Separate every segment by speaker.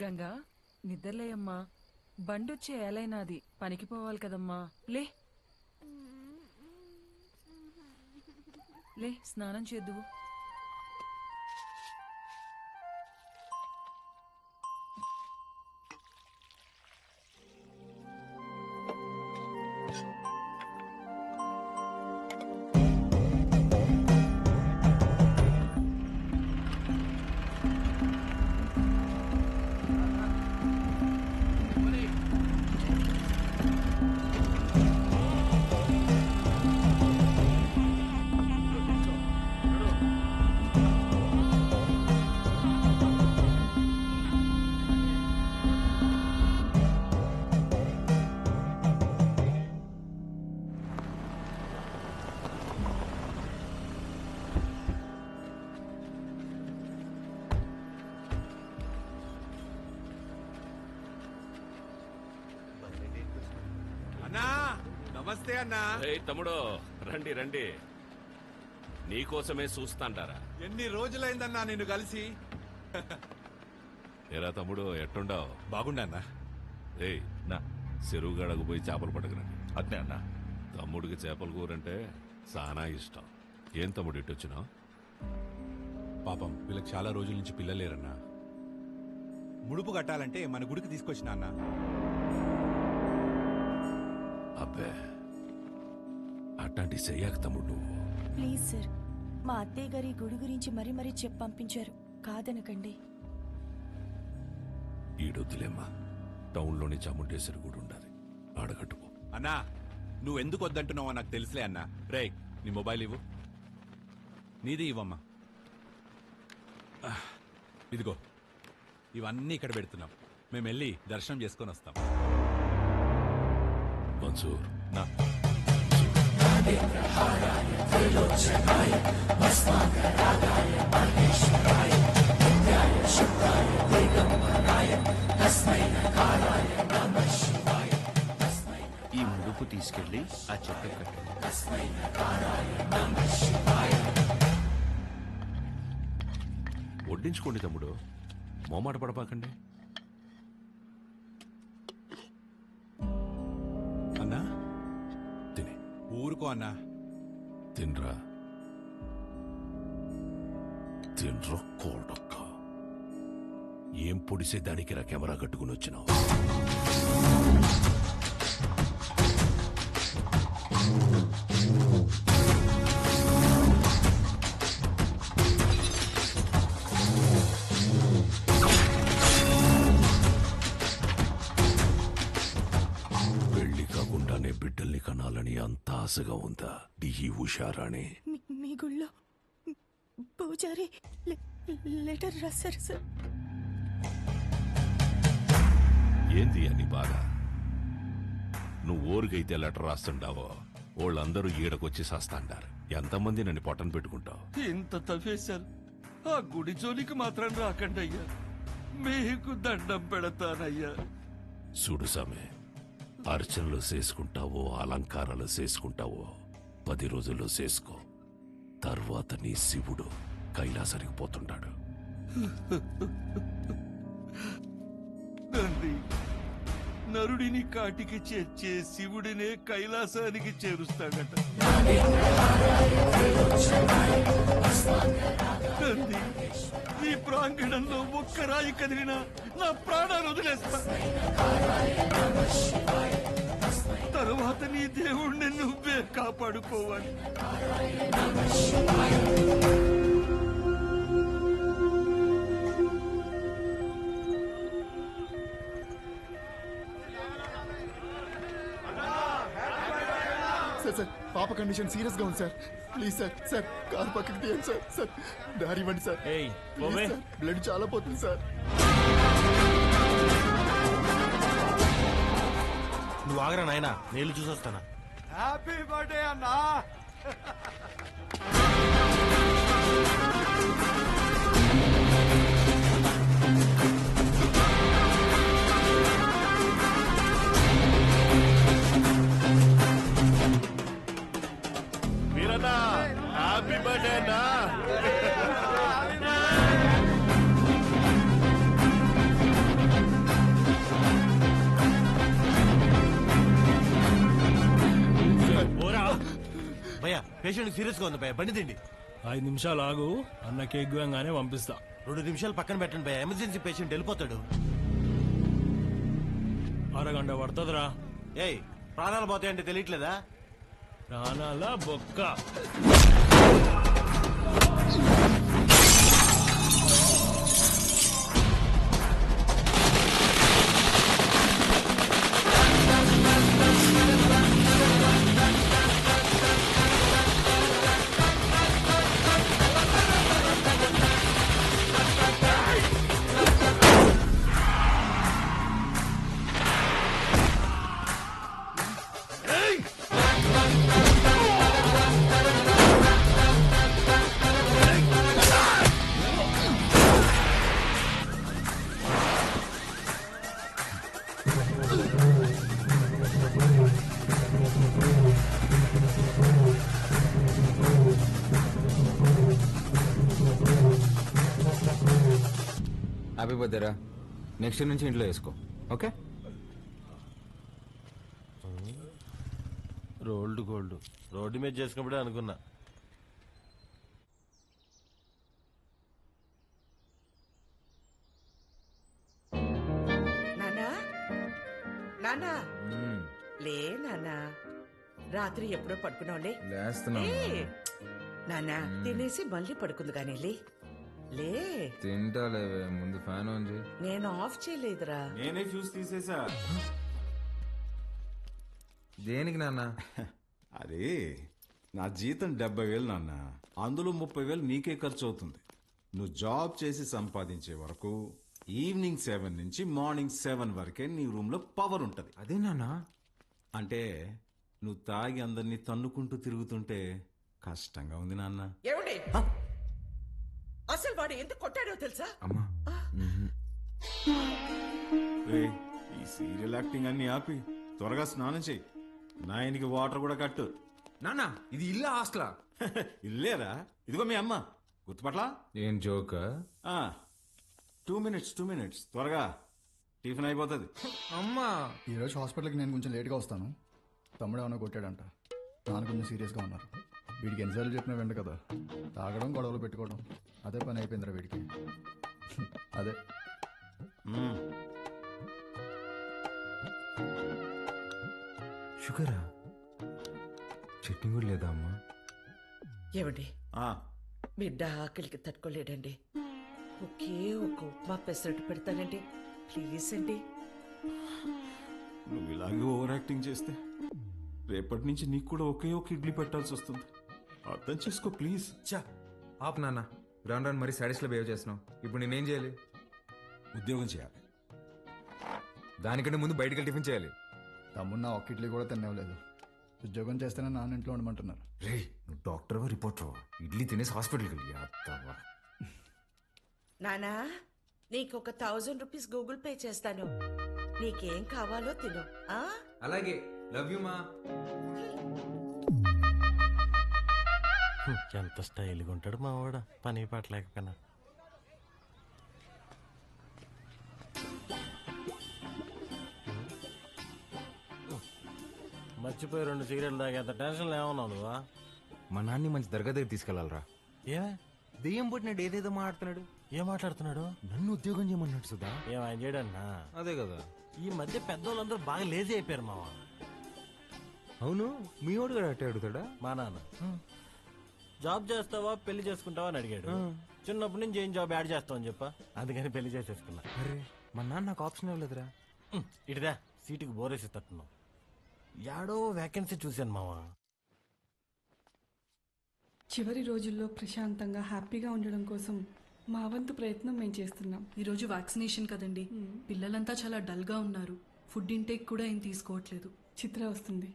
Speaker 1: గంగా నిద్రలేయమ్మా, బండొచ్చే ఏలైనాది, పనికి పోవాలి కదమ్మా. లే లే, స్నానం చేద్దువు.
Speaker 2: అన్నా నమస్తే అన్నా.
Speaker 3: తమ్ముడు రండి రండి, నీకోసమే చూస్తాంటారా.
Speaker 2: ఎన్ని రోజులైందన్నా నిన్ను కలిసి.
Speaker 3: ఏరా తమ్ముడు ఎట్టుండావు?
Speaker 2: బాగుండన్నా.
Speaker 3: ఏయ్ నా చెరువు గడకు పోయి చేపలు పట్టుకురండి.
Speaker 2: అట్నే అన్నా.
Speaker 3: తమ్ముడికి చేపల కూరంటే చాలా ఇష్టం. ఏం తమ్ముడు ఇట్టొచ్చినావు?
Speaker 2: పాపం వీళ్ళకి చాలా రోజుల నుంచి పిల్లలేరన్నా. ముడుపు కట్టాలంటే మన గుడికి తీసుకొచ్చిన అన్న.
Speaker 3: అబ్బే అట్లాంటి చెయ్యాక తమ్ముడు నువ్వు.
Speaker 4: ప్లీజ్ సార్, మా అత్తయ్య గారి గుడి గురించి మరీ మరీ చెప్పి పంపించారు, కాదనకండి.
Speaker 3: ఈడొద్దులేమ్మా, టౌన్లోని చాముండేశ్వరి గుడి ఉండాలి, ఆడగట్టుకో.
Speaker 2: అన్నా నువ్వెందుకు వద్దంటున్నావో నాకు తెలుసులే అన్నా. రే నీ మొబైల్ ఇవ్వు. నీది ఇవ్వమ్మా. ఇదిగో ఇవన్నీ ఇక్కడ పెడుతున్నాం. మేము వెళ్ళి దర్శనం చేసుకొని వస్తాం.
Speaker 3: మన్సూర్
Speaker 2: నా
Speaker 5: ఈ ముడుపు తీసుకెళ్లి ఆ చెట్టు కట్టండి.
Speaker 3: వడ్డించుకోండి తమ్ముడు, మోమాట పడపాకండి.
Speaker 2: అన్నా
Speaker 3: తినే
Speaker 2: ఊరుకో అన్నా.
Speaker 3: తినరా, తినరా కోడక్క. ఏం పొడిసే దానికి రా కెమెరా కట్టుకుని వచ్చినావు? పెళ్లి కాకుండానే బిడ్డల్ని కనాలని అంత ఆశగా ఉందా ఈ ఉషారాణి?
Speaker 4: మీ గుళ్ళో పూజారి లెటర్ రాశారు సార్.
Speaker 3: ఏంది అని బాధ? నువ్వు ఊరికైతే లెటర్ రాస్తుండావో వాళ్ళందరూ ఈడకొచ్చి సస్తాండారు. ఎంతమంది నన్ను పొట్టను పెట్టుకుంటావు?
Speaker 6: ఇంత తవ్వేశారు, ఆ గుడి జోలికి మాత్రం రాకండి అయ్యా, మీకు దండం పెడతానయ్యా.
Speaker 3: చూడు సామె, అర్చనలు చేసుకుంటావో అలంకారాలు చేసుకుంటావో 10 రోజుల్లో చేసుకో. తర్వాత నీ శివుడు కైలాసానికి పోతుంటాడు.
Speaker 6: తండ్రి, నరుడిని కాటికి చేర్చే శివుడినే కైలాసానికి చేరుస్తాడట. తండ్రి, ఈ ప్రాంగణంలో ఒక్క రాయి కదిలినా నా ప్రాణాలు వదిలేస్తా. తరువాత నీ దేవుణ్ణి నువ్వే కాపాడుకోవాలి.
Speaker 7: సార్ పాప కండిషన్ సీరియస్ గా ఉంది sir. Please sir, sir car పక్కకి తీయండి సార్. సార్ దారి ఇవ్వండి సార్. ప్లీజ్ సార్, బ్లడ్ చాలా పోతుంది సార్.
Speaker 5: నువ్వు ఆగరా నాయనా, నేను చూసొస్తానా.
Speaker 2: హ్యాపీ బర్త్డే అన్నా.
Speaker 3: వీరన్నా హ్యాపీ బర్త్డే అన్నా.
Speaker 5: పేషెంట్ సీరియస్ గా ఉంది భయ బండి తిండి
Speaker 8: 5 నిమిషాలు ఆగు, అన్న కేక్ గానే పంపిస్తా.
Speaker 5: 2 నిమిషాలు పక్కన పెట్టండి భయ, ఎమర్జెన్సీ పేషెంట్ వెళ్ళిపోతాడు.
Speaker 8: అరగంట పడుతుందిరా.
Speaker 5: ఏయ్ ప్రాణాలు పోతాయంటే తెలియట్లేదా?
Speaker 8: ప్రాణాల బొక్క.
Speaker 9: హ్యాపీ బర్త్డేరా. నెక్స్ట్ నుంచి ఇంట్లో వేసుకో, ఓకే?
Speaker 5: రోల్డ్ గోల్డ్ రోడ్డు మీద చేసుకున్నప్పుడే అనుకున్నా.
Speaker 10: నానా నానా లే నానా, రాత్రి ఎప్పుడో పడుకున్నావులే.
Speaker 9: లేస్తున్నా.
Speaker 10: నానా తినేసి మళ్ళీ పడుకుంది కానీ లే లే.
Speaker 9: తింటాలేవే, ముందు ఫ్యాన్ ఆన్ చేయి.
Speaker 10: నేను ఆఫ్ చేయలేదురా.
Speaker 2: నేనే ఫ్యూజ్ తీసేసా.
Speaker 9: దేనికి నాన్న?
Speaker 2: అదే నా జీతం 70,000 నాన్న, అందులో 30,000 నీకే ఖర్చు అవుతుంది. నువ్వు జాబ్ చేసి సంపాదించే వరకు ఈవినింగ్ 7 నుంచి మార్నింగ్ 7 వరకే నీ రూమ్ లో పవర్ ఉంటది.
Speaker 9: అదే నాన్న.
Speaker 2: అంటే నువ్వు తాగి అందరినీ తన్నుకుంటూ తిరుగుతుంటే కష్టంగా ఉంది నాన్న.
Speaker 10: ఏమండి అసలు వాడు ఎందుకు కొట్టాడో తెలుసా?
Speaker 9: అమ్మా.
Speaker 2: రేయ్, ఈ సీరియల్ యాక్టింగ్ అన్ని ఆపి త్వరగా స్నానం చెయ్యి. నాయనికి వాటర్ కూడా కట్టు.
Speaker 9: నాన్న ఇది ఇల్లు హాస్టలా?
Speaker 2: ఇల్లేరా, ఇదిగో మీ అమ్మ. గుర్తుపట్లా?
Speaker 9: ఏం జోక్?
Speaker 2: 2 మినిట్స్ త్వరగా టిఫిన్ అయిపోతుంది.
Speaker 9: అమ్మా.
Speaker 7: ఈరోజు హాస్పిటల్కి నేను కొంచెం లేట్గా వస్తాను. తమ్ముడు ఏమైనా కొట్టాడంట, నాన్న కొంచెం సీరియస్గా ఉన్నారు. వీడికి ఎన్నిసార్లు చెప్పినా వెంట కదా, తాగడం గొడవలు పెట్టుకోవడం అదే పని అయిపోయిందిరా వీడికి. అదే
Speaker 9: షుగరా? చట్నీ కూడా లేదా అమ్మా?
Speaker 10: ఏమండి బిడ్డ ఆకలికి తట్టుకోలేడండి. ఒకే ఒక ఉప్మా పెసరట్టు పెడతానండి, ప్లీజ్ అండి.
Speaker 2: నువ్వు ఇలాగే ఓవర్ యాక్టింగ్ చేస్తే రేపటి నుంచి నీకు కూడా ఒకే ఒక ఇడ్లీ పెట్టాల్సి వస్తుంది. అర్థం చేసుకో ప్లీజ్.
Speaker 9: చా ఆప్ నాన్న, రాను రాను మరీ సాడీస్లో బిహేవ్ చేస్తున్నావు. ఇప్పుడు నేనేం చేయాలి?
Speaker 2: ఉద్యోగం చేయాలి.
Speaker 9: దానికంటే ముందు బయటకి టిఫిన్ చేయాలి.
Speaker 7: తమ్ముడు నా ఒక్క ఇడ్లీ కూడా తినలేదు. ఉద్యోగం చేస్తేనే నాన్న ఇంట్లో ఉండమంటున్నారు.
Speaker 9: రే, నువ్వు డాక్టర్వా రిపోర్టర్వా? ఇడ్లీ తినేసి హాస్పిటల్కి వెళ్ళి అత్తవా.
Speaker 10: నానా నీకు ఒక 1000 రూపీస్ గూగుల్ పే చేస్తాను, నీకేం కావాలో తిను.
Speaker 9: అలాగే, లవ్ యూ మా.
Speaker 5: ఎంత స్టైల్గా ఉంటాడు మా వాడ, పని పాట లేకపోయినా. మర్చిపోయి 2 సిగరెట్లు తాగేంత టెన్షన్ ఏమన్నావు నువ్వా?
Speaker 9: మా నాన్ని మంచి దర్గా దగ్గర తీసుకెళ్లాలరా.
Speaker 5: ఏమే
Speaker 9: దెయ్యం పుట్టినాడు, ఏదేదో మాట్లాడుతున్నాడు.
Speaker 5: ఏం మాట్లాడుతున్నాడు?
Speaker 9: నన్ను ఉద్యోగం చేయమన్నాడు సుధా.
Speaker 5: ఏం ఆయన చేయడన్నా?
Speaker 9: అదే కదా,
Speaker 5: ఈ మధ్య పెద్దోళ్ళందరూ బాగా లేజీ అయిపోయారు మావా.
Speaker 9: అవును, మీ వాడు కూడా అట్టే అడుగుతాడా?
Speaker 5: మా నాన్న జాబ్ చేస్తావా పెళ్లి చేసుకుంటావా అని అడిగాడు. చిన్నప్పటి నుంచి ఏం జాబ్ యాడ్ చేస్తావని చెప్పా, అందుకని పెళ్లి చేసేసుకున్నా.
Speaker 9: అరే, మా నాన్న నాకు ఆప్షన్ ఇవ్వలేదురా.
Speaker 5: ఇటుదా సీటుకి బోరేసి తట్టున్నావు. యాడో వేకెన్సీ చూశాను మావా.
Speaker 11: చివరి రోజుల్లో ప్రశాంతంగా హ్యాపీగా ఉండడం కోసం మా వంతు ప్రయత్నం మేము చేస్తున్నాం.
Speaker 12: ఈరోజు వ్యాక్సినేషన్ కదండి, పిల్లలంతా చాలా డల్గా ఉన్నారు. ఫుడ్ ఇంటేక్ కూడా ఏం తీసుకోవట్లేదు.
Speaker 11: చిత్ర వస్తుంది.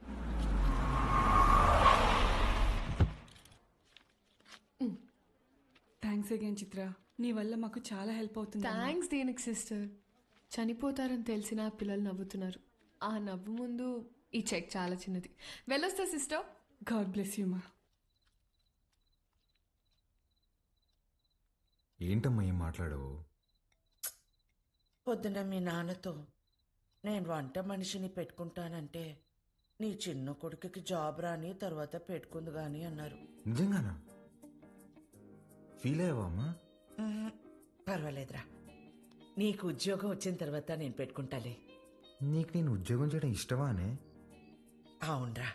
Speaker 11: థ్యాంక్స్ అగైన్ చిత్ర, నీ వల్ల మాకు చాలా హెల్ప్ అవుతుంది.
Speaker 12: థ్యాంక్స్ దేనికి సిస్టర్, చనిపోతారని తెలిసిన పిల్లలు నవ్వుతున్నారు. ఆ నవ్వు ముందు ఈ చెక్ చాలా చిన్నది. వెళ్ళొస్తా సిస్టర్.
Speaker 11: గాడ్ బ్లెస్ యూ మా.
Speaker 9: ఏంటమ్మా ఏం మాట్లాడవు?
Speaker 10: పొద్దున మీ నాన్నతో నేను వంట మనిషిని పెట్టుకుంటానంటే నీ చిన్న కొడుకుకి జాబ్ రాని తర్వాత పెట్టుకుంది గాని అన్నారు.
Speaker 9: నిజంగానా? ఫీల్ అయ్యావా అమ్మా?
Speaker 10: పర్వాలేదురా, నీకు ఉద్యోగం వచ్చిన తర్వాత నేను పెట్టుకుంటాలే.
Speaker 9: నీకు నేను ఉద్యోగం చేయడం ఇష్టమా అనే?
Speaker 10: అవునరా,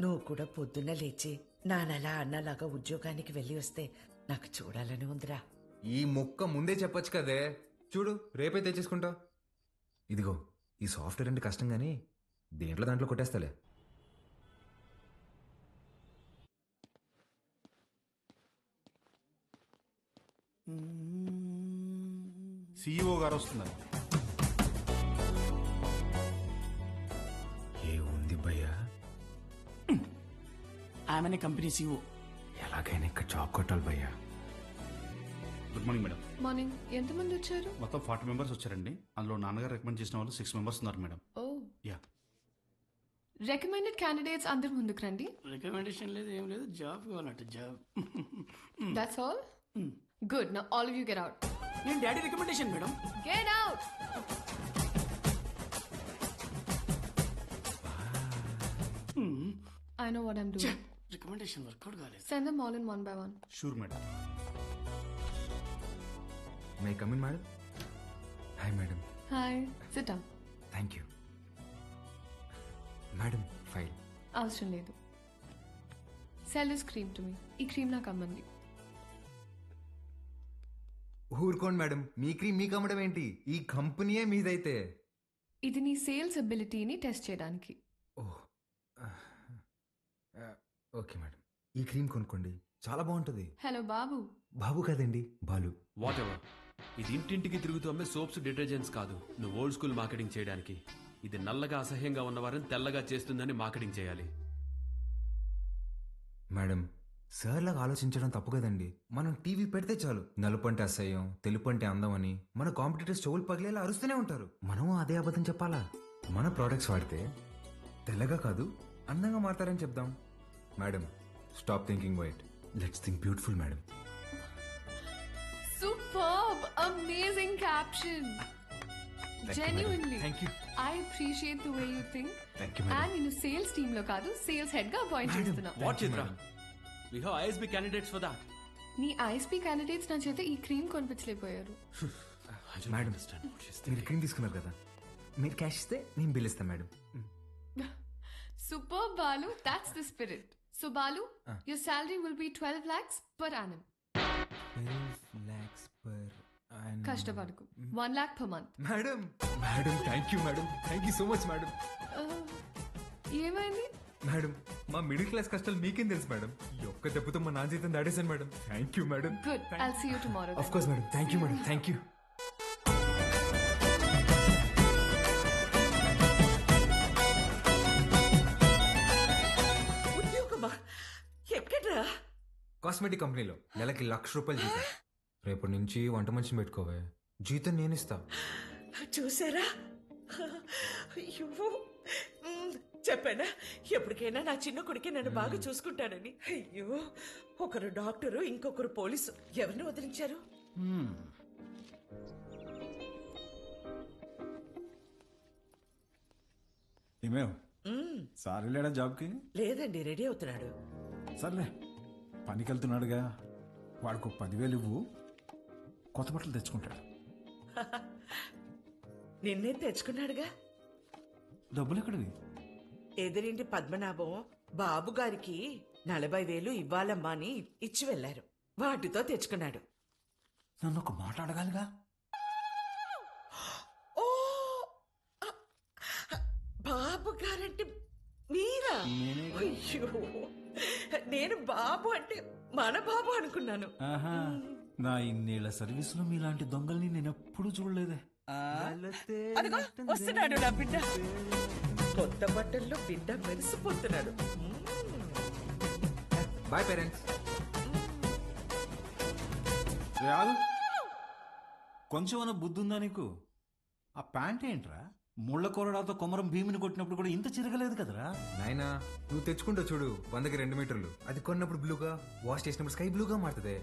Speaker 10: నువ్వు కూడా పొద్దున్న లేచి నానలా అన్నలాగా ఉద్యోగానికి వెళ్ళి వస్తే నాకు చూడాలని ఉందిరా.
Speaker 9: ఈ ముక్క ముందే చెప్పొచ్చు కదే. చూడు, రేపే తెచ్చేసుకుంటా. ఇదిగో, ఈ సాఫ్ట్వేర్ అంటే కష్టం కానీ దాంట్లో కొట్టేస్తాలే.
Speaker 13: సిఇఓ గారు వస్తున్నారు.
Speaker 9: ఏ ఉంది భయ్యా?
Speaker 14: ఆమెనే కంపెనీ సిఇఓ.
Speaker 9: ఎలాగైనా ఇక్కడ జాబ్ కొట్టాలి భయ్యా.
Speaker 13: Good morning madam.
Speaker 12: మార్నింగ్. ఎంతమంది వచ్చారు?
Speaker 13: మొత్తం 40 మెంబర్స్ వచ్చారండి. అందులో నాన్నగారు రికమెండ్ చేసిన వాళ్ళు 6 మెంబర్స్ ఉన్నారు madam.
Speaker 12: Oh,
Speaker 13: yeah.
Speaker 12: Recommended candidates అందరు ముందుకు రండి.
Speaker 14: రికమెండేషన్ లేదు, ఏం లేదు, జాబ్ కావాలంట. Job.
Speaker 12: That's all. Good. Now all of you get out.
Speaker 14: నేను daddy recommendation madam.
Speaker 12: Get out. I know what I'm doing.
Speaker 14: రికమెండేషన్ వర్కౌట్ కాలేదు.
Speaker 12: Send them all in one by one.
Speaker 13: Sure madam.
Speaker 9: May come in madam? Hi madam.
Speaker 12: Hi. Sit down.
Speaker 9: Thank you madam. File
Speaker 12: అవసరం లేదు. Sell this cream to me. ఈ cream నాకు అమ్మంది.
Speaker 9: ఊరుకోండి madam, మీ cream మీకు అమ్మడం ఏంటి? ఈ కంపెనీయే మీదైతే.
Speaker 12: ఇది నీ సేల్స్ అబిలిటీని టెస్ట్ చేయడానికి.
Speaker 9: ఓకే మేడం, ఈ క్రీమ్ కొనుక్కోండి, చాలా బాగుంటుంది.
Speaker 12: హలో బాబు.
Speaker 9: బాబు కాదండి, బాలు.
Speaker 15: What ever. ఇది ఇంటింటికి తిరుగుతూ అమ్మే సోప్స్, డిటర్జెంట్స్ కాదు. నువ్వు ఓల్డ్ స్కూల్ మార్కెటింగ్ చేయడానికి. ఇది నల్లగా అసహ్యంగా ఉన్నవారిని తెల్లగా చేస్తుందని మార్కెటింగ్ చేయాలి.
Speaker 9: మేడం, సార్ లాగా ఆలోచించడం తప్పు కదండి. మనం టీవీ పెడితే చాలు నలుపు అంటే అసహ్యం, తెలుపు అంటే అందం అని మన కాంపిటీటర్స్ చెవులు పగిలేలా అరుస్తూనే ఉంటారు. మనం అదే అబద్ధం చెప్పాలా? మన ప్రోడక్ట్స్ వాడితే తెల్లగా కాదు అందంగా మారతారని చెప్దాం. Madam, stop thinking white, let's think beautiful madam.
Speaker 12: Superb! Amazing caption. Genuinely.
Speaker 9: Thank you.
Speaker 12: I appreciate the way you think.
Speaker 9: Thank you, madam.
Speaker 12: And నేను సేల్స్ టీమ్ లో కాదు, సేల్స్ హెడ్ గా అపాయింట్ చేస్తున్నా.
Speaker 15: What Chitra? We have ISB candidates for that.
Speaker 12: నీ ISB candidates నా చేత ఈ cream కొనిపించలేకపోయారు.
Speaker 9: మేడం, మీరు క్రీమ్ తీసుకున్నారు కదా, మీరు క్యాష్ ఇస్తే నేను బిల్ ఇస్తాను madam.
Speaker 12: Superb, Balu. That's the spirit. So Balu, your salary will be 12 lakhs per annum.
Speaker 9: 12 lakhs per annum.
Speaker 12: కష్టపడకు. 1 lakh per month.
Speaker 9: Madam, madam, thank you madam, thank you so much madam.
Speaker 12: ఏమైంది?
Speaker 9: Madam, మా middle class కష్టాలు మీకేం తెలుసు madam. ఈ ఒక్క దెబ్బతో మా నాన్న జీతం దాడేశాను మేడం. Thank you madam.
Speaker 12: Good. I'll see you tomorrow.
Speaker 9: Of course madam. Thank you madam. Thank you.
Speaker 10: ఉద్యోగమా? ఎక్కడ్రా?
Speaker 9: కాస్మెటిక్ కంపెనీలో నెలకి ₹1,00,000 జీతం. రేపటి నుంచి వంట మనిషిని పెట్టుకోవే, జీతం నేను ఇస్తా.
Speaker 10: చూసారా? అయ్యో, చెప్పానా ఎప్పటికైనా నా చిన్న కొడుకే నన్ను బాగా చూసుకుంటానని. అయ్యో, ఒకరు డాక్టరు, ఇంకొకరు పోలీసు. ఎవరిని వదిలించారు?
Speaker 2: ఏమేవ్ సార్ వెళ్ళాడా జాబ్కి?
Speaker 10: లేదండి, రెడీ అవుతున్నాడు.
Speaker 2: సర్లే, పనికి వెళ్తున్నాడుగా, వాడికి 10,000 ఇవ్వు, కొత్త బట్టలు తెచ్చుకుంటాడు.
Speaker 10: నిన్నే తెచ్చుకున్నాడుగా.
Speaker 2: డబ్బులు ఎక్కడివి?
Speaker 10: ఎదురింటి పద్మనాభం బాబు గారికి 40,000 ఇవ్వాలమ్మా అని ఇచ్చి వెళ్లారు. వాటితో తెచ్చుకున్నాడు.
Speaker 2: నన్ను ఒక మాట అడగాలిగా.
Speaker 10: ఓ, బాబు గారంటే మీరా? అయ్యో, నేను బాబు అంటే మన బాబు అనుకున్నాను.
Speaker 2: ఆహా, నా ఇన్నేళ్ల సర్వీసులో మీలాంటి దొంగల్ని నేను ఎప్పుడు చూడలేదే.
Speaker 10: అదిగో వస్తున్నాడు నా బిడ్డ. కొత్త బట్టల్లో బిడ్డ మెరిసిపోతున్నాడు.
Speaker 9: Boy parents.
Speaker 2: రాదు, కొంచెమన్నా బుద్ధి ఉందా నీకు? ఆ ప్యాంట్ ఏంట్రా? ముళ్ళ కొరడాతో కొమరం భీమిని కొట్టినప్పుడు కూడా ఇంత చిరగలేదు కదరా.
Speaker 9: నాయనా, నువ్వు తెచ్చుకుంటావు చూడు 100కి 2 మీటర్లు. అది కొన్నప్పుడు బ్లూగా, వాష్ చేసినప్పుడు స్కై బ్లూగా మారుతుంది.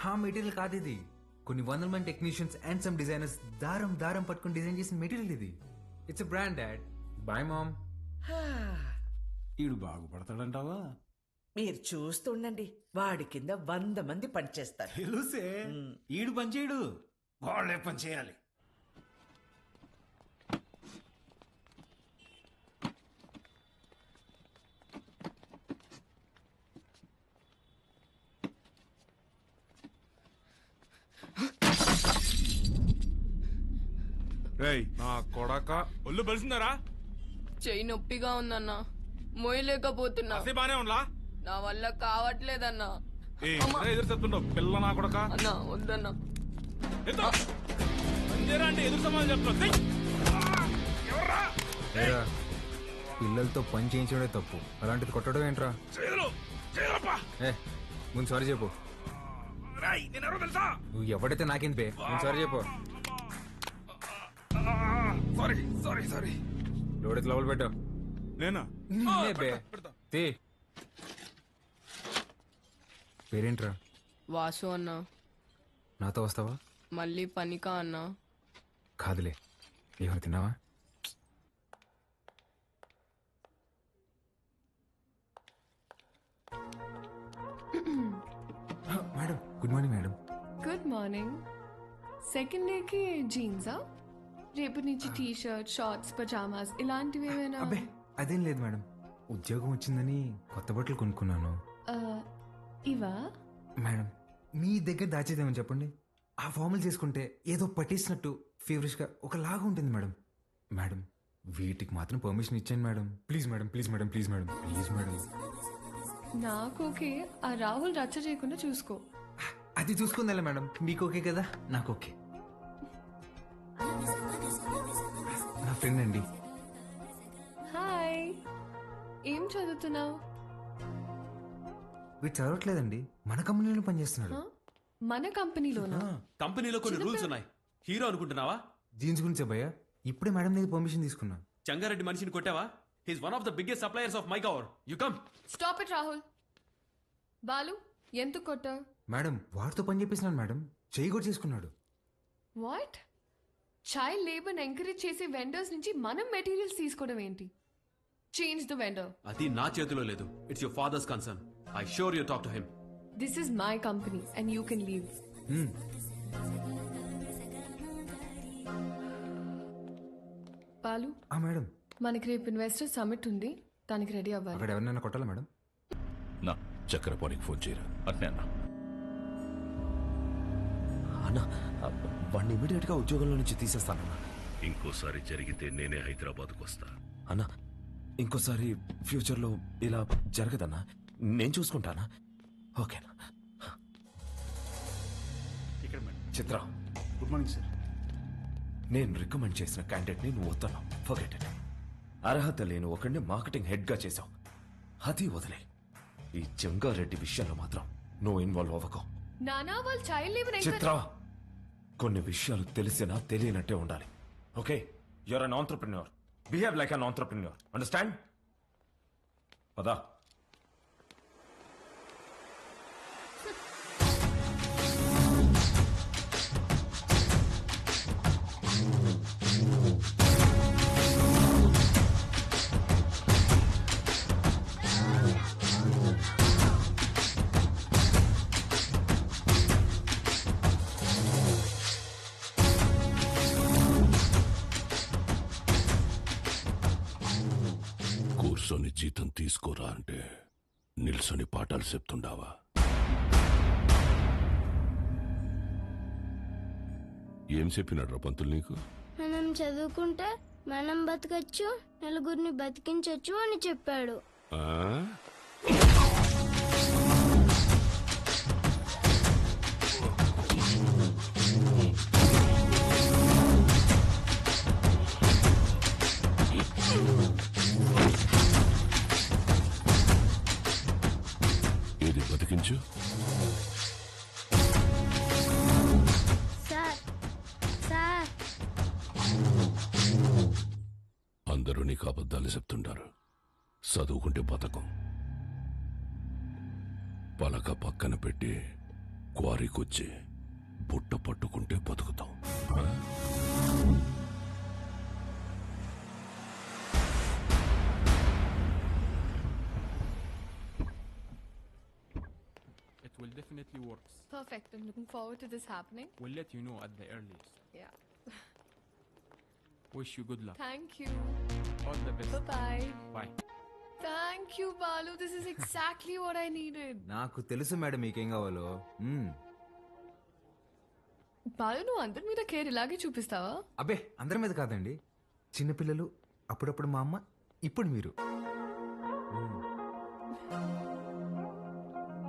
Speaker 9: ఆ మెటీరియల్ కాదు ఇది. కొన్ని 100 మంది టెక్నీషియన్స్ అండ్ సమ్ డిజైనర్స్ దారం దారం పట్టుకుని డిజైన్ చేసిన మెటీరియల్ ఇది. It's a brand dad. Boy mom.
Speaker 2: ఈడు బాగుపడతాడంటావా?
Speaker 10: మీరు చూస్తుండండి, వాడి కింద 100 మంది పనిచేస్తారు.
Speaker 2: తెలుసే, ఈడు పని చేయడు, వాళ్ళే పని చేయాలి.
Speaker 16: నా కొడక ఒళ్ళు బలిసిందారా?
Speaker 12: చెయ్యి నొప్పిగా ఉందన్నా, మోయలేకపోతున్నా.
Speaker 16: బానే ఉండలా?
Speaker 12: నా వల్ల కావట్లేదన్నా.
Speaker 16: ఎదురు చెప్తుండవు పిల్ల నా కొడక.
Speaker 12: అన్నా వద్దన్నా.
Speaker 16: ఎదురు సమాధానం చెప్తున్నా.
Speaker 9: ఏరా, పిల్లలతో పని చేయించడే తప్పు, అలాంటిది కొట్టడం ఏంట్రా? ఏ ముందు సారీ చెప్పు. నువ్వు ఎవడైతే నాకేంది పే, ముందు సారీ చెప్పు.
Speaker 16: సారీ
Speaker 9: లోడెత్తి లోపల పెట్టావు.
Speaker 16: నేనా?
Speaker 9: పేరేంట్రా?
Speaker 12: వాసు అన్నా.
Speaker 9: నాతో వస్తావా?
Speaker 12: మళ్ళీ పనికా అన్నా?
Speaker 9: కాదులే, ఏమైనా తిన్నావా? Madam good morning. Madam
Speaker 12: good morning. Second డేకి జీన్సా? రేపు నుంచి టీ షర్ట్, షార్ట్స్, పజామాస్ ఇలాంటివి ఏమైనా?
Speaker 9: అబ్బే అదేం లేదు మేడం, ఉద్యోగం వచ్చిందని కొత్త బట్టలు కొనుక్కున్నాను.
Speaker 12: ఇవా?
Speaker 9: మేడం మీ దగ్గర దాచేదేమని చెప్పండి, ఆ ఫార్మల్ చేసుకుంటే ఏదో పట్టేసినట్టు ఫేవరెట్గా ఒకలాగా ఉంటుంది మేడం. మేడం వీటికి మాత్రం పర్మిషన్ ఇచ్చాను madam. Please madam, please madam, please madam, please madam.
Speaker 12: నాకు ఓకే, ఆ రాహుల్ రచ్చ చేయకుండా చూసుకో.
Speaker 9: అది చూసుకుందా మేడం, మీకు ఓకే కదా? నాకు ఓకే. నా ఫ్రెండ్ అండి.
Speaker 12: హాయ్, ఏం చదువుతున్నావు?
Speaker 9: వీడు చదవట్లేదండి, మన కంపెనీలో పనిచేస్తున్నాడు.
Speaker 12: మన కంపెనీలోనా?
Speaker 15: కంపెనీలో కొన్ని రూల్స్ ఉన్నాయి, హీరో అనుకుంటున్నావా?
Speaker 9: జీన్స్ గురించి భయ్యా, ఇప్పుడే మేడం దగ్గర పర్మిషన్ తీసుకున్నా.
Speaker 15: చంగారెడ్డి మనిషిని కొట్టావా? He's one of the biggest suppliers of my cover. You come.
Speaker 12: Stop it Rahul. Balu ఎందుకు కొట్టా?
Speaker 9: మేడం వాడితో పని చేపిస్తున్నాను మేడం, చేయి కూడా చేసుకున్నాడు.
Speaker 12: వాట్? చైల్డ్ లేబర్ ఎంకరేజ్ చేసే వెండర్స్ నుంచి మనం మెటీరియల్స్ తీసుకోవడం ఏంటి? Change the vendor.
Speaker 15: అది నా చేతిలో లేదు, it's your father's concern. I sure you talk to him.
Speaker 12: This is my company and you can leave. Balu,
Speaker 9: madam
Speaker 12: మనకి రేపు ఇన్వెస్టర్ సమిట్ ఉంది, దానికి రెడీ అవ్వాలి.
Speaker 9: అక్కడ ఎవరినైనా కొట్టాలా మేడం?
Speaker 3: నా చక్రపాణికి ఫోన్ చేయరా.
Speaker 17: అట్నే అన్నా. అన్నా వాడిని ఇమీడియట్ గా ఉద్యోగంలో నుంచి తీసేస్తానన్నా.
Speaker 3: ఇంకోసారి జరిగితే నేనే హైదరాబాద్కు వస్తా.
Speaker 17: అన్నా ఇంకోసారి ఫ్యూచర్లో ఇలా జరగదన్నా, నేను చూసుకుంటానా? ఓకేనా? చిత్ర
Speaker 13: గుడ్ మార్నింగ్ సార్.
Speaker 17: నేను రికమెండ్ చేసిన క్యాండిడేట్ని నువ్వు వద్దన్నావు. Forget it. అర్హత లేని ఒకడిని మార్కెటింగ్ హెడ్గా చేశావు, అది వదిలే. ఈ జంగారెడ్డి విషయంలో మాత్రం నువ్వు ఇన్వాల్వ్ అవ్వకు.
Speaker 12: నానా వాళ్ళు చైల్డ్ లేబర్
Speaker 17: చిత్ర, కొన్ని విషయాలు తెలిసినా తెలియనట్టే ఉండాలి. Okay, you're an entrepreneur, behave like an entrepreneur, understand? పదా.
Speaker 3: కూర్చొని జీతం తీసుకోరా అంటే నిల్సొని పాఠాలు చెప్తుండావా? ఏం చెప్పినాడ్రా పంతులు నీకు?
Speaker 18: మనం చదువుకుంటే మనం బతకచ్చు, నలుగురిని బతికించచ్చు అని చెప్పాడు.
Speaker 3: ఆ? ఏది బతికించు?
Speaker 18: సార్ సార్
Speaker 3: అందరూ నీకు అబద్ధాలు చెప్తుంటారు. చదువుకుంటే బతకం, పలక పక్కన పెట్టి క్వారీకొచ్చి బుట్ట పట్టుకుంటే బతుకుతాం.
Speaker 19: immediately works.
Speaker 12: Perfect. I'm looking forward to this happening.
Speaker 19: We'll let you know at the earliest.
Speaker 12: Yeah.
Speaker 19: Wish you good luck.
Speaker 12: Thank you.
Speaker 19: All the best.
Speaker 12: Bye-bye.
Speaker 19: Bye.
Speaker 12: Thank you, Balu. This is exactly what I needed.
Speaker 9: నాకు తెలుసు madam మీకేం కావాలో.
Speaker 12: బాలు, నువ్వు అందరి మీద care ఇలాగే చూపిస్తావా?
Speaker 9: అబ్బే అందరి మీద కాదండి, చిన్నపిల్లలు, అప్పుడప్పుడు మా అమ్మ, ఇప్పుడు మీరు.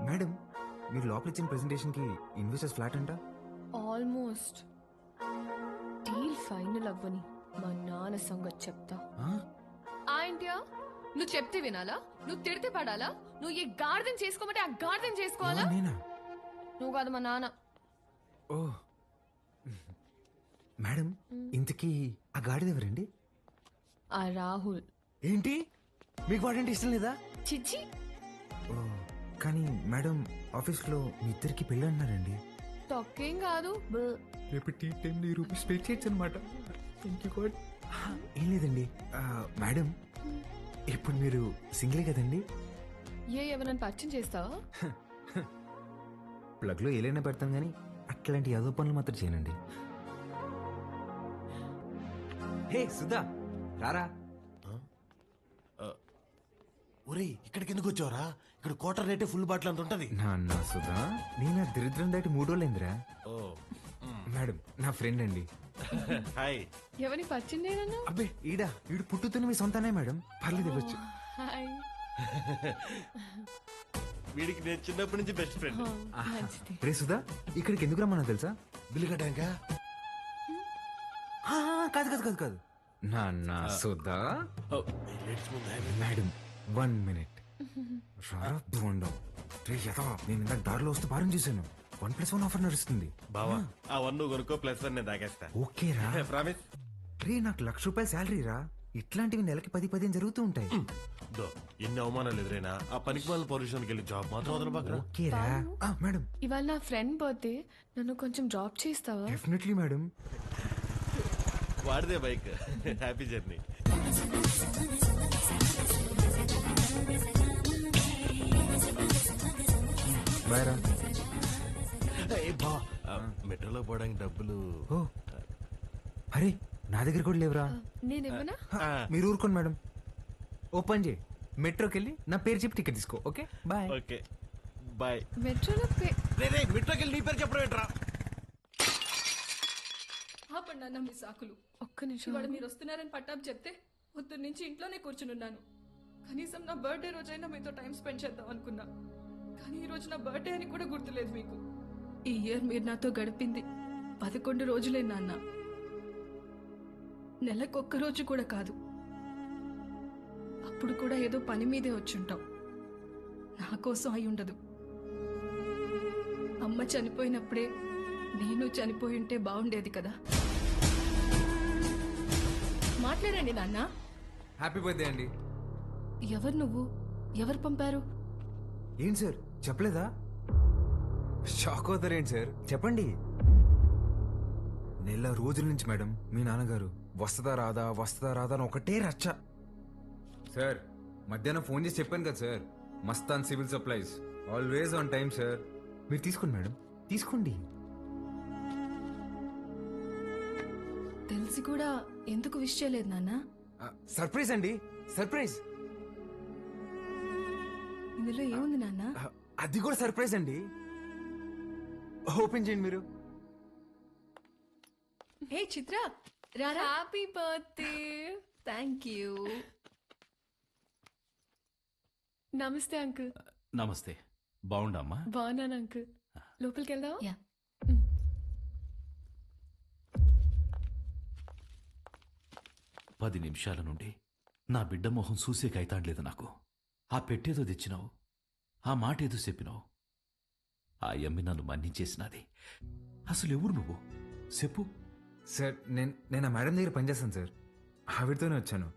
Speaker 9: మేడం మీరు లోపల ఇచ్చిన ప్రెజెంటేషన్ కి ఇన్వెస్టర్స్ ఫ్లాట్ అంట.
Speaker 12: ఆల్మోస్ట్. డీల్ ఫైనల్ అవ్వని మా నాన్న సంగతి చెప్తా. ఏంటియా నువ్వు చెప్తే వినాలా? నువ్వు తిడితే పడాలా? నువ్వు ఏ గార్డెన్ చేసుకోమంటే ఆ గార్డెన్ చేసుకోవాలా? నువ్వు కాదు మా నాన్న.
Speaker 9: ఓ మేడం, ఇంతకీ ఆ గాడిద ఎవరండి?
Speaker 12: ఆ రాహుల్.
Speaker 9: ఏంటి మీకు వాడంటే ఇష్టం లేదా?
Speaker 12: చిచ్చి.
Speaker 9: ఓ కానీ మేడం ఆఫీస్లో మీ ఇద్దరికి పెళ్ళి అన్నారండి.
Speaker 12: తొక్కేం కాదు.
Speaker 9: రేపు టీ టైం రూపీస్ పే చేయొచ్చు అనమాట. ఏం లేదండి మేడం, ఇప్పుడు మీరు సింగిలే కదండి?
Speaker 12: ఎవరైనా పరిచయం చేస్తావా?
Speaker 9: ప్లగ్లో ఏలైనా పెడతాం కానీ అట్లాంటి యాదో పనులు మాత్రం చేయనండి. హే సుధా రారా.
Speaker 5: ఒరేయ్, ఇక్కడికి ఎందుకు వచ్చావరా? ఇక్కడ క్వార్టర్ రేటే ఫుల్ బాటిల్ అంత ఉంటది.
Speaker 9: నా సుధా, నేను దరిద్రం దాటి 3 రోజులైందిరా. మేడం నా ఫ్రెండ్ అండి.
Speaker 5: హాయ్.
Speaker 12: ఎవరిని పరిచయం చేయనన్నా?
Speaker 9: అబ్బే ఈడు పుట్టుతున్న మీ సొంతనే మేడం, పర్లేదు ఇవ్వచ్చు.
Speaker 12: హాయ్.
Speaker 5: వీడికి నేను చిన్నప్పటి నుంచి బెస్ట్ ఫ్రెండ్.
Speaker 9: రే సుధా, ఇక్కడికి ఎందుకు రమ్మన్నా తెలుసా?
Speaker 5: బిల్లు కట్టాక?
Speaker 9: కాదు కాదు కాదు కాదు నా సుధా. Madam 1 minute. రాబోండం రే యథా, నేను ఇందాక దారిలో వస్తూ భారం చూశాను. 1+1 ఆఫర్ నడుస్తుంది.
Speaker 5: బావా ఆ 1 నువ్వు కొనుక్కో, +1 నేను తాగేస్తా.
Speaker 9: ఓకే రా.
Speaker 5: ప్రామిస్.
Speaker 9: రే నాకు ₹1,00,000 శాలరీ రా. ఇట్లాంటివి నెలకి 10-15 జరుగుతూ ఉంటాయి.
Speaker 5: ఎన్ని అవమానాలు ఎదురైనా ఆ పనికి వాళ్ళ పొజిషన్కి వెళ్ళి జాబ్ మాత్రం వదలబాక.
Speaker 9: ఓకే రా. మేడం
Speaker 12: ఇవాళ నా ఫ్రెండ్ బర్త్డే, నన్ను కొంచెం డ్రాప్ చేస్తావా?
Speaker 9: Definitely madam.
Speaker 5: వాడిదే బైక్. Happy journey.
Speaker 9: బాయ్ రా.
Speaker 5: మెట్రోలో పోవడానికి డబ్బులు.
Speaker 9: ఓ అరే నా దగ్గర కూడా లేవురా.
Speaker 12: నేనేమన్నా?
Speaker 9: మీరు ఊరుకోండి మేడం. ఓపెన్ చేయి, మెట్రోకి వెళ్ళి నా పేరు చెప్పి టికెట్ తీసుకో. Okay bye.
Speaker 5: Okay bye.
Speaker 12: మెట్రోలో
Speaker 5: మెట్రోకి వెళ్ళి నీ పేరు చెప్పడం ఏంట్రా?
Speaker 11: ఆపండి అన్న మీ సాకులు.
Speaker 12: ఒక్క నిమిషం.
Speaker 11: ఇవాళ మీరు వస్తున్నారని పట్టాపు చెప్తే పొద్దున్న నుంచి ఇంట్లోనే కూర్చునున్నాను. కనీసం నా బర్త్డే రోజైనా మీతో టైం స్పెండ్ చేద్దాం అనుకున్నా, కానీ ఈ రోజు నా బర్త్డే అని కూడా గుర్తులేదు మీకు. ఈ ఇయర్ మీరు నాతో గడిపింది 11 రోజులే నాన్న. నెలకొక్క రోజు కూడా కాదు. అప్పుడు కూడా ఏదో పని మీదే వచ్చుంటాం. నా కోసం అయి ఉండదు. అమ్మ చనిపోయినప్పుడే నేను చనిపోయి ఉంటే బాగుండేది కదా. మాట్లాడండి నాన్న.
Speaker 9: హ్యాపీ బర్త్డే అండి.
Speaker 11: ఎవరు నువ్వు? ఎవరు పంపారు?
Speaker 9: ఏంటి సార్ చెప్పలేదా? షాక్ అవుతారేంటి సార్, చెప్పండి. నెల రోజుల నుంచి మేడం మీ నాన్నగారు వస్తుందా రాదా అని ఒకటే రచ్చ. సార్ మధ్యాహ్నం ఫోన్ చేసి చెప్పాను కదా sir, Mastan civil supplies always on time sir. మీరు తీసుకోండి మేడం, తీసుకోండి.
Speaker 11: తెలిసి కూడా ఎందుకు విష్ చేయలేదు నాన్న?
Speaker 9: సర్ప్రైజ్ అండి, సర్ప్రైజ్.
Speaker 11: ఇందులో ఏముంది నాన్న?
Speaker 9: అది కూడా సర్ప్రైజ్ అండి. ఓపెన్ చేయండి మీరు.
Speaker 11: హే చిత్ర, రారా.
Speaker 12: Happy birthday.
Speaker 11: Thank you.
Speaker 12: నమస్తే అంకుల్.
Speaker 13: నమస్తే. బాగుండమ్మా?
Speaker 12: బాగున్నాను అంకుల్. లోపలికి వెళ్దావా?
Speaker 11: యా.
Speaker 13: 10 నిమిషాల నుండి నా బిడ్డ మొహం చూసే కైతాడలేదు నాకు. ఆ పెట్టేదో తెచ్చినావు, ఆ మాట ఏదో చెప్పినావు. ఆ యమ్మి నన్ను మన్నించేసినది. అసలు ఎవరు నువ్వు చెప్పు.
Speaker 9: సార్ నేను ఆ మేడం దగ్గర పనిచేస్తాను సార్, ఆవిడతోనే వచ్చాను.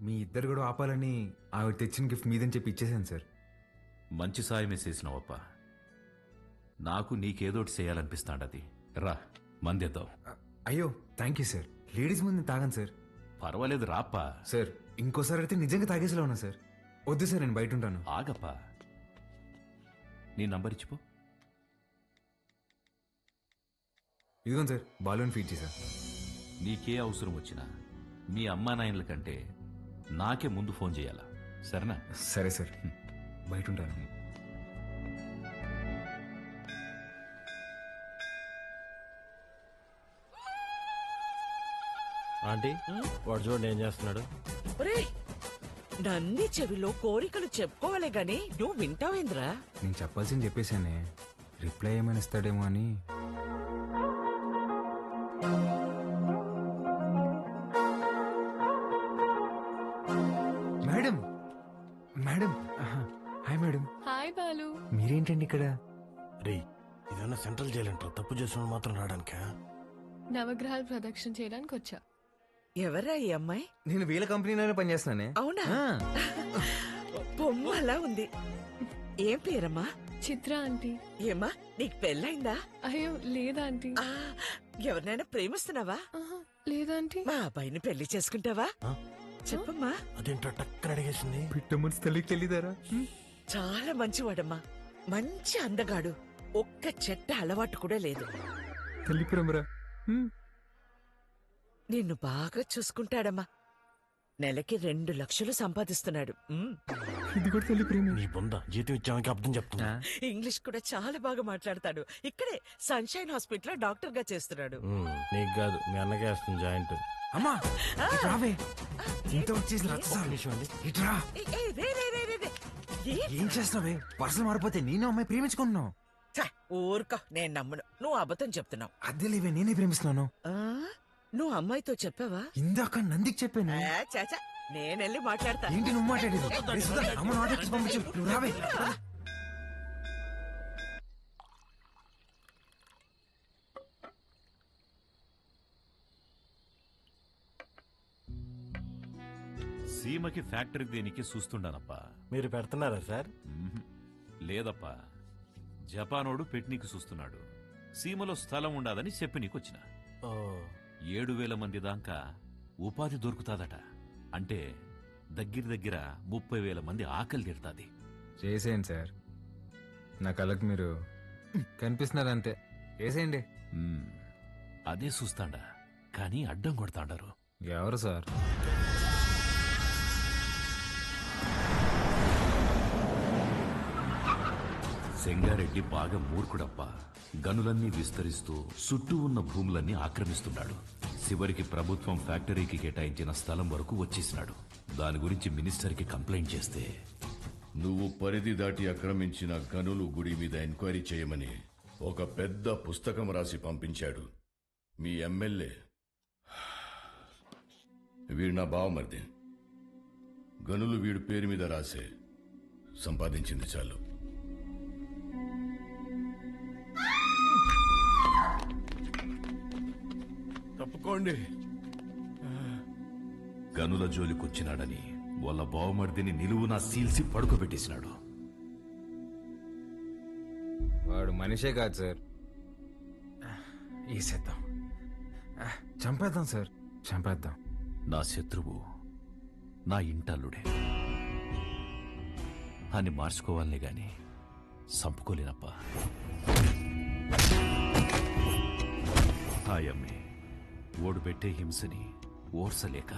Speaker 9: మీ ఇద్దరు కూడా ఆపాలని ఆవిడ తెచ్చిన గిఫ్ట్ మీదని చెప్పి ఇచ్చేసాను సార్.
Speaker 13: మంచి సాయమే చేసినావప్ప. నాకు నీకేదోటి చేయాలనిపిస్తాడది. రా మందేద్దాం.
Speaker 9: అయ్యో థ్యాంక్ యూ సార్. లేడీస్ ముందు తాగాను సార్.
Speaker 13: పర్వాలేదు రాప్పా.
Speaker 9: సార్ ఇంకోసారి అయితే నిజంగా తాగేసేలా ఉన్నా సార్. వద్దు సార్, నేను బయట ఉంటాను.
Speaker 13: ఆగప్పా, నీ నంబర్ ఇచ్చిపో.
Speaker 9: ఇదిగోండి సార్ బాలూన్ ఫీడ్ చేశా.
Speaker 13: నీకే అవసరం వచ్చినా మీ అమ్మా నాయనల కంటే నాకే ముందు ఫోన్ చేయాలా, సరేనా?
Speaker 9: సరే సార్, బయట ఉంటాను.
Speaker 5: ఆంటీ వాడు చూడండి ఏం చేస్తున్నాడు.
Speaker 10: ఒరేయ్, నన్ని చెవిలో కోరికలు చెప్పుకోవాలే గాని నువ్వు వింటావేంద్రా?
Speaker 9: నేను చెప్పాల్సింది చెప్పేశానే, రిప్లై ఏమైనా ఇస్తాడేమో అని. Madam madam hi madam.
Speaker 12: Hi Balu.
Speaker 9: మీరేంటండి ఇక్కడ?
Speaker 5: రే ఇదన్నా సెంట్రల్ జైలు అంటారు, తప్పు చేసిన మమాత్రం రావడానికా?
Speaker 12: నవగ్రహాలు ప్రదక్షిణ చేయడానికి వచ్చా.
Speaker 10: ఎవరా ఈ అమ్మాయి?
Speaker 9: నేను వీళ్ళ కంపెనీలోనే పనిచేస్తున్నానే.
Speaker 10: అవునా? బొమ్మలా ఉంది. ఏం పేరమ్మా?
Speaker 12: చిత్ర ఆంటీ.
Speaker 10: ఏమ్మా నీకు పెళ్ళైందా?
Speaker 12: అయ్యో లేదా ఆంటీ.
Speaker 10: ఎవరినైనా ప్రేమిస్తున్నావా?
Speaker 12: లేదా ఆంటీ.
Speaker 10: మా అబ్బాయిని పెళ్లి చేసుకుంటావా? చెప్పమ్మా.
Speaker 5: అదేంటో టక్కన అడిగేసింది.
Speaker 9: పిట్ట మనసు తల్లికి తెలియదారా?
Speaker 10: చాలా మంచివాడమ్మా, మంచి అందగాడు, ఒక్క చెట్ట అలవాటు కూడా లేదు.
Speaker 9: తల్లి ప్రేమరా.
Speaker 10: నిన్ను బాగా చూసుకుంటాడమ్మా. నెలకి 2 లక్షలు సంపాదిస్తున్నాడు.
Speaker 9: ఇది కూడా తల్లి ప్రేమ.
Speaker 5: నీ బొంద జీతం ఇచ్చామని అర్థం చెప్తున్నా.
Speaker 10: ఇంగ్లీష్ కూడా చాలా బాగా మాట్లాడతాడు. ఇక్కడే సన్షైన్ హాస్పిటల్ లో డాక్టర్ గా చేస్తున్నాడు.
Speaker 5: నీకు కాదు, మీ అన్నకే వస్తుంది జాయింట్.
Speaker 9: అమ్మా రావే, ఇంత వచ్చేసి ఇట్రా. ఏం చేస్తున్నావే? పర్సలు మారిపోతే నేను అమ్మాయి ప్రేమించుకుంటున్నావు.
Speaker 10: ఊరుకో, నేను నమ్మను. నువ్వు అబద్ధం చెప్తున్నావు.
Speaker 9: అద్దెలేవే, నేనే ప్రేమిస్తున్నాను.
Speaker 10: నువ్వు అమ్మాయితో చెప్పావా?
Speaker 9: ఇందాక నందికి చెప్పాను.
Speaker 10: చాచా, నేనెళ్ళి మాట్లాడతా.
Speaker 9: ఏంటి నువ్వు మాట్లాడేది? అమ్మ నాటకి పంపించు, నువ్వు రావే.
Speaker 13: సీమకి ఫ్యాక్టరీ దేనికి చూస్తుండానప్పా.
Speaker 5: మీరు పెడుతున్నారా సార్?
Speaker 13: లేదప్పా, జపానోడు పెట్నీకి చూస్తున్నాడు. సీమలో స్థలం ఉండదని చెప్పి నీకొచ్చిన. 7,000 మంది దాకా ఉపాధి దొరుకుతాదట. అంటే దగ్గర 30,000 మంది ఆకలి తీరుతాది.
Speaker 9: చేసేయండి సార్, నా కళ్ళకి మీరు కనిపిస్తున్నారు అంతే. చేసేయండి.
Speaker 13: అదే చూస్తాండా, కానీ అడ్డం కొడతాండారు.
Speaker 9: ఎవరు సార్?
Speaker 13: సెంగారెడ్డి బాగా మూర్ఖుడప్ప. గనులన్నీ విస్తరిస్తూ చుట్టూ ఉన్న భూములన్నీ ఆక్రమిస్తున్నాడు. చివరికి ప్రభుత్వం ఫ్యాక్టరీకి కేటాయించిన స్థలం వరకు వచ్చేసినాడు. దాని గురించి మినిస్టర్కి కంప్లైంట్ చేస్తే,
Speaker 3: నువ్వు పరిధి దాటి ఆక్రమించిన గనులు గుడి మీద ఎంక్వైరీ చేయమని ఒక పెద్ద పుస్తకం రాసి పంపించాడు మీ ఎమ్మెల్యే. వీడు నా బావమరిది. గనులు వీడు పేరు మీద రాసే సంపాదించింది చాలు.
Speaker 13: తప్పుకోండి. గనుల జోలికొచ్చినాడని వాళ్ళ బావమర్దిని నిలువునా సీల్సి పడుకోబెట్టేసినాడు.
Speaker 9: వాడు మనిషే కాదు సార్. వేసేద్దాం, చంపేద్దాం సార్, చంపేద్దాం.
Speaker 13: నా శత్రువు నా ఇంటల్లుడే అని మార్చుకోవాలనే గాని చంపుకోలేనప్పా. హాయమ్మే ఓడు పెట్టే హింసని ఓర్సలేక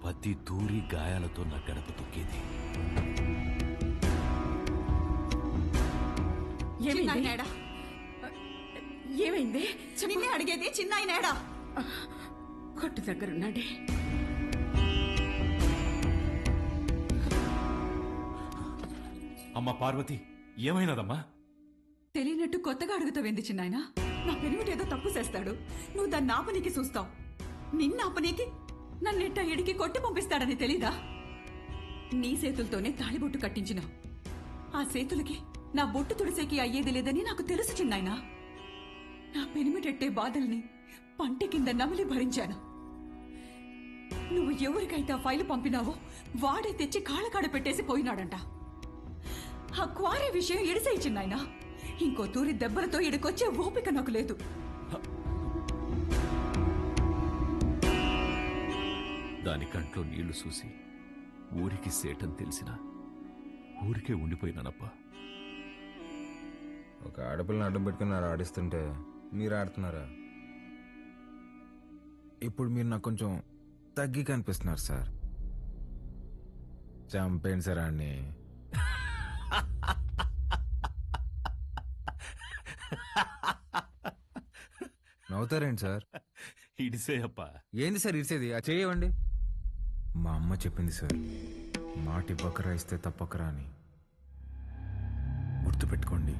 Speaker 13: ప్రతి దూరి గాయాలతో నా గడప తొక్కేది.
Speaker 20: ఏమైంది? నిన్నే అడిగేది. చిన్నాయనేడా? కొట్టు దగ్గరున్నాడే.
Speaker 13: అమ్మ పార్వతి, ఏమైనదమ్మా?
Speaker 20: తెలియనట్టు కొత్తగా అడుగుతావేంది చిన్నాయన? నా పెనిమిటేదో తప్పు చేస్తాడు, నువ్వు దాన్ని ఆపనీకి చూస్తావు. నిన్న ఆపనీకి నన్నెట్ట ఎడికి కొట్టి పంపిస్తాడని తెలీదా? నీ చేతులతోనే తాళిబొట్టు కట్టించినావు. ఆ చేతులకి నా బొట్టు తుడిసేకి అయ్యేది లేదని నాకు తెలుసు చిన్నాయన. నా పెనిమిటెట్టే బాధల్ని పంటి కింద నమిలి భరించాను. నువ్వు ఎవరికైతే ఆ ఫైలు పంపినావో వాడే తెచ్చి కాళ్ళకాడ పెట్టేసి పోయినాడంట. ఆ క్వారీ విషయం ఎడిసేయి చిన్నాయన. ఇంకో తూరి దెబ్బలతో ఇడికొచ్చే ఓపిక నాకు లేదు.
Speaker 13: దాని కంట్లో నీళ్లు చూసి ఊరికి సేటని తెలిసినా ఊరికే ఉండిపోయినానప్పా.
Speaker 9: ఒక ఆడపిల్లని అడ్డం పెట్టుకుని ఆడిస్తుంటే మీరు ఆడుతున్నారా? ఇప్పుడు మీరు నాకు కొంచెం తగ్గి కనిపిస్తున్నారు సార్. చంపేయండి సార్ అన్ని. నవ్వుతారేంటి సార్?
Speaker 13: ఇడిసేయప్పా.
Speaker 9: ఏంది సార్ ఇడిసేది? ఆ చేయవండి. మా అమ్మ చెప్పింది సార్, మాట ఇవ్వకరా ఇస్తే తప్పకరా అని. గుర్తుపెట్టుకోండి,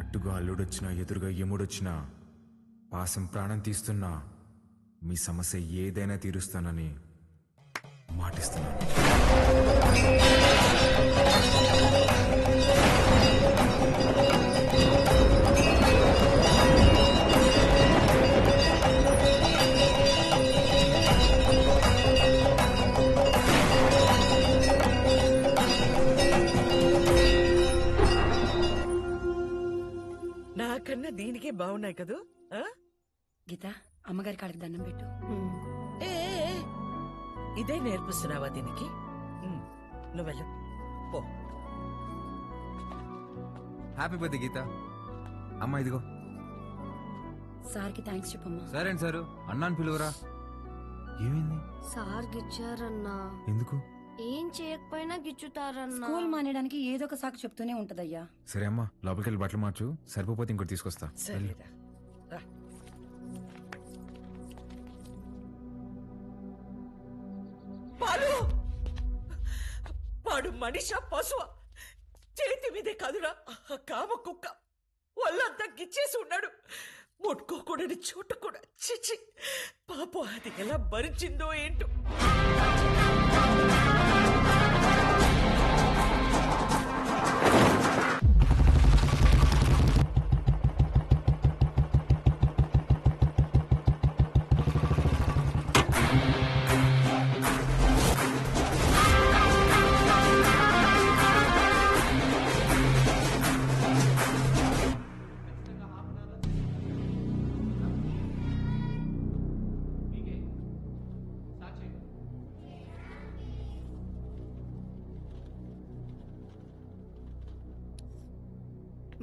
Speaker 9: అట్టుగా అల్లుడొచ్చినా ఎదురుగా యముడొచ్చినా పాసం ప్రాణం తీస్తున్నా మీ సమస్య ఏదైనా తీరుస్తానని మాటిస్తున్నాను.
Speaker 10: నాకన్నా దీనికే బాగున్నాయి కదూ.
Speaker 21: గీత, అమ్మగారి కాళ్ళకి దండం పెట్టు.
Speaker 10: ఏ ఏ, ఏ, ఇదే నేర్పిస్తున్నావా దీనికి? నువ్వు వెళ్ళు పో.
Speaker 9: హ్యాపీ బర్త్డే గీత. అమ్మ ఇదిగో.
Speaker 21: సార్కి థ్యాంక్స్ చెప్పమ్మా.
Speaker 9: సరే అండి సారు, అన్నాను పిలువరా. ఏమైంది?
Speaker 18: సార్ గిచ్చారన్నా.
Speaker 9: ఎందుకు?
Speaker 18: ఏం చేయకపోయినా గిచ్చుతారన్నా.
Speaker 21: స్కూల్ మానేయడానికి ఏదో ఒక సాకు చెప్తూనే ఉంటదయ్యా.
Speaker 9: సరే అమ్మా, లోపలికి వెళ్ళి బట్టలు మార్చు. సరిపోతే ఇంకోటి తీసుకొస్తా. వెళ్ళు.
Speaker 10: సరేరా రా. పాలు వాడు మనిషా పశువా? చేతి మీదే కాదురా కామ కుక్క. ఒళ్ళంతా గిచ్చేసి ఉన్నాడు. ముట్టుకోకూడని చోట కూడా. చిచి పాపం, అది ఎలా భరించిందో ఏంటో.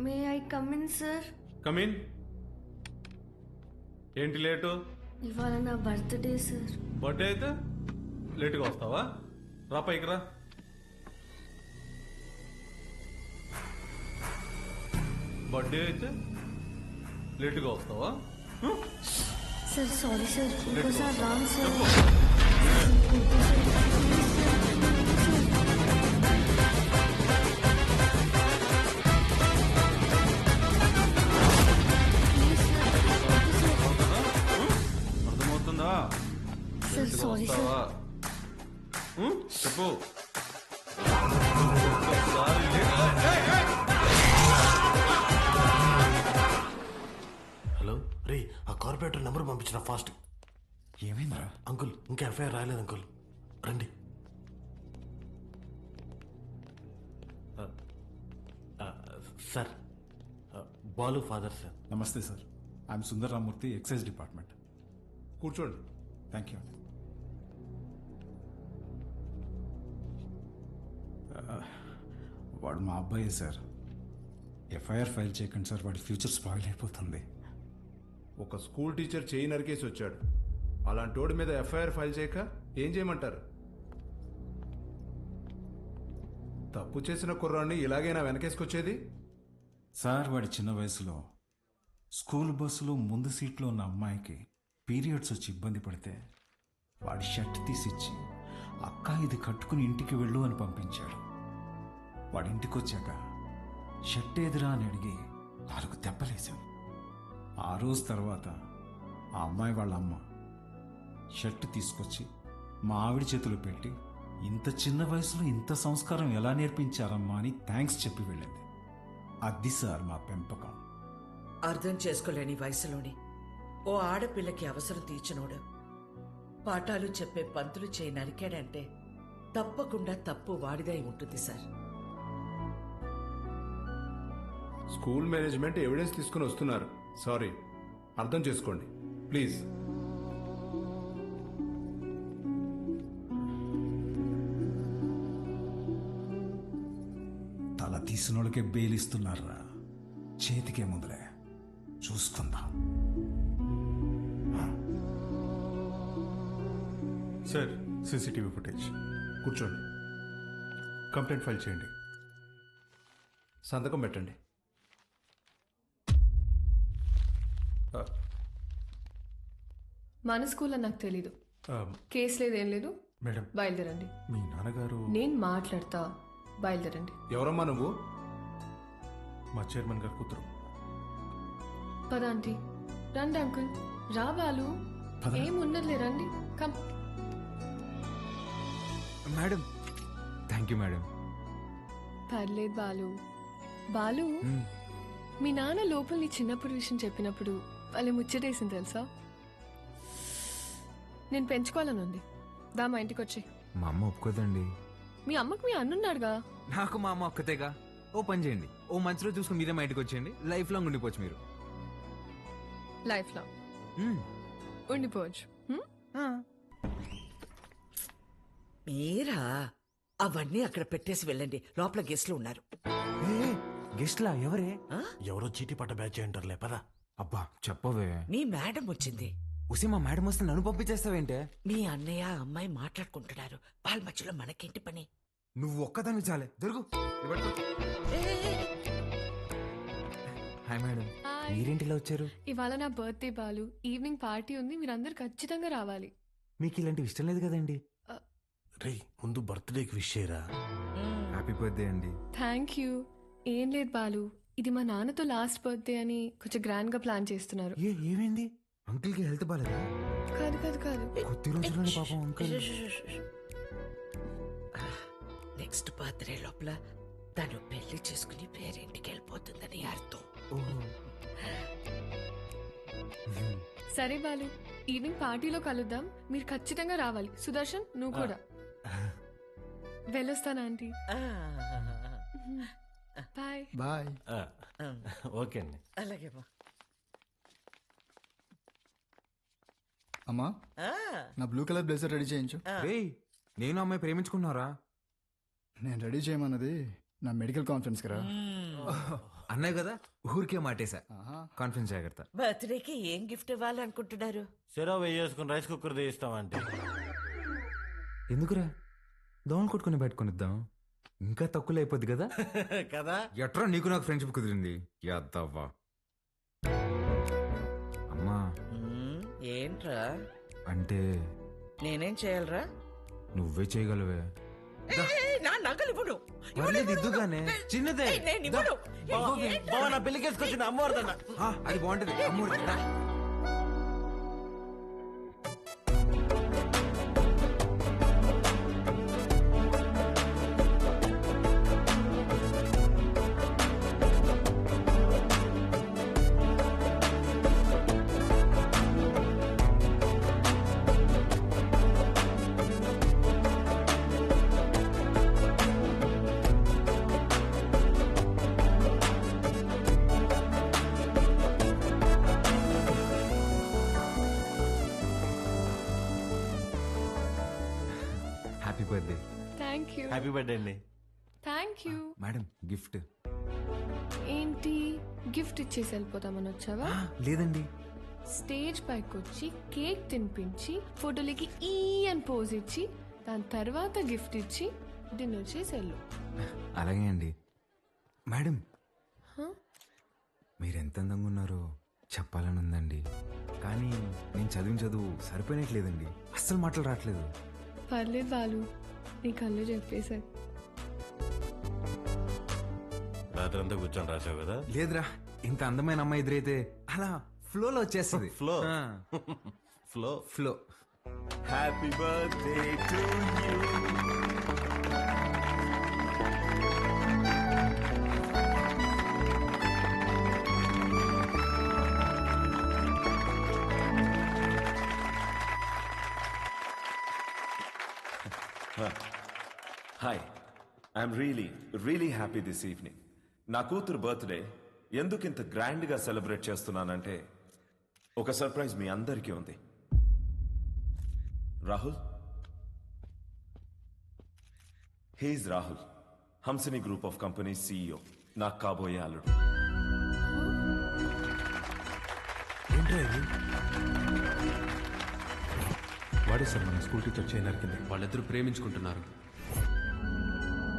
Speaker 18: May I come in sir?
Speaker 16: Come in. ఏంటి లేటు?
Speaker 18: ఇవాళ నా బర్త్డే సార్.
Speaker 16: బర్త్డే అయితే లేటుగా వస్తావా? రా పైకి రా. బర్త్డే అయితే లేటుగా వస్తావా?
Speaker 18: సార్ సారీ సార్, ఇంకోసారి రాను సార్.
Speaker 16: అర్థమవుతుందా?
Speaker 18: Sir sorry sir.
Speaker 16: చెప్పు.
Speaker 5: హలో రే, ఆ కార్పొరేటర్ నెంబర్ పంపించిన ఫాస్ట్.
Speaker 9: ఏమైందిరా?
Speaker 5: అంకుల్ ఇంకా ఎఫ్ఐఆర్ రాయలేదు అంకుల్, రండి. Sir, Balu father sir.
Speaker 2: నమస్తే sir. I'm Sundar Ramurthy, excise department. కూర్చోండి. Thank you. వాడు మా అబ్బాయే సార్. ఎఫ్ఐఆర్ ఫైల్ చేయకండి సార్, వాడి ఫ్యూచర్ స్పాయిల్ అయిపోతుంది.
Speaker 22: ఒక స్కూల్ టీచర్ చేయి నరికేసి వచ్చాడు. అలాంటి వాడి మీద ఎఫ్ఐఆర్ ఫైల్ చేయక ఏం చేయమంటారు? తప్పు చేసిన కుర్రాన్ని ఇలాగైనా వెనకేసుకొచ్చేది?
Speaker 2: సార్, వాడి చిన్న వయసులో స్కూల్ బస్సులో ముందు సీట్లో ఉన్న అమ్మాయికి పీరియడ్స్ వచ్చి ఇబ్బంది పడితే వాడి షర్ట్ తీసిచ్చి, అక్క ఇది కట్టుకుని ఇంటికి వెళ్ళు అని పంపించాడు. వాడి ఇంటికి వచ్చాక షర్ట్ ఏదిరా అని అడిగి 4 దెబ్బలేశాను. ఆ రోజు తర్వాత ఆ అమ్మాయి వాళ్ళ అమ్మ షర్ట్ తీసుకొచ్చి మా ఆవిడ చేతిలో పెట్టి, ఇంత చిన్న వయసులో ఇంత సంస్కారం ఎలా నేర్పించారమ్మా అని థ్యాంక్స్ చెప్పి వెళ్ళింది. అది సార్ మా పెంపకం.
Speaker 10: అర్థం చేసుకోలేని వయసులోని ఓ ఆడపిల్లకి అవసరం తీర్చినోడు పాఠాలు చెప్పే పంతులు చేయి నరికాడంటే తప్పకుండా తప్పు వాడిదై ఉంటుంది సార్.
Speaker 22: స్కూల్ మేనేజ్మెంట్ ఎవిడెన్స్ తీసుకుని వస్తున్నారు. సారీ, అర్థం చేసుకోండి ప్లీజ్.
Speaker 2: తల తీసిన వాళ్ళకే బెయిలిస్తున్నారా? చేతికే ముందులే చూసుకుందాం.
Speaker 22: Sir CCTV footage. కూర్చోండి. కంప్లైంట్ ఫైల్ చేయండి. సంతకం పెట్టండి.
Speaker 12: మన స్కూల్లో నాకు తెలీదు. కేసు లేదు, ఏం లేదు.
Speaker 22: మేడం,
Speaker 12: బయలుదేరండి.
Speaker 22: మీ నాన్నగారు.
Speaker 12: నేను మాట్లాడతా, బయలుదేరండి.
Speaker 22: ఎవరమ్మా నువ్వు? మా చైర్మన్ గారు కూతురు.
Speaker 12: పద ఆంటీ. రండి అంకుల్. రా బాలు. ఏం ఉన్నదిలే, రండి. Come.
Speaker 9: Madam, thank you madam.
Speaker 12: పర్లేదు బాలు. బాలు, మీ నాన్న లోపల నీ చిన్నప్పుడు విషయం చెప్పినప్పుడు వాళ్ళే ముచ్చటేసింది తెలుసా? నేను పెంచుకోవాలని ఉంది. దా మా ఇంటికి వచ్చి.
Speaker 9: మా అమ్మ ఒప్పుకోదండి.
Speaker 12: మీ అమ్మకు మీ అన్నున్నాడుగా.
Speaker 9: నాకు మా అమ్మ ఒక్కతేగా. ఓ పని చేయండి, ఓ మంచి రోజు చూసుకుని మీరే మా ఇంటికి వచ్చేయండి. లైఫ్ లాంగ్ ఉండిపోవచ్చు మీరు.
Speaker 12: Life long ఉండిపోవచ్చు.
Speaker 10: మీరా అవన్నీ అక్కడ పెట్టేసి వెళ్ళండి. లోపల గెస్ట్లు ఉన్నారు.
Speaker 9: గెస్ట్లా? ఎవరే?
Speaker 5: ఎవరో చీటీ పట్ట బ్యాచ్ అంటారులే, పదా.
Speaker 9: అబ్బా చెప్పవే.
Speaker 10: మీ మేడం వచ్చింది.
Speaker 9: ఉసి మా మేడం వస్తే నన్ను పంపించేస్తావేంటే?
Speaker 10: మీ అన్నయ్య అమ్మాయి మాట్లాడుకుంటున్నారు. వాళ్ళ మధ్యలో మనకేంటి పని?
Speaker 9: నువ్వు ఒక్కదాన్ని చాలే. దొరుకు. హాయ్ మేడం, మీరేంటిలా వచ్చారు?
Speaker 12: ఇవాళ నా బర్త్డే బాలు. ఈవినింగ్ పార్టీ ఉంది, మీరందరూ ఖచ్చితంగా రావాలి.
Speaker 9: మీకు ఇలాంటివి ఇష్టం లేదు కదండి.
Speaker 5: రే, ముందు బర్త్డేకి విష్ చేయరా.
Speaker 9: హ్యాపీ బర్త్డే అండి.
Speaker 12: Thank you. ఏం లేదు బాలు, ఇది మా నాన్నతో లాస్ట్ బర్త్డే అని కొంచెం గ్రాండ్ గా ప్లాన్ చేస్తున్నారు.
Speaker 9: ఏమైంది? అంకుల్ కి హెల్త్ బాలేదా?
Speaker 12: కాదు కాదు కాదు,
Speaker 9: కొద్ది రోజుల్లోనే పాపం అంకుల్.
Speaker 10: నెక్స్ట్ బర్త్డే లోపల తను పెళ్లి చేసుకుని పేరింటికి వెళ్ళిపోతుందని అర్థం.
Speaker 12: సరే బాలు, ఈవినింగ్ పార్టీలో కలుద్దాం. మీరు ఖచ్చితంగా రావాలి. సుదర్శన్, నువ్వు కూడా. వెళ్ళొస్తాను ఆంటీ. Bye
Speaker 7: bye.
Speaker 5: ఓకే అండి.
Speaker 10: అలాగే
Speaker 7: అమ్మా, నా బ్లూ కలర్ బ్లేజర్ రెడీ చేయించు.
Speaker 9: నేను అమ్మాయి ప్రేమించుకున్నారా?
Speaker 7: నేను రెడీ చేయమన్నది నా మెడికల్ కాన్ఫరెన్స్ కదా.
Speaker 9: అన్నాయి కదా, ఊరికే మాటేశా. కాన్ఫరెన్స్ జాగ్రత్త.
Speaker 10: బర్త్డేకి ఏం గిఫ్ట్ ఇవ్వాలనుకుంటున్నారు?
Speaker 5: సెరవ్ వేసుకుని రైస్ కుక్కర్ తీస్తామంటే.
Speaker 9: ఎందుకురా, దోమలు కొట్టుకుని పెట్టుకునిద్దాం. ఇంకా తక్కువ అయిపోద్ది కదా.
Speaker 5: కదా.
Speaker 9: ఎట్రా నీకు నాకు ఫ్రెండ్షిప్ కుదిరింది. యాదవ్వా. అమ్మా,
Speaker 10: ఏంట్రా
Speaker 9: అంటే
Speaker 10: నేనేం చేయాలరా?
Speaker 9: నువ్వే చేయగలవే.
Speaker 10: నా నగలు ఇవ్వను.
Speaker 9: ఇద్దుగానే చిన్నదే.
Speaker 5: నా పెళ్లికేసుకొచ్చిన అమ్మవారిదన్న.
Speaker 9: అది బాగుంటది. అమ్మవారి happy birthday.
Speaker 12: Thank you.
Speaker 5: Happy birthday అండి.
Speaker 12: Thank you.
Speaker 9: మేడం, గిఫ్ట్
Speaker 12: ఏంటి? గిఫ్ట్ ఇచ్చేసి వెళ్ళిపోతామని వచ్చావా?
Speaker 9: లేదండి.
Speaker 12: స్టేజ్ పైకి వచ్చి కేక్ తినిపించి ఫోటోలకి ఈ అని పోజ్ ఇచ్చి దాని తర్వాత గిఫ్ట్ ఇచ్చి డిన్నర్ చేసి వెళ్ళు.
Speaker 9: అలాగే అండి. మేడం, మీరెంత అందంగా ఉన్నారో చెప్పాలని ఉందండి, కానీ నేను చదివిన చదువు సరిపోయినట్లేదండి. అస్సలు మాటలు రావట్లేదు.
Speaker 12: పర్లేదు బాలు, నీ కళ్ళు చెప్పేశారు.
Speaker 5: రాత్రంతా కూర్చొని రాసావు కదా.
Speaker 9: లేదురా, ఇంత అందమైన అమ్మాయి ఎదురైతే అలా ఫ్లోలో వచ్చేస్తుంది.
Speaker 5: Flow flow
Speaker 9: flow.
Speaker 5: Happy birthday to you.
Speaker 17: Hi, I'm really happy this evening. నా కూతురు బర్త్డే ఎందుకు ఇంత గ్రాండ్గా సెలబ్రేట్ చేస్తున్నానంటే ఒక సర్ప్రైజ్ మీ అందరికీ ఉంది. Rahul, he's Rahul, Hamsini group of company CEO, నాకు కాబోయే అల్లుడు.
Speaker 16: వాడే సార్ మన స్కూల్ టీచర్ చేయి నరికింది.
Speaker 15: వాళ్ళిద్దరూ ప్రేమించుకుంటున్నారు.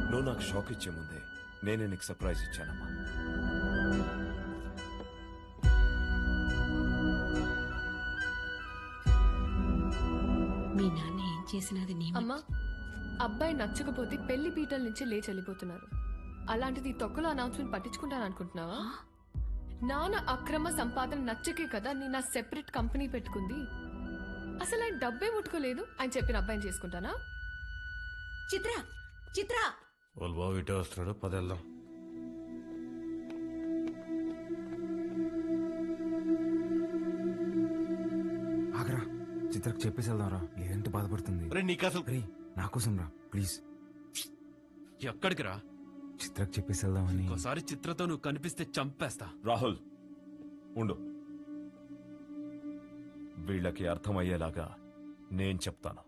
Speaker 17: నువ్వు నాకు షాక్ ఇచ్చే ముందే నేనే నీకు సర్ప్రైజ్ ఇచ్చానమ్మా.
Speaker 21: మీ నాన్న ఏం చేసినది నీ
Speaker 12: అమ్మా, అబ్బాయి నచ్చకపోతే పెళ్లి పీటల నుంచి లేచి వెళ్ళిపోతున్నారు. అలాంటిది తొక్కలో అనౌన్స్మెంట్ పట్టించుకుంటాను అనుకుంటున్నావా? నాన్న అక్రమ సంపాదన నచ్చకే కదా నేను నా సెపరేట్ కంపెనీ పెట్టుకుంది. అసలు ఆయన డబ్బే ముట్టుకోలేదు, ఆయన చెప్పిన అబ్బాయిని చేసుకుంటానా?
Speaker 10: చిత్ర చిత్ర
Speaker 5: వాళ్ళ బాబు ఇటే వస్తున్నాడు, పదెళ్దాం.
Speaker 9: ఆగరా, చిత్రకు చెప్పేసి వెళ్దాంరా, లేదంటే బాధపడుతుంది.
Speaker 5: నీకు అసలు
Speaker 9: నా కోసం రా ప్లీజ్.
Speaker 15: ఎక్కడికి రా?
Speaker 9: చిత్రకు చెప్పేసి వెళ్దామని.
Speaker 15: ఒకసారి చిత్రతో నువ్వు కనిపిస్తే చంపేస్తా.
Speaker 17: రాహుల్ ఉండు, వీళ్ళకి అర్థమయ్యేలాగా నేను చెప్తాను.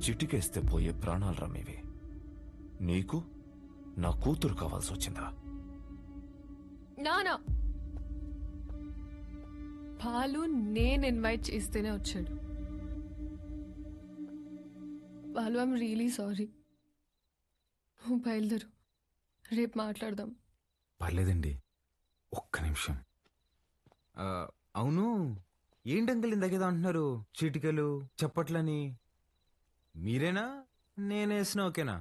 Speaker 17: చిటికేస్తే పోయే ప్రాణాలు రమ్మేవి. నీకు నా కూతురు కావాల్సి వచ్చిందా?
Speaker 12: నానా బాలు నేను ఇన్వైట్ చేస్తేనే వచ్చాడు. Balu, I'm really sorry. నువ్వు బయలుదేరు, రేపు మాట్లాడదాం.
Speaker 9: పర్లేదండి, ఒక్క నిమిషం. అవును, ఏంటంకల్ ఇందాకేదో అంటున్నారు, చీటికలు చప్పట్లని. మీరేనా నేనేసిన ఓకేనా?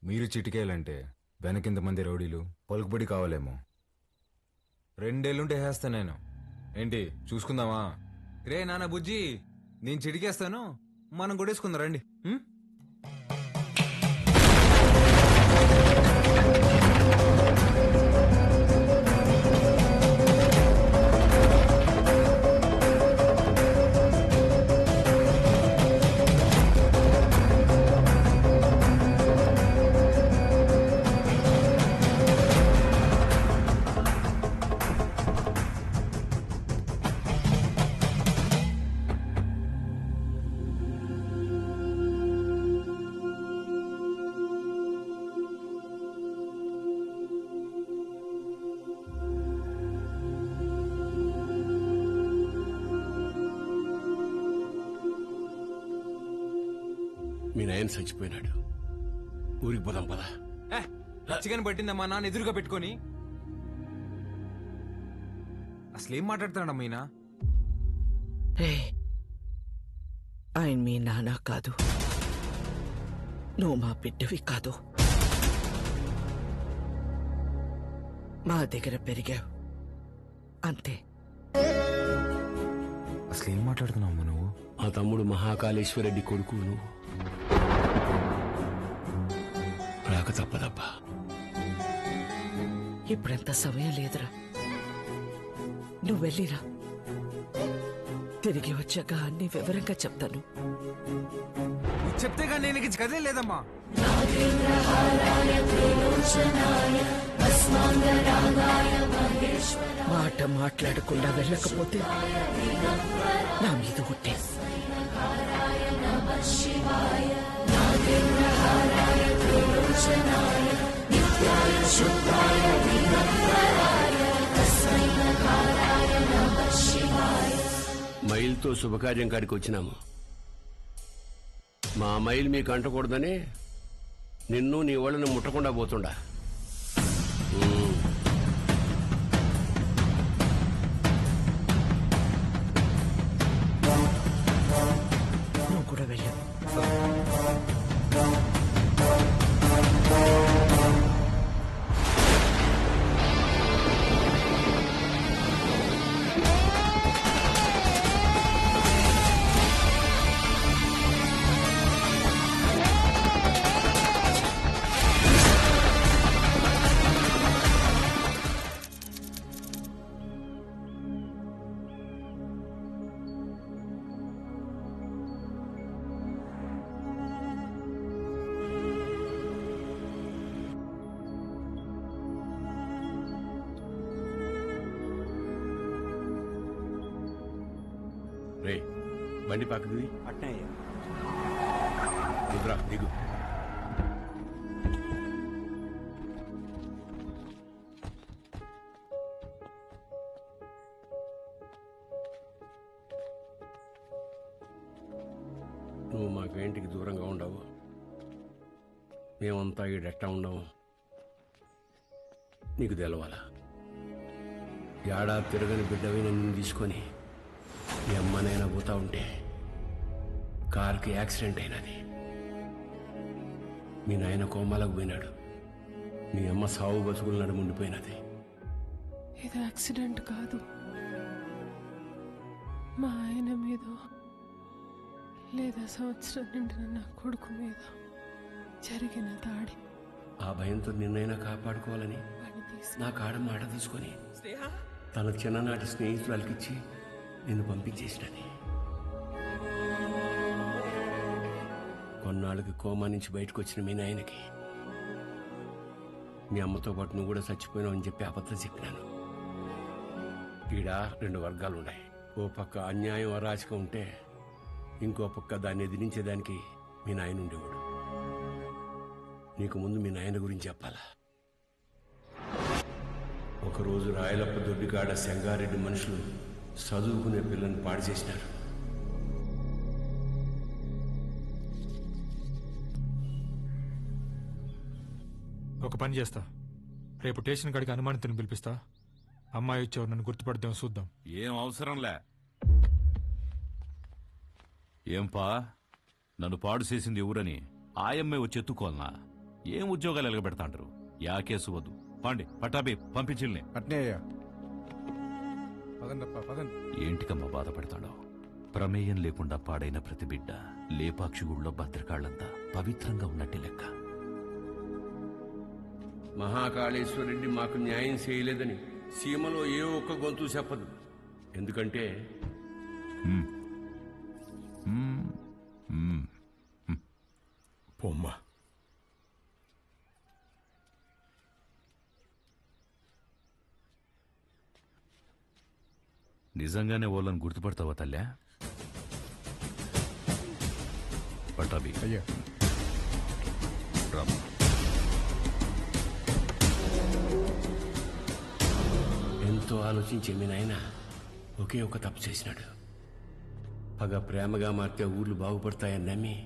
Speaker 9: మీరు చిటికేయాలంటే వెనకింతమంది రౌడీలు పలుకుబడి కావాలేమో. 2 ఏళ్ళుంటే వేస్తా నేను. ఏంటి చూసుకుందామా? రే నాన్న బుజ్జి, నేను చిటికేస్తాను, మనం కొట్టేసుకుందాం రండి.
Speaker 14: మీ నాయన చచ్చిపోయినాడు, ఊరికి పోదాం పదా.
Speaker 9: రచ్చిగాని పట్టిందమ్మా నాన్న ఎదురుగా పెట్టుకొని. అసలేం మాట్లాడుతున్నాడమ్మా ఈయన?
Speaker 10: ఆయన మీ నాన్న కాదు, నువ్వు మా బిడ్డవి కాదు. మా దగ్గర పెరిగావు అంతే.
Speaker 9: అసలేం మాట్లాడుతున్నావు నువ్వు?
Speaker 14: మా తమ్ముడు మహాకాళేశ్వరరెడ్డి కొడుకు నువ్వు. రాక తప్పదబ్బా.
Speaker 10: ఇప్పుడంత సమయం లేదురా, నువ్వు వెళ్ళిరా. తిరిగి వచ్చాక అన్ని వివరంగా చెప్తాను.
Speaker 9: చెప్తేగా నేను ఇక కదే లేదమ్మా.
Speaker 10: మాట మాట్లాడకుండా వెళ్ళకపోతే నా మీద ఉంటే
Speaker 14: మైల్తో శుభకార్యం కాడికి వచ్చినాము. మా మైల్ మీకు అంటకూడదని నిన్ను నీ వాళ్ళని ముట్టకుండా పోతుండా.
Speaker 10: నువ్వు కూడా వెళ్ళావు.
Speaker 14: రే బండి పక్కది రుద్రా దిగు. నువ్వు మాకు ఇంటికి దూరంగా ఉండవు, మేమంతా ఈడెట్టా ఉండవు. నీకు తెలవాలా? ఏడాది తిరగని బిడ్డవి నన్ను తీసుకొని మీ అమ్మనైనా పోతా ఉంటే కారుకి యాక్సిడెంట్ అయినది. మీ నాయన కోమాలకు పోయినాడు. మీ అమ్మ సావు బతుకులు నడుముండిపోయినది.
Speaker 11: ఇది యాక్సిడెంట్ కాదు, మా ఆయన మీద లేదా సంవత్సరం నిండిన నా కొడుకు మీద జరిగిన దాడి.
Speaker 14: ఆ భయంతో నిన్నైనా కాపాడుకోవాలని నా కాడ మాట తీసుకొని తన చిన్ననాటి స్నేహితురాలకిచ్చి నిన్ను పంపించేసినది. కొన్నాళ్ళకి కోమా నుంచి బయటకు వచ్చిన మీ నాయనకి మీ అమ్మతో పాటు నువ్వు కూడా చచ్చిపోయినావు అని చెప్పి అబద్ధం చెప్పినాను. ఈడ 2 వర్గాలు ఉన్నాయి. ఓ పక్క అన్యాయం అరాచకం ఉంటే ఇంకో పక్క దాన్ని ఎదిరించేదానికి మీ నాయన ఉండేవాడు. నీకు ముందు మీ నాయన గురించి చెప్పాలా? ఒకరోజు రాయలప్ప దొడ్డికాడ సెంగారెడ్డి మనుషులు చదువుకునే పిల్లని పాడు చేసినారు.
Speaker 1: ఒక పని చేస్తా, రేపు స్టేషన్ కాడికి అనుమానితుని పిలిపిస్తా. అమ్మాయి వచ్చేవారు నన్ను గుర్తుపడతాం, చూద్దాం.
Speaker 13: ఏం అవసరంలే. ఏంపా, నన్ను పాడు చేసింది ఎవరని ఆయమ్మే వచ్చి ఎత్తుకోవాలనా? ఏం ఉద్యోగాలు ఎలగబెడతాంటారు? యా కేసు వద్దు. పాండి పట్టాబి పంపించిల్ని. ఏంటికమ్మా బాధపడతాడో? ప్రమేయం లేకుండా పాడైన ప్రతి బిడ్డ లేపాక్షి గుళ్ళో భద్రకాళ్లంతా పవిత్రంగా ఉన్నట్టే లెక్క.
Speaker 14: మహాకాళేశ్వరరెడ్డి మాకు న్యాయం చేయలేదని సీమలో ఏ ఒక్క గొంతు చెప్పదు. ఎందుకంటే
Speaker 2: పొమ్మ
Speaker 13: నిజంగానే వాళ్ళని గుర్తుపడతావా తల్లా? పట్టాబి
Speaker 7: అయ్యా
Speaker 13: రామా.
Speaker 14: ఎంతో ఆలోచించే మీ నాయన ఒకే ఒక తప్పు చేసినాడు. పగ ప్రేమగా మారితే ఊర్లు బాగుపడతాయని నమ్మి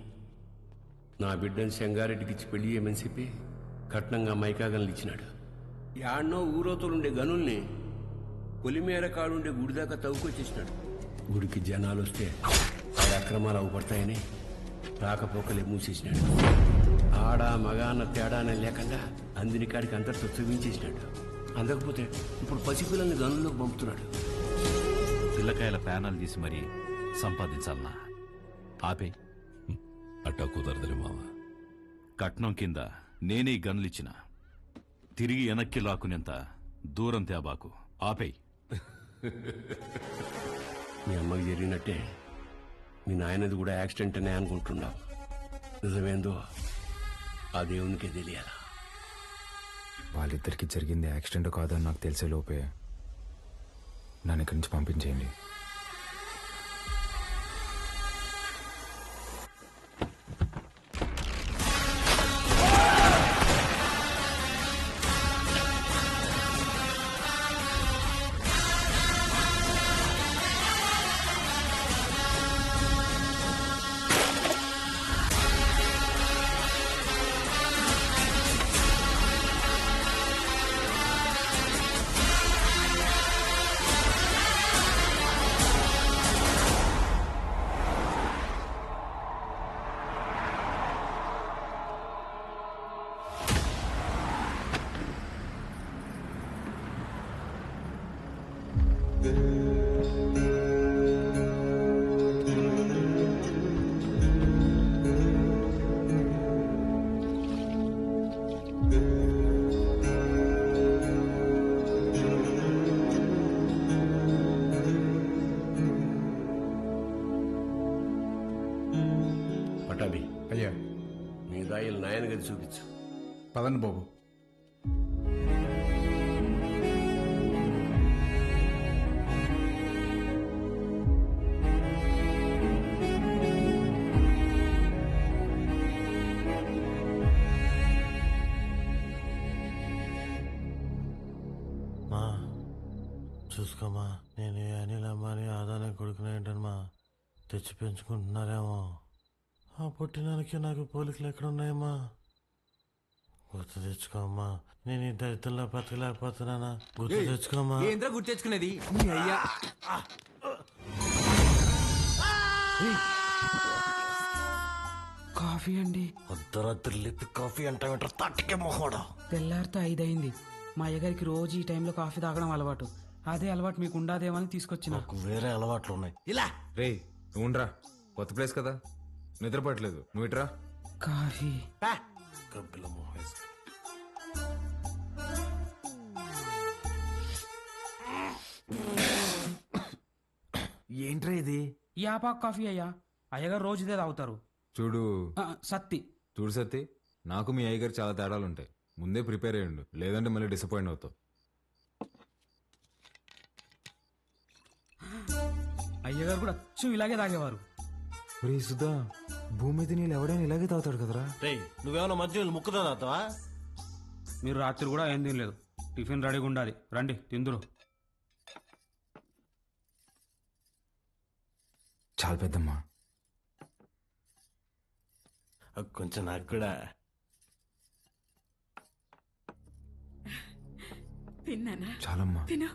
Speaker 14: నా బిడ్డను సెంగారెడ్డికి ఇచ్చి పెళ్లి చేయమని చెప్పి కట్నంగా మైకాగన్లు ఇచ్చినాడు. యాడ్నో ఊరోతులుండే గనుల్ని పొలిమేర కాడుండే గుడి దాకా తవ్వుకొచ్చేసినాడు. గుడికి జనాలు వస్తే ఆ అక్రమాలు అవుపడతాయని రాకపోకలే మూసేసినాడు. ఆడ మగ అన్న తేడానే లేకుండా అందిని కాడికి అంతటితో చూపించేసినాడు. అందకపోతే ఇప్పుడు పసిపిల్లల్ని గనుల్లోకి పంపుతున్నాడు.
Speaker 13: పిల్లకాయల ప్యానాలు తీసి మరీ సంపాదించాలనా? ఆపే.
Speaker 3: అట్టా కుదరదులే మావ.
Speaker 13: కట్నం కింద నేనే గన్లిచ్చిన తిరిగి వెనక్కి లాక్కునేంత దూరం తేబాకు. ఆపేయ్.
Speaker 14: మీ అమ్మకి జరిగినట్టే మీ నాయనది కూడా యాక్సిడెంట్ అనే అనుకుంటున్నావు. నిజమేందో ఆ దేవునికే తెలియాలా?
Speaker 9: వాళ్ళిద్దరికి జరిగింది యాక్సిడెంట్ కాదని నాకు తెలిసే లోపే నన్ను ఇక్కడి నుంచి పంపించేయండి.
Speaker 14: పటాబి
Speaker 7: అయ్యా
Speaker 14: మీ దాయిలు నాయన గది చూపించు.
Speaker 7: పదండి బాబు.
Speaker 5: మా చూసుకోమా, నేను అనిల్ అమ్మాని ఆదానే కొడుకునేంటమ్మా తెచ్చి పెంచుకుంటున్నారేమో. ఆ పుట్టినానికి నాకు పోలికలు ఎక్కడున్నాయమ్మా? గుర్తు తెచ్చుకోమ్మా. నేను ఈ దరిద్రంలో బతకలేకపోతున్నానా? గుర్తు తెచ్చుకోమ్మా.
Speaker 9: ఏంద్రా గుర్తు తెచ్చుకునేది? నీ అయ్యా
Speaker 4: కాఫీ అండి.
Speaker 5: అర్ధరాత్రి లేపి కాఫీ అంటావేంట్రా తట్టకే మొహోడా?
Speaker 4: తెల్లారితో 5 అయింది. మా అయ్యగారికి రోజు ఈ టైంలో కాఫీ తాగడం అలవాటు. అదే అలవాటు మీకు ఉండాదేమని తీసుకొచ్చిన.
Speaker 5: నాకు వేరే అలవాట్లు ఉన్నాయి. ఇలా
Speaker 9: రే నువ్వుండ్రా, కొత్త ప్లేస్ కదా, నిద్రపట్లేదు. నువ్వు ఇట్రా.
Speaker 4: కాఫీ
Speaker 5: కబ్బిల మొహం వేసుకుని.
Speaker 9: ఏంట్రా ఇది?
Speaker 4: యాపాకు కాఫీ అయ్యా. అయ్యగారు రోజు ఇదే తాగుతారు.
Speaker 9: చూడు
Speaker 4: సత్తి,
Speaker 9: చూడు సత్తి, నాకు మీ అయ్యగారు చాలా తేడాలు ఉంటాయి. ముందే ప్రిపేర్ అయ్యండు, లేదంటే మళ్ళీ డిసప్పాయింట్ అవుతావు.
Speaker 4: అయ్యగారు కూడా అచ్చు ఇలాగే తాగేవారు.
Speaker 9: రే సుధా, భూమి మీద నీళ్ళు ఎవడైనా ఇలాగే తాగుతాడు కదరా.
Speaker 5: రేయ్ నువ్వేమన్నా మధ్య ముక్కుతా తాగుతావా?
Speaker 4: మీరు రాత్రి కూడా ఏం తినలేదు. టిఫిన్ రెడీగా ఉండాలి, రండి తిందురు.
Speaker 9: చాలా పెద్దమ్మా.
Speaker 5: కొంచెం నాకు కూడా.
Speaker 20: తిన్నానా?
Speaker 9: చాలమ్మా.
Speaker 20: తిను.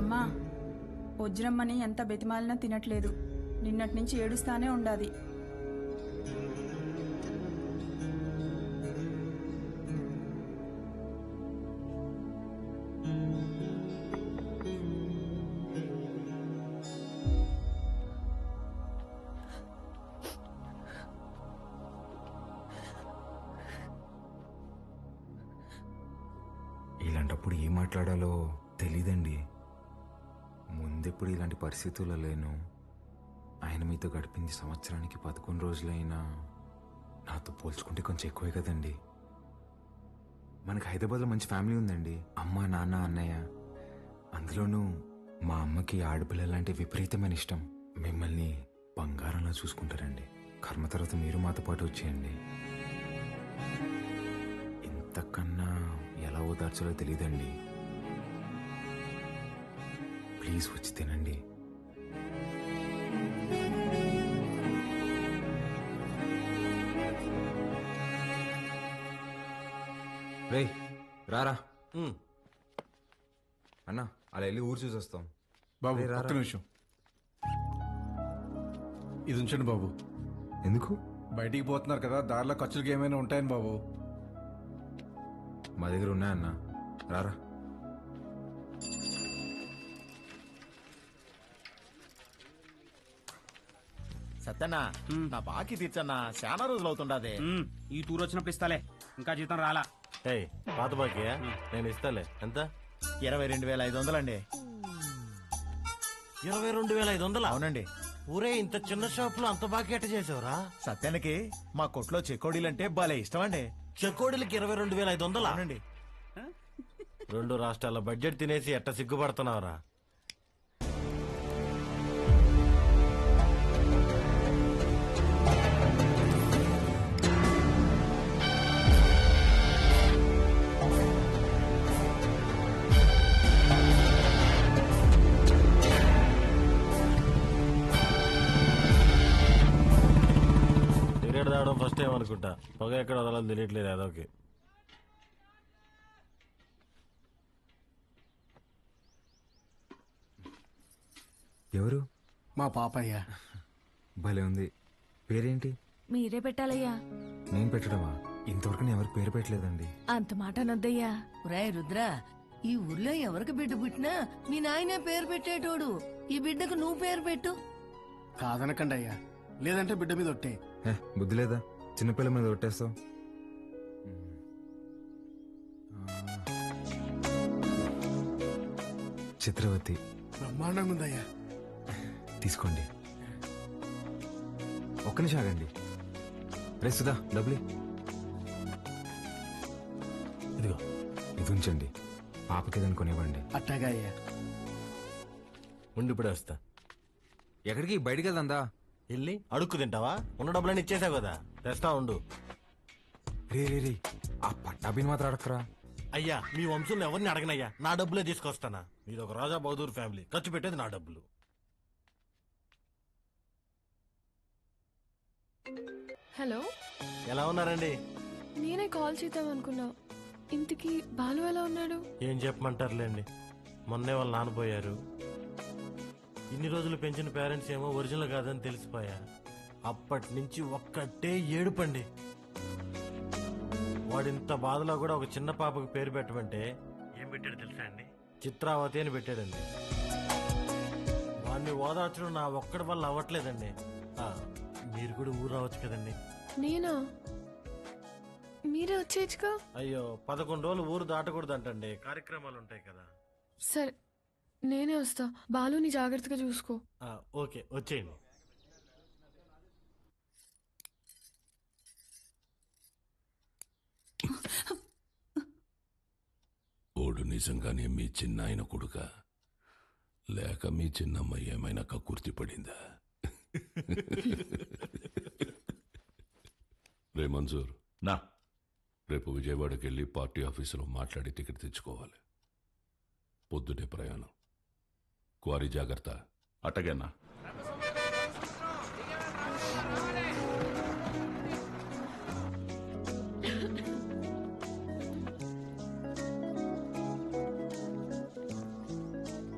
Speaker 6: అమ్మా, వజ్రమ్మని ఎంత బెతిమాలినా తినట్లేదు. నిన్నటి నుంచి ఏడుస్తానే ఉండాది.
Speaker 9: ఇలాంటప్పుడు ఏం మాట్లాడాలో తెలీదండి. ముందెప్పుడు ఇలాంటి పరిస్థితుల్లో లేను. ఆయన మీతో గడిపింది సంవత్సరానికి 11 రోజులైనా నాతో పోల్చుకుంటే కొంచెం ఎక్కువే కదండి. మనకి హైదరాబాద్లో మంచి ఫ్యామిలీ ఉందండి. అమ్మ, నాన్న, అన్నయ్య. అందులోనూ మా అమ్మకి ఆడపిల్లలంటే విపరీతమైన ఇష్టం. మిమ్మల్ని బంగారంలా చూసుకుంటారండి. కర్మ తర్వాత మీరు మాతో పాటు వచ్చేయండి. ఇంతకన్నా ఎలా ఓదార్చాలో తెలీదండి. ప్లీజ్ వచ్చి తినండి. రే రారా అన్నా, అలా వెళ్ళి ఊరు చూసి వస్తాం.
Speaker 22: బాబు
Speaker 9: రేయ్, రారా.
Speaker 22: ఒక్క నిమిషం ఇది ఉంచండి బాబు.
Speaker 9: ఎందుకు?
Speaker 22: బయటికి పోతున్నారు కదా, దారిలో ఖర్చులకి ఏమైనా ఉంటాయని బాబు.
Speaker 9: మా దగ్గర ఉన్నాయన్నా, రారా.
Speaker 5: సత్యన్నా, నా బాకీ తీర్చన్నా, చాలా రోజులు అవుతుండదే.
Speaker 4: ఈ టూర్ వచ్చినప్పుడు ఇస్తాలే, ఇంకా జీతం రాలా.
Speaker 5: పాత బాకీ నేను ఇస్తాలే. ఎంత? 22,500 అండి. 22,500? అవునండి. ఊరే, ఇంత చిన్న షాప్ లో అంత బాకీ ఎట్ట చేసావురా? సత్యానికి మా కొట్లో చెకోడీలంటే భలే ఇష్టం అండి. చెకోడీలకి 22,500? అవునండి. 2 రాష్ట్రాల బడ్జెట్ తినేసి ఎట్ట సిగ్గుపడుతున్నావురా? టికెట్ తాగడం ఫస్ట్ టైం అనుకుంటా. పొగ ఎక్కడ వదలని తెలియట్లేదు అదొకే.
Speaker 9: ఎవరు?
Speaker 4: మా పాపయ్య.
Speaker 9: భలే ఉంది. పేరేంటి?
Speaker 23: మీరే పెట్టాలయ్యా.
Speaker 9: నేను పెట్టడమా? ఇంతవరకు నేను ఎవరికి పేరు పెట్టలేదండి.
Speaker 23: అంత మాట అనొద్దయ్యా.
Speaker 10: రాయ్ రుద్ర, ఈ ఊర్లో ఎవరికి బిడ్డ పుట్టినా మీ నాయనే పేరు పెట్టేటోడు. ఈ బిడ్డకు నువ్వు పేరు పెట్టు.
Speaker 4: కాదనకండి అయ్యా, లేదంటే బిడ్డ మీద ఒట్టే.
Speaker 9: బుద్ధి లేదా? చిన్నపిల్ల మీద కొట్టేస్తావు. చిత్రవతి.
Speaker 4: బ్రహ్మాండంగా ఉందయ్యా.
Speaker 9: తీసుకోండి. ఒక్క నిమిషం ఆగండి. రే సుధా, డబ్బులు
Speaker 5: ఇదిగో.
Speaker 9: ఇది ఉంచండి, పాపకి ఏదైనా కొనివ్వండి.
Speaker 4: అట్టాగా అయ్యా.
Speaker 5: ఉండిప్పుడే వస్తా.
Speaker 9: ఎక్కడికి? బయటికి వెళ్దా?
Speaker 5: వెళ్ళి అడుక్కు తింటావా? ఉన్న డబ్బులన్నీ ఇచ్చేసావు కదా, తెస్తా ఉండు.
Speaker 9: రే రే రే, ఆ పట్టాభిని మాత్రం అడక్కరా.
Speaker 5: అయ్యా మీ వంశంలో ఎవరిని అడగనయ్యా, నా డబ్బులే తీసుకొస్తానా. మీది ఒక రాజా బహదూర్ ఫ్యామిలీ, ఖర్చు పెట్టేది నా డబ్బులు.
Speaker 12: హలో,
Speaker 5: ఎలా ఉన్నారండి?
Speaker 12: నేనే కాల్ చేద్దాం అనుకున్నా. ఇంటికి బాలు ఎలా ఉన్నాడు?
Speaker 5: ఏం చెప్పమంటారులేండి, మొన్నే వాళ్ళు నాన్నపోయారు. ఇన్ని రోజులు పెంచిన పేరెంట్స్ ఏమో ఒరిజినల్ కాదని తెలిసిపోయా. అప్పటి నుంచి ఒక్కటే ఏడుపండి. వాడింత బాధలో కూడా ఒక చిన్న పాపకు పేరు పెట్టమంటే ఏం పెట్టాడు తెలుసా అండి? చిత్రావతి అని పెట్టాడండి. వాడిని ఓదార్చడం నా ఒక్కడి వల్ల అవ్వట్లేదండి. మీరు కూడా ఊరు రావచ్చు కదండి.
Speaker 12: నేనా? మీరే వచ్చేయచ్చుగా.
Speaker 5: అయ్యో 11 రోజులు ఊరు దాటకూడదంటండి, కార్యక్రమాలు ఉంటాయి కదా.
Speaker 12: సరే, నేనే వస్తా. బాలుని జాగ్రత్తగా చూసుకో.
Speaker 5: ఓకే, వచ్చేయండి.
Speaker 3: ఓడు నిజంగానే మీ చిన్నాయన కొడుక, లేక మీ చిన్నమ్మ ఏమైనా కక్కుర్తి పడిందా? రే మంజూర్,
Speaker 13: నా
Speaker 3: రేపు విజయవాడకి వెళ్ళి పార్టీ ఆఫీసులో మాట్లాడి టికెట్ తెచ్చుకోవాలి. పొద్దుటే ప్రయాణం. క్వారీ జాగ్రత్త.
Speaker 13: అట్టగన్నా.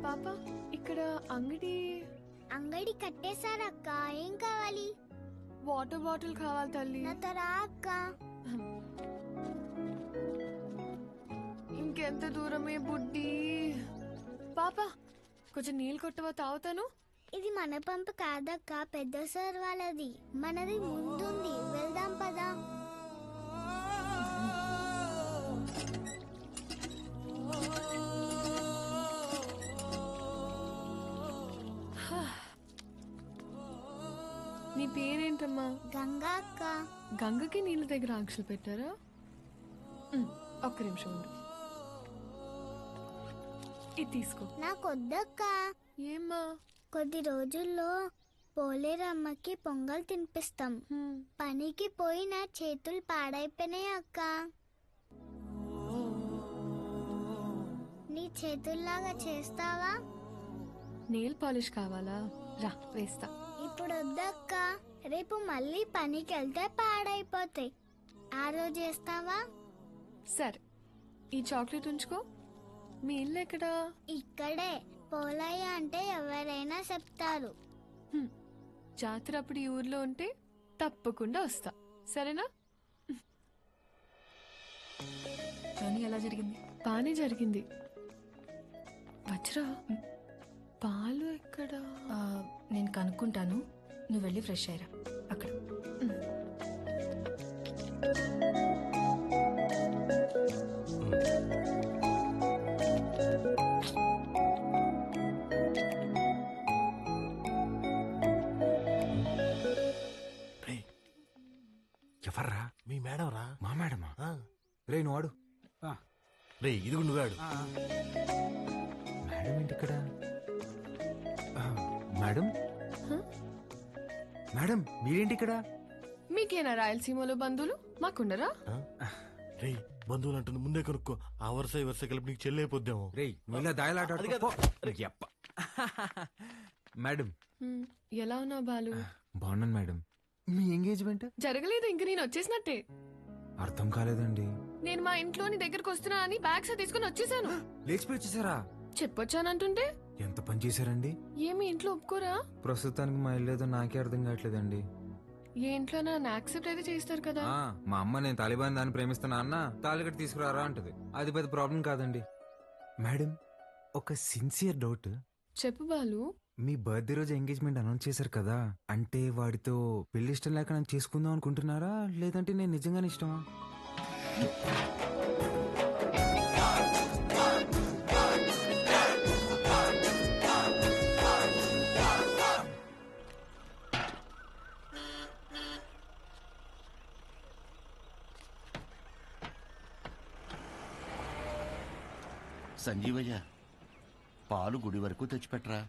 Speaker 12: పాప, ఇక్కడ
Speaker 8: అంగడి కట్టేశారక్క. ఏం కావాలి?
Speaker 12: వాటర్ బాటిల్ కావాలి తల్లి.
Speaker 8: నాతో రా అక్క.
Speaker 12: ఇంకెంత దూరమే బుడ్డి. పాప, కొంచెం నీళ్ళు కొట్టవా, తాగుతాను.
Speaker 8: ఇది మన పంపు కాదక్క, పెద్ద సార్ వాళ్ళది. మనది ముందుంది, వెళ్దాం పదా.
Speaker 12: నీ పేరేంటమ్మా?
Speaker 8: గంగా అక్క.
Speaker 12: గంగకి నీళ్ళ దగ్గర ఆంక్షలు పెట్టారా? ఒక్క నిమిషం ఉండు. ఇది తీసుకో.
Speaker 8: నాకొద్దక్క.
Speaker 12: ఏమ్మా?
Speaker 8: కొద్ది రోజుల్లో పోలేరమ్మకి పొంగల్ తినిపిస్తాం. పనికి పోయి నా చేతులు పాడైపోయినాయి అక్క. నీ చేతుల్లాగా చేస్తావా?
Speaker 12: నెయిల్ పాలిష్ కావాలా? రా, వేస్తా.
Speaker 8: ఇప్పుడు వద్దక్క, రేపు మళ్ళీ పనికి వెళ్తే పాడైపోతాయి. ఆ రోజు చేస్తావా?
Speaker 12: సరే, ఈ చాక్లెట్ ఉంచుకో. మీ ఇల్లు ఎక్కడా?
Speaker 8: ఇక్కడే. పోలయ్య అంటే ఎవరైనా చెప్తారు.
Speaker 12: జాతర అప్పుడు ఈ ఊర్లో ఉంటే తప్పకుండా వస్తా, సరేనా?
Speaker 11: కానీ ఎలా జరిగింది?
Speaker 12: బానే జరిగింది. వజ్రా, పాలు ఎక్కడా?
Speaker 11: నేను కనుక్కుంటాను, నువ్వు వెళ్ళి ఫ్రెష్ అయ్యరా అక్కడ.
Speaker 9: ఎవర్రా?
Speaker 5: మీ మేడం రా.
Speaker 9: మా మేడమా? రే నువ్వు ఆడు.
Speaker 5: రే ఇది నువ్వాడు.
Speaker 9: మేడం ఏంటి ఇక్కడ? మేడం, మేడం మీరేంటి ఇక్కడ?
Speaker 12: మీకేనా రాయలసీమలో బంధువులు? మాకుండరా?
Speaker 5: రే బంధువులు అంటుంది, ముందే కనుక్కో. ఆ వరుస ఈ వరుస కలిపి నీకు చెల్లైపోద్దాము.
Speaker 9: రే నువ్వు దాయలాట. మేడం,
Speaker 12: ఎలా ఉన్నావు బాలు?
Speaker 9: బాగున్నాను మేడం. మీ ఎంగేజ్మెంట్
Speaker 12: జరగలేదు, ఇంక నేను వచ్చేసినట్టే.
Speaker 9: అర్థం కాలేదండి.
Speaker 12: నేను మా ఇంట్లోని దగ్గరకు వస్తున్నా అని బ్యాగ్స్ తీసుకుని వచ్చేసాను.
Speaker 9: లేచిపోయి వచ్చేసారా?
Speaker 12: చెప్పొచ్చానంటుంటే
Speaker 9: ఎంత పని చేశారండి?
Speaker 12: ఏమి ఇంట్లో ఒప్పుకోరా?
Speaker 9: ప్రస్తుతానికి మా ఇల్లు ఏదో నాకే అర్థం కావట్లేదండి.
Speaker 12: ఏ ఇంట్లో నన్ను యాక్సెప్ట్ అయితే చేస్తారు కదా.
Speaker 9: మా అమ్మ నేను తాలిబాన్ దాన్ని ప్రేమిస్తున్నా అన్న తాలిగట్టు తీసుకురారా అంటది. అది పెద్ద ప్రాబ్లం కాదండి. మేడం, ఒక సిన్సియర్ డౌట్.
Speaker 12: చెప్పు బాలు.
Speaker 9: మీ బర్త్డే రోజు ఎంగేజ్మెంట్ అనౌన్స్ చేశారు కదా, అంటే వాడితో పెళ్లి ఇష్టం లేక నన్ను చేసుకుందాం అనుకుంటున్నారా, లేదంటే నేను నిజంగానే ఇష్టమా?
Speaker 18: సంజీవయ్య, పాలు గుడి వరకు తెచ్చిపెట్టరా.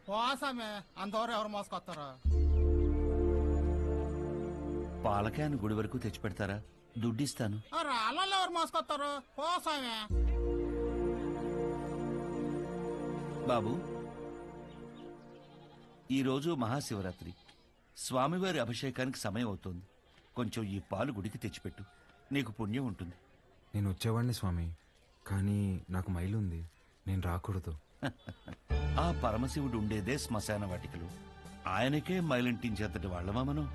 Speaker 19: పోసామే, అందరూ ఎవరు మోసుకొస్తారా?
Speaker 18: పాల క్యాన్ గుడి వరకు తెచ్చిపెడతారా? దుడ్డిస్తాను.
Speaker 19: రాళ్ళలో ఎవరు మోసుకొస్తారు పోసామే.
Speaker 18: బాబు, ఈరోజు మహాశివరాత్రి, స్వామివారి అభిషేకానికి సమయం అవుతోంది. కొంచెం ఈ పాలు గుడికి తెచ్చిపెట్టు, నీకు పుణ్యం ఉంటుంది.
Speaker 9: నేను వచ్చేవాడిని స్వామి, కానీ నాకు మైలు ఉంది, నేను రాకూడదు.
Speaker 18: ఆ పరమశివుడు ఉండేదే శ్మశాన వాటికలు. ఆయనకే మైలింటించేంతటి వాళ్ళమా మనం?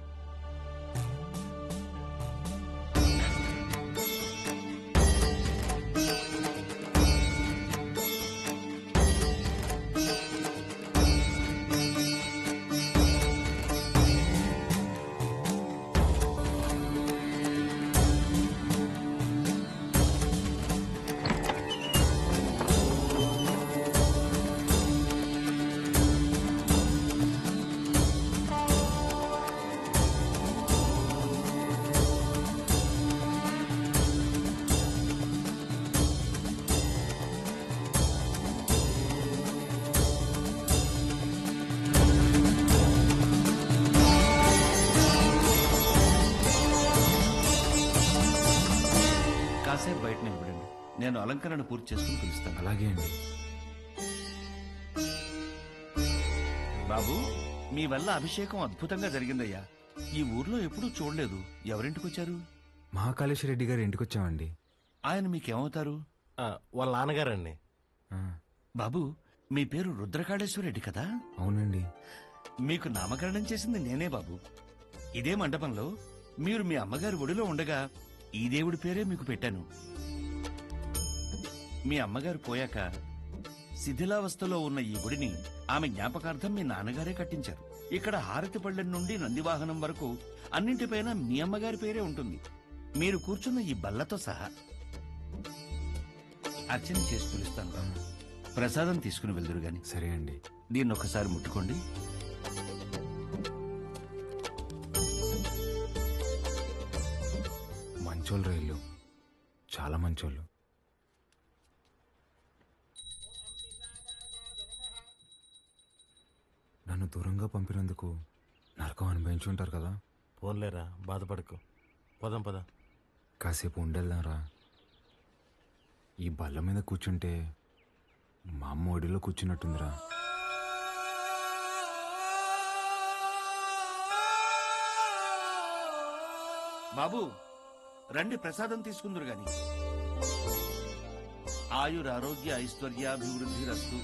Speaker 18: కాసేపు బయట నిలబడండి, నేను అలంకరణ పూర్తి చేసుకుని పిలుస్తాను.
Speaker 9: అలాగే అండి.
Speaker 18: బాబు, మీ వల్ల అభిషేకం అద్భుతంగా జరిగిందయ్యా. ఈ ఊర్లో ఎప్పుడూ చూడలేదు. ఎవరింటికి వచ్చారు?
Speaker 9: మహాకాళేశ్వర రెడ్డి గారి ఇంటికి వచ్చామండి.
Speaker 18: ఆయన మీకేమవుతారు?
Speaker 5: వాళ్ళ నాన్నగారండి.
Speaker 18: బాబు, మీ పేరు రుద్రకాళేశ్వర రెడ్డి కదా?
Speaker 9: అవునండి.
Speaker 18: మీకు నామకరణం చేసింది నేనే బాబు. ఇదే మండపంలో మీరు మీ అమ్మగారి ఒడిలో ఉండగా ఈ దేవుడి పేరే మీకు పెట్టాను. మీ అమ్మగారు పోయాక శిథిలావస్థలో ఉన్న ఈ గుడిని ఆమె జ్ఞాపకార్థం మీ నాన్నగారే కట్టించారు. ఇక్కడ హారతి పళ్ళెం నుండి నందివాహనం వరకు అన్నింటిపైన మీ అమ్మగారి పేరే ఉంటుంది, మీరు కూర్చున్న ఈ బల్లతో సహా. అర్చన చేసి పిలుస్తాను బాబు. ప్రసాదం తీసుకుని వెళ్దురు గాని.
Speaker 9: సరే అండి.
Speaker 18: దీన్ని ఒకసారి ముట్టుకోండి.
Speaker 9: మంచోళ్ళు రైళ్ళు, చాలా మంచోళ్ళు. నన్ను దూరంగా పంపినందుకు నరకం అనుభవించుంటారు కదా.
Speaker 5: పోన్లేరా, బాధపడకు. పదం పద.
Speaker 9: కాసేపు ఉండేద్దాంరా. ఈ బల్ల మీద కూర్చుంటే మా అమ్మ ఒడిలో కూర్చున్నట్టుందిరా.
Speaker 18: బాబు, రండి, ప్రసాదం తీసుకుందరు గాని. ఆయురారోగ్య ఐశ్వర్యాభివృద్ధి రస్తు.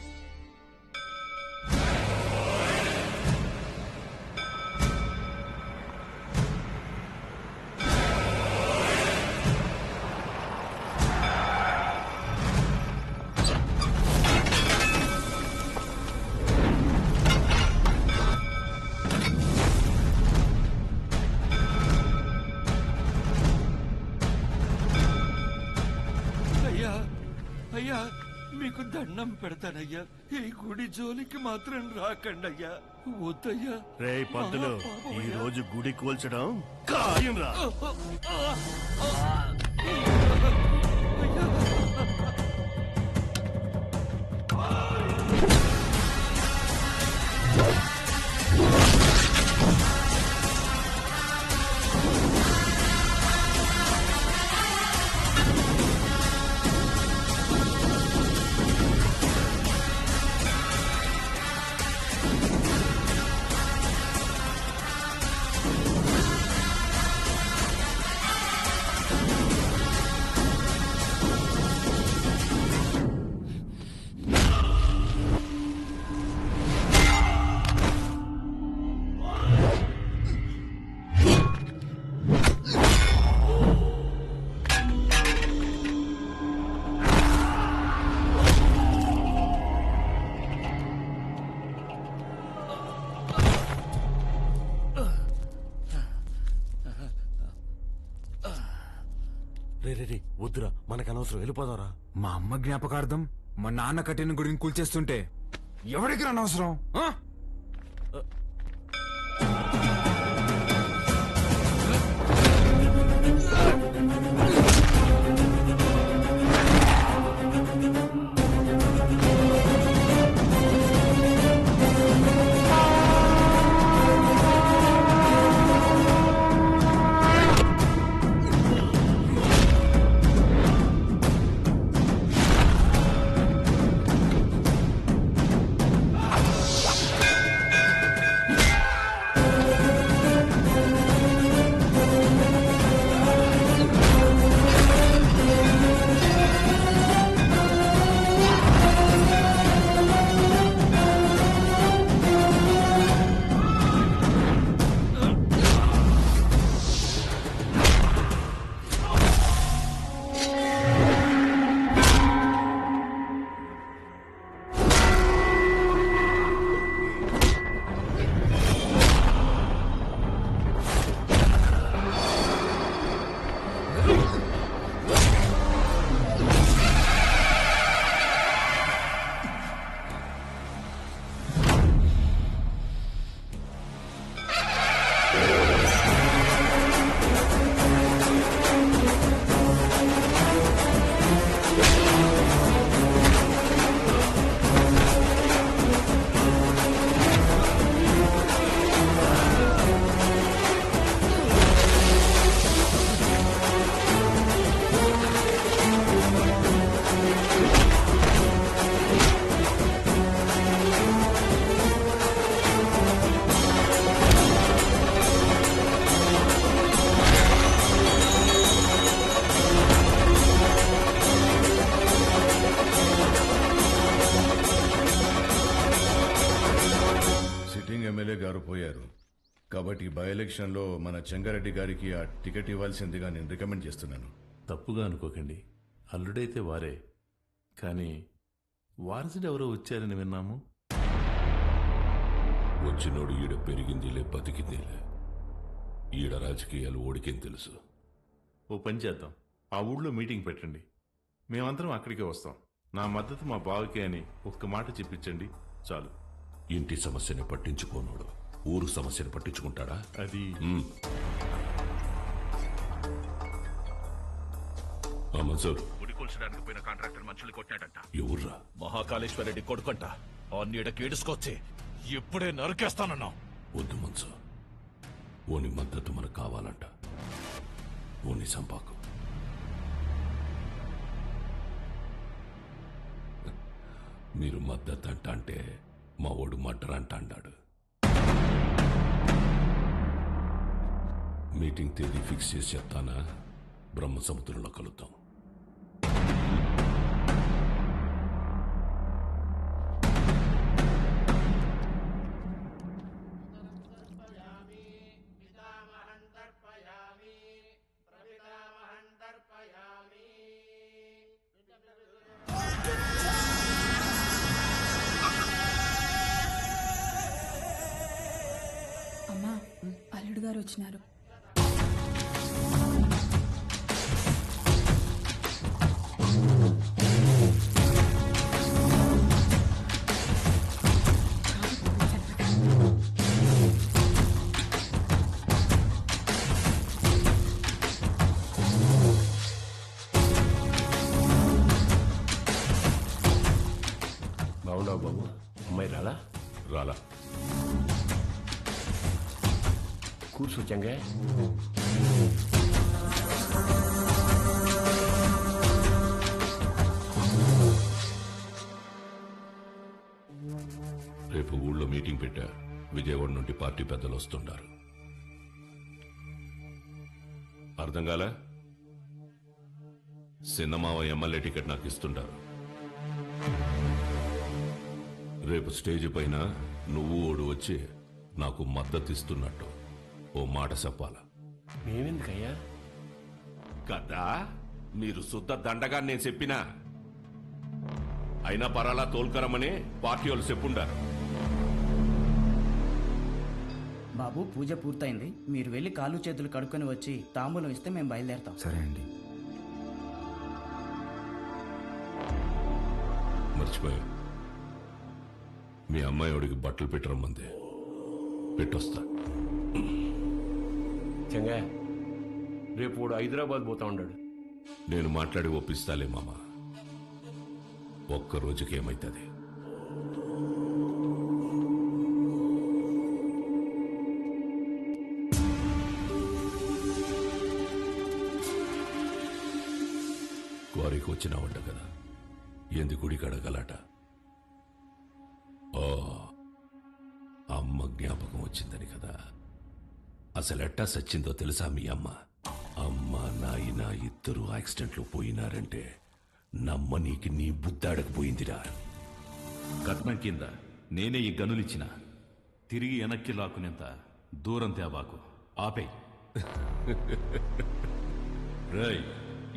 Speaker 18: అయ్యా, మీకు దండం పెడతానయ్యా, ఈ గుడి జోలికి మాత్రం రాకండి అయ్యా. వద్దయ్యా.
Speaker 14: రే పంతులు, ఈ రోజు గుడి కూల్చడం ఖాయం రా. రే వద్దురా, మనకు అనవసరం, వెళ్ళిపోదారా.
Speaker 9: మా అమ్మ జ్ఞాపకార్థం మా నాన్న కట్టిన గుడిని కూల్చేస్తుంటే ఎవరికి అనవసరం?
Speaker 3: పోయారు కాబట్టి బై ఎలక్షన్లో మన చెంగారెడ్డి గారికి ఆ టికెట్ ఇవ్వాల్సిందిగా నేను రికమెండ్ చేస్తున్నాను.
Speaker 13: తప్పుగా అనుకోకండి, అల్లుడైతే వారే, కానీ వారసుడు ఎవరో వచ్చారని విన్నాము.
Speaker 15: వచ్చినోడు ఈడ పెరిగిందిలే బతికిందిలే. ఈడ రాజకీయాలు ఓడికేం తెలుసు.
Speaker 13: ఓ పని చేద్దాం, ఆ ఊళ్ళో మీటింగ్ పెట్టండి, మేమందరం అక్కడికే వస్తాం. నా మద్దతు మా బావకే అని ఒక్క మాట చెప్పించండి చాలు.
Speaker 15: ఇంటి సమస్యని పట్టించుకోనోడు ఊరు సమస్యను పట్టించుకుంటాడా?
Speaker 13: అది
Speaker 15: మన్సూర్,
Speaker 16: గుడికొల్చడానికి పోయిన కాంట్రాక్టర్ మనుషులు కొట్టాడంట.
Speaker 15: ఎవర్రా?
Speaker 16: మహాకాళేశ్వర రెడ్డి కొడుకంట. ఆ నీడ కేడుసుకొచ్చి ఇప్పుడే నరికేస్తానన్నా.
Speaker 15: వద్దు మన్సూర్, ఓని మద్దతు మనకు కావాలంట. ఓని సంపాకు. మీరు మద్దతు అంట అంటే మా ఓడు మర్డర్ అంట అన్నాడు. మీటింగ్ తేదీ ఫిక్స్ చేసి చెప్తానా? బ్రహ్మ సముద్రంలో కలుద్దాం.
Speaker 6: అమ్మా, అల్లుడు గారు వచ్చినారు.
Speaker 14: బాగున్నావు బాబు? అమ్మాయి రాలా?
Speaker 15: రాలా.
Speaker 14: కూర్చో చెంగా.
Speaker 15: రేపు ఊళ్ళో మీటింగ్ పెట్టా. విజయవాడ నుండి పార్టీ పెద్దలు వస్తుంటారు. అర్థం కాలే? సిన్నమావ ఎమ్మెల్యే టికెట్ నాకు ఇస్తుంటారు. రేపు స్టేజ్ పైన నువ్వు ఓడు వచ్చి నాకు మద్దతు ఇస్తున్నట్టు ఓ మాట చెప్పాల.
Speaker 14: మేమెందుకయ్యా?
Speaker 15: కదా మీరు శుద్ధ దండగా నేను చెప్పినా అయినా పరాలా తోల్కరమని పార్టీ వాళ్ళు చెప్పుండారు.
Speaker 4: బాబు, పూజ పూర్తయింది. మీరు వెళ్ళి కాళ్ళు చేతులు కడుక్కొని వచ్చి తాంబూలం ఇస్తే మేము బయలుదేరతాం.
Speaker 9: సరే అండి.
Speaker 15: మర్చిపోయా, మీ అమ్మాయి ఒడికి బట్టలు పెట్టరమ్మంది. పెట్టొస్తా.
Speaker 14: చెంగా, రేపు వాడు హైదరాబాద్ పోతా ఉన్నాడు.
Speaker 15: నేను మాట్లాడి ఒప్పిస్తాలే మామ. ఒక్క రోజుకి ఏమైతుంది? క్వారీకి వచ్చినావంట కదా, ఏంది గుడికి అడగలట? ఓ, అమ్మ జ్ఞాపకం వచ్చిందని కదా. అసలెట్టా సచ్చిందో తెలుసా మీ అమ్మ? అమ్మ నాయన ఇద్దరు యాక్సిడెంట్లో పోయినారంటే నమ్మనీకి నీ బుద్ధాడకపోయిందిరా.
Speaker 13: కట్నం కింద నేనే ఈ గనులిచ్చిన, తిరిగి వెనక్కి లాక్కునేంత దూరం తేవాకు. ఆపే. రై,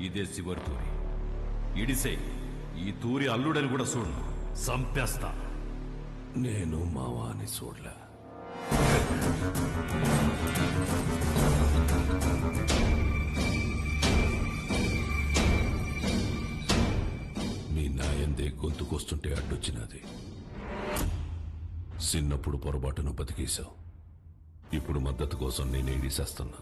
Speaker 13: ఇదే శివరి తూరి. ఇడిసే ఈ తూరి అల్లుడని కూడా చూడు, సంపేస్తా.
Speaker 15: నేను మావాని చూడలే. మీ నాయందే గొంతుకొస్తుంటే అడ్డొచ్చినది. చిన్నప్పుడు పొరపాటును బతికేశావు. ఇప్పుడు మద్దతు కోసం నేను ఏడిసేస్తున్నా.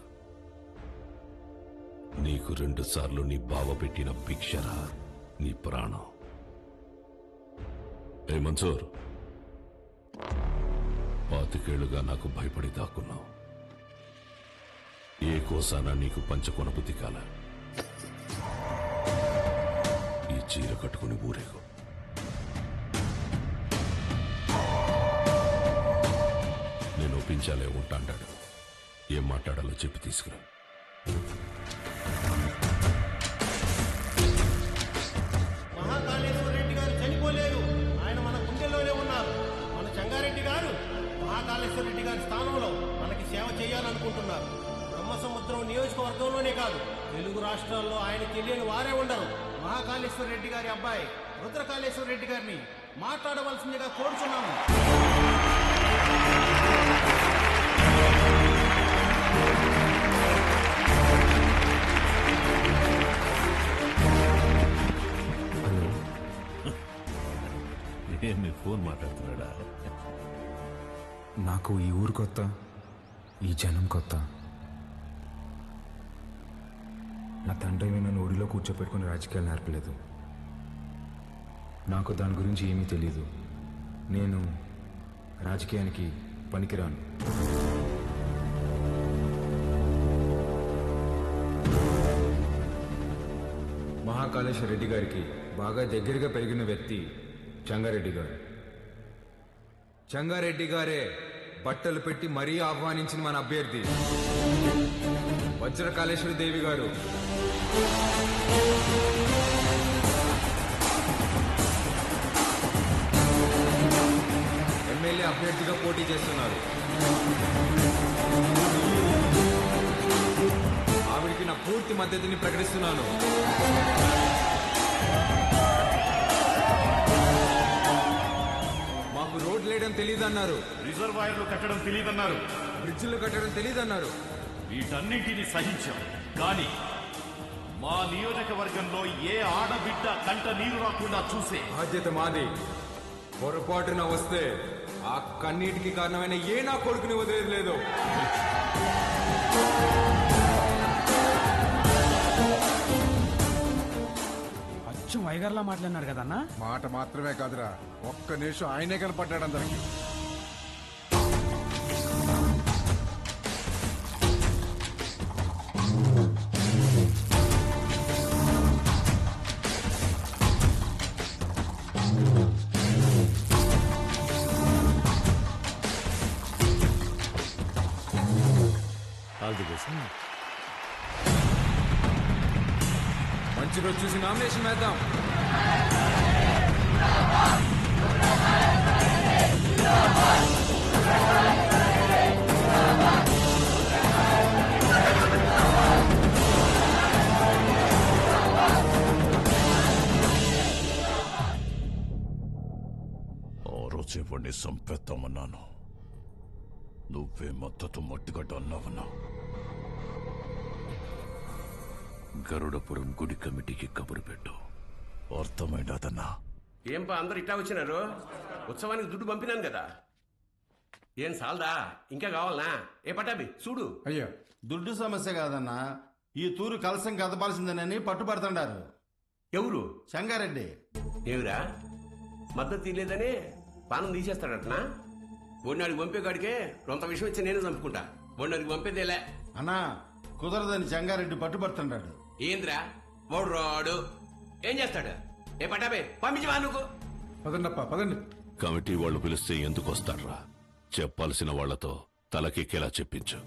Speaker 15: నీకు 2 సార్లు నీ బావ పెట్టిన భిక్షరా నీ ప్రాణం. ఏ మన్సూర్, 25 ఏళ్లుగా నాకు భయపడి దాక్కున్నావు. ఏ కోసానా నీకు పంచకొనబుద్ధి కాల. ఈ చీర కట్టుకుని ఊరేగు. నేను ఒప్పించాలే ఉంటాడాడు. ఏం మాట్లాడాలో చెప్పి తీసుకురా.
Speaker 5: మహాకాళేశ్వర రెడ్డి గారు చనిపోలేరు. ఆయన మన గుండెల్లోనే ఉన్నారు. మన చెంగారెడ్డి గారు మహాకాళేశ్వర మహాకాళేశ్వర రెడ్డి గారి స్థానంలో మనకి సేవ చేయాలనుకుంటున్నారు. బ్రహ్మసముద్రం నియోజకవర్గంలోనే కాదు, తెలుగు రాష్ట్రాల్లో ఆయన తెలియని వారే ఉండరు. మహాకాళేశ్వర రెడ్డి గారి అబ్బాయి రుద్రకాళేశ్వర రెడ్డి గారిని మాట్లాడవలసిందిగా కోరుచున్నాము.
Speaker 16: మీ ఫోన్ మాట్లాడుతున్నాడా?
Speaker 9: నాకు ఈ ఊరు కొత్త, ఈ జనం కొత్త. నా తండ్రి నన్ను ఊరిలో కూర్చోపెట్టుకుని రాజకీయాలు నేర్పలేదు. నాకు దాని గురించి ఏమీ తెలియదు. నేను రాజకీయానికి పనికిరాను. మహాకాళేశ్వర రెడ్డి గారికి బాగా దగ్గరగా పెరిగిన వ్యక్తి చంగారెడ్డి గారు. చంగారెడ్డి గారే బట్టలు పెట్టి మరీ ఆహ్వానించిన మన అభ్యర్థి వజ్రకాళేశ్వరి దేవి గారు. ఎమ్మెల్యే అభ్యర్థిగా పోటీ చేస్తున్నారు. ఆవిడికి నా పూర్తి మద్దతుని ప్రకటిస్తున్నాను. మాకు రోడ్లు వేయడం తెలియదన్నారు,
Speaker 15: రిజర్వాయర్లు కట్టడం తెలియదన్నారు,
Speaker 9: బ్రిడ్జిలు కట్టడం తెలియదన్నారు.
Speaker 15: వీటన్నింటినీ సహించాం. కానీ మా నియోజకవర్గంలో ఏ ఆడబిడ్డ కంట నీరు రాకుండా చూసే
Speaker 9: బాధ్యత మాది. పొరపాటున వస్తే ఆ కన్నీటికి కారణమైన ఏ నా కొడుకుని వదిలేదు లేదు.
Speaker 4: అచ్చం వైగర్లా మాట్లాడినాడు కదన్నా.
Speaker 22: మాట మాత్రమే కాదురా, ఒక్క నిమిషం ఆయనే కనపడ్డాడు అందరికి.
Speaker 9: మంచి రోజు చూసి నామినేషన్ వేద్దాం.
Speaker 16: ఆ రోజే వాడిని చంపేద్దామన్నాను. నువ్వే మద్దతు మట్టిగడ్డ అన్నావన్నా. గరుడపురం గుడి కమిటీకి కబురు పెట్టు. అర్థమైందన్నా?
Speaker 14: ఏంపా అందరు ఇట్లా వచ్చినారు? ఉత్సవానికి దుడ్డు పంపినాను కదా. ఏం సాల్దా? ఇంకా కావాలనా? ఏ పటాబి చూడు.
Speaker 5: అయ్యో, దుడ్డు సమస్య కాదన్నా, ఈ తూరు కలసం కదపాల్సిందేనని పట్టుబడుతుండారు.
Speaker 14: ఎవరు?
Speaker 5: సంగారెడ్డి.
Speaker 14: ఏమిరా మద్దతు తీయలేదని పానం తీసేస్తాడటనా? బొన్నాడికి పంపేగాడికే రొంత విషయం వచ్చి నేను చంపుకుంటా. బొన్నాడికి పంపేదేలే
Speaker 5: అన్నా, కుదరదని సంగారెడ్డి పట్టుబడుతుండాడు.
Speaker 14: ఏంద్రా వాడు రాడు, ఏం చేస్తాడు? ఏ పటాబే పంపించవా నువ్వు?
Speaker 22: పదండప్ప పదండి.
Speaker 15: కమిటీ వాళ్ళు పిలిస్తే ఎందుకు వస్తాడ్రా? చెప్పాల్సిన వాళ్లతో తలకెక్కేలా చెప్పించు.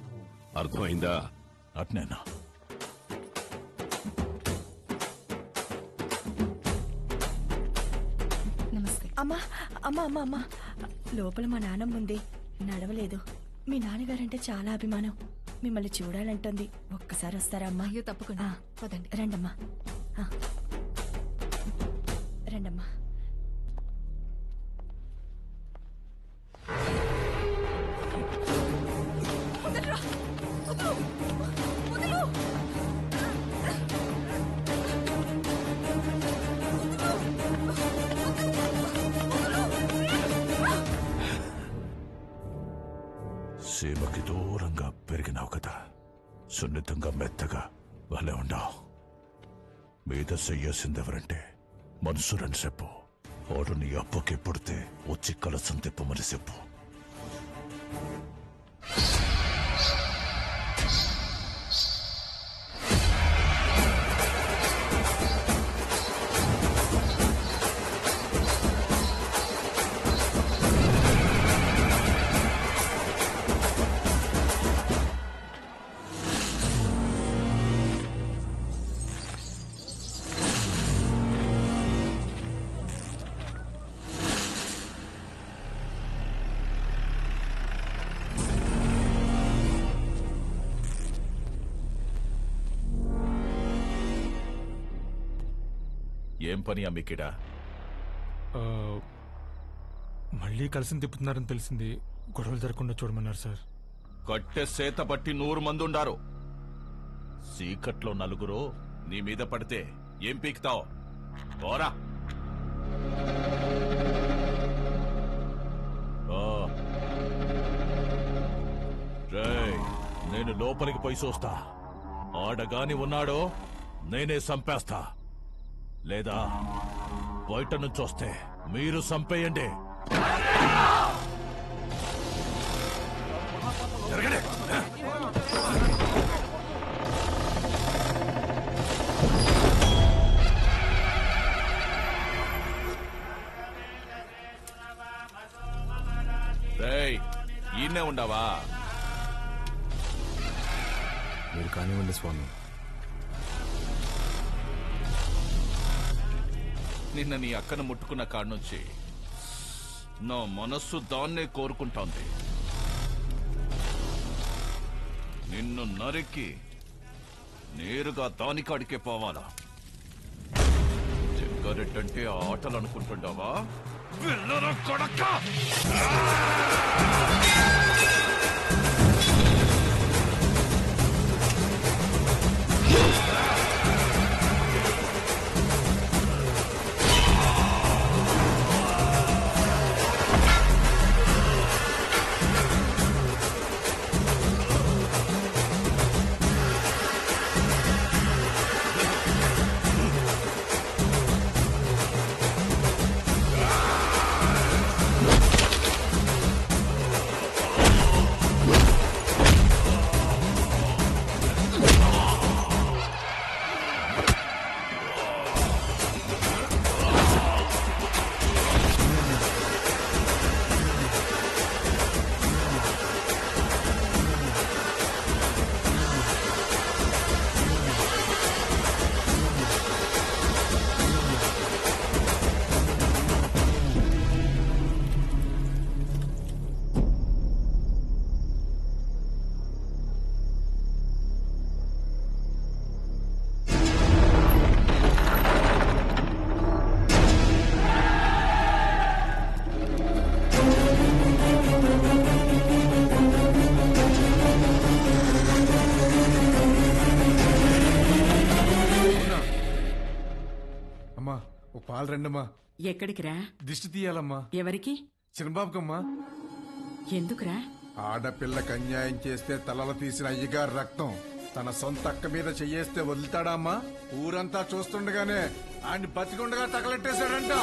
Speaker 15: అర్థమైందా?
Speaker 16: అట్నేనా?
Speaker 23: నమస్తే. అమ్మా అమ్మా అమ్మా అమ్మా, లోపల మా నాన్నమ్మ ఉంది, నడవలేదు. మీ నాన్నగారంటే చాలా అభిమానం, మిమ్మల్ని చూడాలంటుంది. ఒక్కసారి వస్తారా అమ్మా? అయ్యో తప్పకుండా, పదండి. రండమ్మా, రండమ్మా.
Speaker 16: సీమకి దూరంగా పెరిగినావు కదా, సున్నితంగా మెత్తగా భలే ఉండవు. మీద చెయ్యాల్సిందెవరంటే మనుషులని చెప్పు. వాడు నీ అప్పుకి పుడితే వచ్చి కలసం తిప్పమని చెప్పు. ఏం పని అమ్మికిడా?
Speaker 1: మళ్ళీ కలిసి తిప్పుతున్నారని తెలిసింది. గొడవలు జరగకుండా చూడమన్నారు సార్.
Speaker 16: కట్టె సేత బట్టి 100 మంది ఉండారు. సీకట్లో 4 నీ మీద పడితే ఏం పీకుతావు? పోరా. రేయ్, నేను లోపలికి పోయి చూస్తా. ఆడగాని ఉన్నాడో నేనే చంపేస్తా, లేదా బయట నుంచి వస్తే మీరు చంపేయండి. జరగండి. రేయ్, ఈయనే ఉండవా?
Speaker 7: మీరు కానివ్వండి స్వామి.
Speaker 16: నిన్న నీ అక్కను ముట్టుకున్న కాడ్నుంచి నా మనస్సు దాన్నే కోరుకుంటోంది. నిన్ను నరికి నేరుగా దానికాడికే పోవాలా? జగ్గారెడ్డంటే ఆటలు అనుకుంటుండవా? వెళ్ళరా కొడక్క!
Speaker 22: పాలు రండమ్మా.
Speaker 17: ఎక్కడికిరా?
Speaker 22: దిష్టి తీయాలమ్మా.
Speaker 17: ఎవరికి?
Speaker 22: చిన్నబాబుకమ్మా.
Speaker 17: ఎందుకురా?
Speaker 22: ఆడపిల్లకి అన్యాయం చేస్తే తలలు తీసిన అయ్యగారు రక్తం తన సొంత అక్క మీద చెయ్యేస్తే వదులుతాడా అమ్మా? ఊరంతా చూస్తుండగానే ఆయన్ని బతికుండగా తగలెట్టేశాడంట.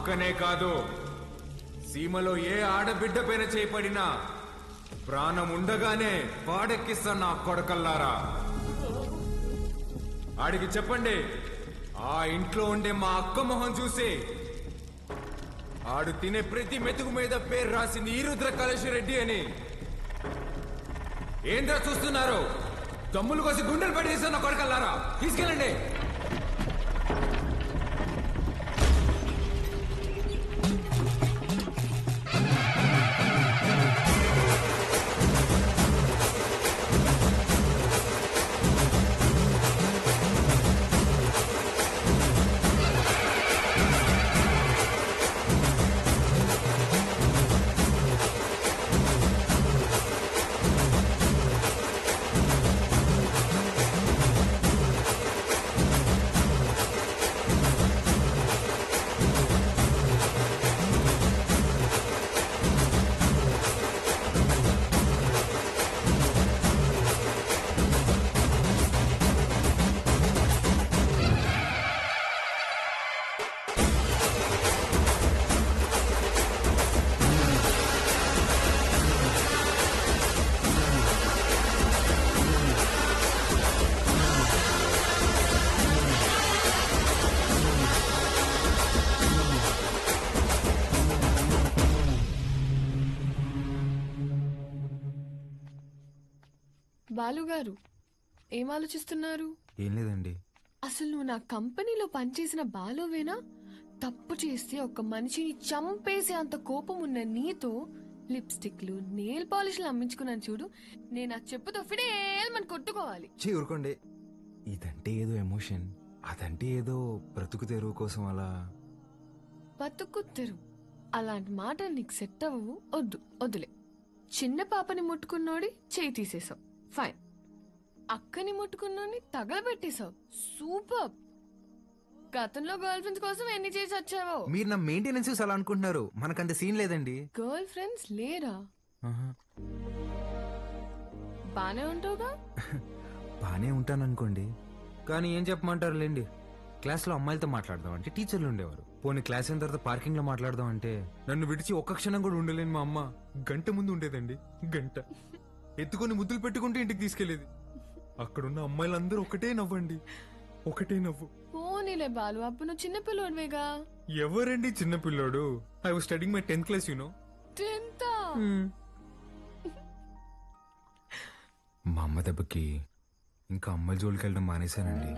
Speaker 9: అక్కనే కాదు, సీమలో ఏ ఆడబిడ్డ పైన చేపడినా ప్రాణం ఉండగానే వాడెక్కిస్తా నా కొడకల్లారా. ఆడికి చెప్పండి, ఆ ఇంట్లో ఉండే మా అక్క మొహం చూసి ఆడు తినే ప్రతి మెతుకు మీద పేరు రాసింది ఈరుద్ర కళేశ్వరెడ్డి అని. ఏంద్రా చూస్తున్నారు? దమ్ములు కోసి గుండెలు పడేసా నా కొడకల్లారా. తీసుకెళ్ళండి.
Speaker 12: బాలుగారు ఏం ఆలోచిస్తున్నారు?
Speaker 9: ఏం లేదండి.
Speaker 12: అసలు నువ్వు నా కంపెనీలో పనిచేసిన బాలువేనా? తప్పు చేస్తే ఒక మనిషిని చంపేసే అంత కోపం ఉన్న నీతో లిప్స్టిక్లు నెయిల్ పాలిష్లు అమ్మించుకున్నాను చూడు. నేను ఆ చెప్పుతో ఫిడేల్మని కొట్టుకోవాలి.
Speaker 9: ఊరుకోండి. ఇదంటే ఏదో ఎమోషన్, అదంటే ఏదో బ్రతుకు తెరువు కోసం అలా.
Speaker 12: బతుకు తెరు అలాంటి మాట నీకు సెట్ అవ్వవు. వద్దులే. చిన్న పాపని ముట్టుకున్నోడి చేయి తీసేసావు, ఫైన్. అక్కని ముట్టుకున్నోడిని తగలబెట్టేశావు, సూపర్. గతంలో గర్ల్ ఫ్రెండ్స్ కోసం ఎన్ని చేసి వచ్చావో.
Speaker 9: మీరు నా మెయింటెనెన్స్ అలా అనుకుంటున్నారు, మనకంత సీన్ లేదండి.
Speaker 12: గర్ల్ ఫ్రెండ్స్ లేరా? బానే ఉంటావుగా?
Speaker 9: బానే ఉంటాను అనుకోండి, కానీ ఏం చెప్పమంటారు లేండి. క్లాస్లో అమ్మాయిలతో మాట్లాడదాం అంటే టీచర్లు ఉండేవారు. పోనీ క్లాస్ అయిన తర్వాత పార్కింగ్ లో మాట్లాడదాం అంటే నన్ను విడిచి ఒక్క క్షణం కూడా ఉండలేని మా అమ్మ గంట ముందు ఉండేదండి. గంట ఎత్తుకొని ముద్దులు పెట్టుకుంటే ఇంటికి తీసుకెళ్లేది. అక్కడున్న అమ్మాయిలందరూ ఒకటే నవ్వండి, ఒకటే నవ్వు.
Speaker 12: పోనీలే బాలు, అప్పుడు నువ్వు చిన్న పిల్లోడివేగా.
Speaker 9: ఎవరండి చిన్న పిల్లోడు? I was studying my 10th class, you know.
Speaker 12: 10th?
Speaker 9: మా అమ్మ దెబ్బకి ఇంకా అమ్మాయి జోలికి వెళ్ళడం మానేశానండి.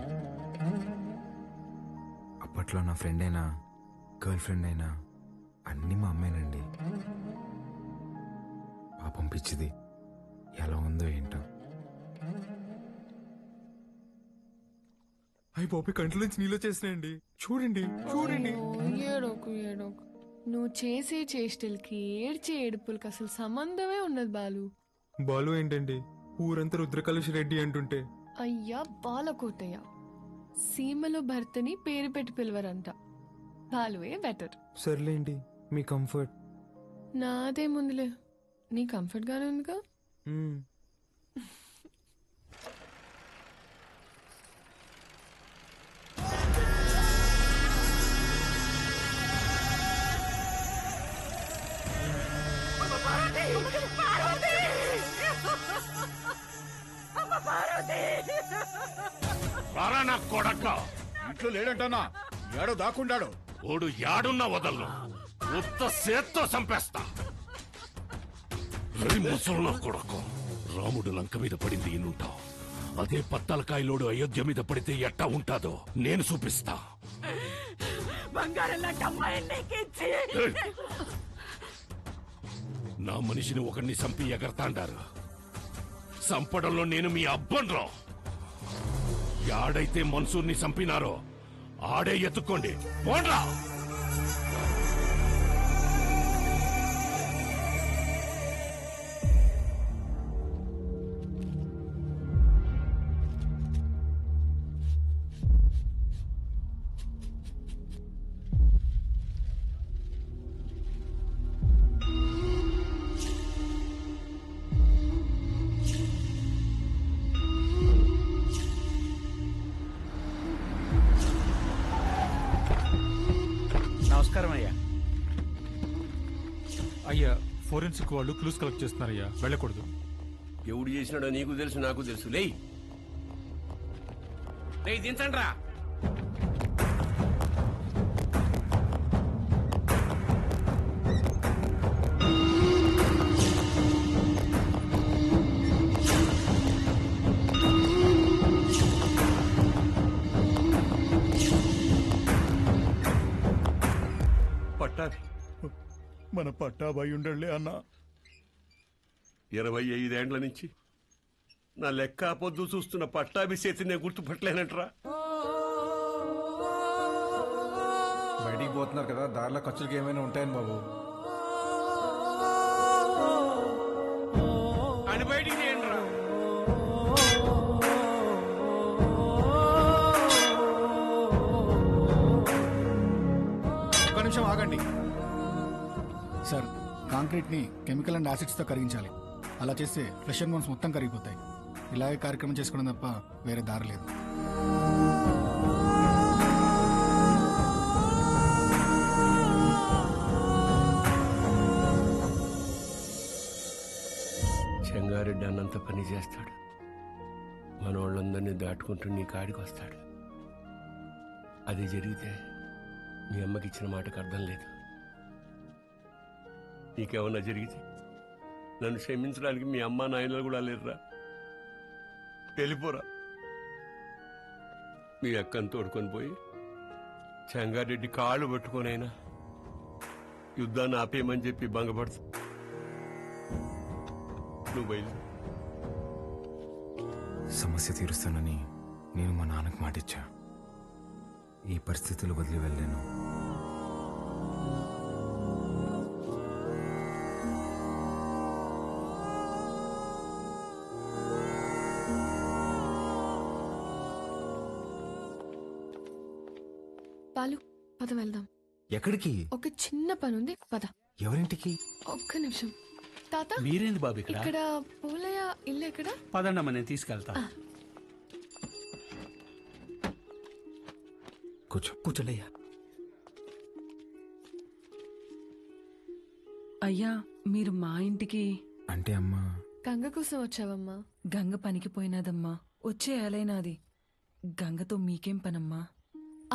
Speaker 9: అప్పట్లో నా ఫ్రెండ్ అయినా గర్ల్ ఫ్రెండ్ అయినా అన్నీ మా అమ్మేనండి. పాపం పిచ్చిది ఎలా ఉందో ఏంటో. అయ్యి బాబు కంట్లో నుంచి నీళ్ళు చేసినాయండి. చూడండి చూడండి.
Speaker 12: ఏడోకు ఏడోకు. నువ్వు చేసే చేష్టలకి ఏడ్చే ఏడుపులకి అసలు సంబంధమే ఉన్నది బాలు.
Speaker 9: బాలు ఏంటండి ఊరంతా రుద్రకలుషి రెడ్డి అంటుంటే.
Speaker 12: అయ్యా బాలకోటయ్య, సీమలో భర్తని పేరు పెట్టి పిలవరంట. బాలువే బెటర్.
Speaker 9: సర్లేండి మీ కంఫర్ట్.
Speaker 12: నాదే ముందులే, నీ కంఫర్ట్ గానే ఉందిగా.
Speaker 15: రారా నా కొడక.
Speaker 22: ఇంట్లో లేడంటన్నా, ఏడో దాక్కుండాడు.
Speaker 15: ఓడు యాడున్నా వదలను, ఉత్త సేత్తో చంపేస్తా. ముసలు కొడకు. రాముడు లంక మీద పడింది ఈనుంటావు, అదే పత్తలకాయలోడు అయోధ్య మీద పడితే ఎట్టా ఉంటాదో నేను చూపిస్తా. నా మనిషిని ఒకరిని చంపి ఎగరతాండారు. చంపడంలో నేను మీ అబ్బన్రా. యాడైతే మన్సూర్ని చంపినారో ఆడే ఎత్తుక్కోండి, పోండ్రా.
Speaker 1: నమస్కారం అయ్యా. అయ్యా ఫోరెన్సిక్ వాళ్ళు క్లూస్ కలెక్ట్ చేస్తున్నారయ్యా, వెళ్ళకూడదు.
Speaker 14: ఎవడు చేసినాడో నీకు తెలుసు, నాకు తెలుసు. లేయ్ దించండి రా.
Speaker 22: మన పట్టాబాయి ఉండలే అన్నా.
Speaker 14: 25 ఏండ్ల నుంచి నా లెక్క పొద్దు చూస్తున్న పట్టాభి చేతి నేను గుర్తుపట్టలేనంటరా.
Speaker 22: బయటికి పోతున్నారు కదా, దారిలో ఖర్చులకి ఏమైనా ఉంటాయని బాబు.
Speaker 14: అని బయటికి తీయండిరా.
Speaker 7: ఒక్క నిమిషం ఆగండి సార్. కాంక్రీట్ ని కెమికల్ అండ్ యాసిడ్స్ తో కరిగించాలి. అలా చేస్తే ఫ్లెష్ అండ్ బోన్స్ మొత్తం కరిగిపోతాయి. ఇలాగే కార్యక్రమం చేసుకోవడం తప్ప వేరే దారి లేదు.
Speaker 14: చెంగారెడ్డి అన్నంత పని చేస్తాడు, మన వాళ్ళందరినీ దాటుకుంటూ నీ కాడికి వస్తాడు. అది జరిగితే మీ అమ్మకి ఇచ్చిన మాటకు అర్థం లేదు. నీకేమన్నా జరిగితే నన్ను క్షమించడానికి మీ అమ్మ నాయనలు కూడా లేరురా. వెళ్ళిపోరా. మీ అక్కను తోడుకొని పోయి చెంగారెడ్డి కాళ్ళు పట్టుకొనైనా యుద్ధాన్ని ఆపేయమని చెప్పి భంగపడుతు. నువ్వు బయలు.
Speaker 9: సమస్య తీరుస్తానని నేను మా నాన్నకు మాటిచ్చా. ఈ పరిస్థితులు వదిలి వెళ్ళాను.
Speaker 12: పాలు పద వెళ్దాం.
Speaker 9: ఎక్కడికి?
Speaker 12: ఒక చిన్న పని ఉంది, పద.
Speaker 9: ఎవరింటికి?
Speaker 12: ఒక్క నిమిషం. తాత
Speaker 2: మీరేంది బాబు ఇక్కడ?
Speaker 12: ఇక్కడ పోలయ్య ఇల్లు ఎక్కడ?
Speaker 2: పదండమ్మ, నేను తీసుకెళ్తా.
Speaker 9: కూర్చోండియ్యా.
Speaker 17: అయ్యా, మీరు మా ఇంటికి
Speaker 9: అంటే అమ్మా
Speaker 12: గంగ కోసం వచ్చావమ్మా?
Speaker 17: గంగ పనికి పోయినాదమ్మా, వచ్చే ఏలైనాది. గంగతో మీకేం పనమ్మా?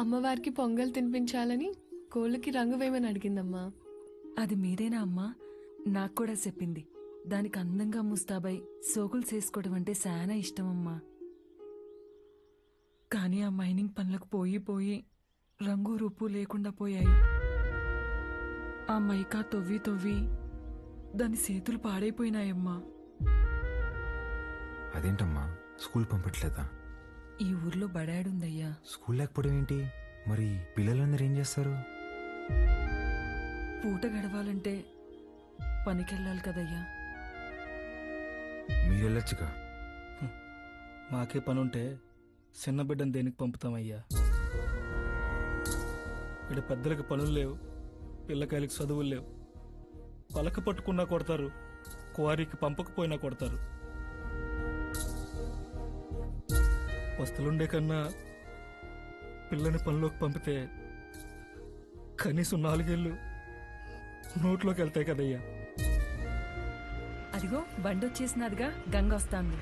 Speaker 12: అమ్మవారికి పొంగల్ తినిపించాలని కోళ్ళకి రంగు వేయమని అడిగిందమ్మా.
Speaker 17: అది మీరేనా అమ్మా? నాకు కూడా చెప్పింది. దానికి అందంగా ముస్తాబై సోకులు చేసుకోవడం అంటే చాలా ఇష్టమమ్మా. కానీ ఆ మైనింగ్ పనులకు పోయి రంగు రూపు లేకుండా పోయాయి. ఆ మైకా తవ్వి దాని చేతులు పాడైపోయినాయమ్మా.
Speaker 9: అదేంటమ్మా, స్కూల్ పంపట్లేదా?
Speaker 17: ఈ ఊర్లో బడాడుందయ్యా.
Speaker 9: స్కూల్ లేకపోవడం ఏంటి? మరి పిల్లలందరూ ఏం చేస్తారు?
Speaker 17: పూట గడవాలంటే పనికెళ్ళాలి కదయ్యా.
Speaker 9: మీరెళ్ళొచ్చుగా.
Speaker 20: మాకే పనుంటే చిన్న బిడ్డను దేనికి పంపుతామయ్యా? ఇక్కడ పెద్దలకు పనులు లేవు, పిల్లకాయలకు చదువులు లేవు. పలక పట్టుకున్నా కొడతారు, క్వారీకి పంపకపోయినా కొడతారు. వస్తులుండే కన్నా పిల్లని పనిలోకి పంపితే కనీసం 4 ఏళ్ళు నోట్లోకి వెళ్తాయి కదయ్యా.
Speaker 17: అదిగో బండొచ్చేసినదిగా, గంగ వస్తాంది.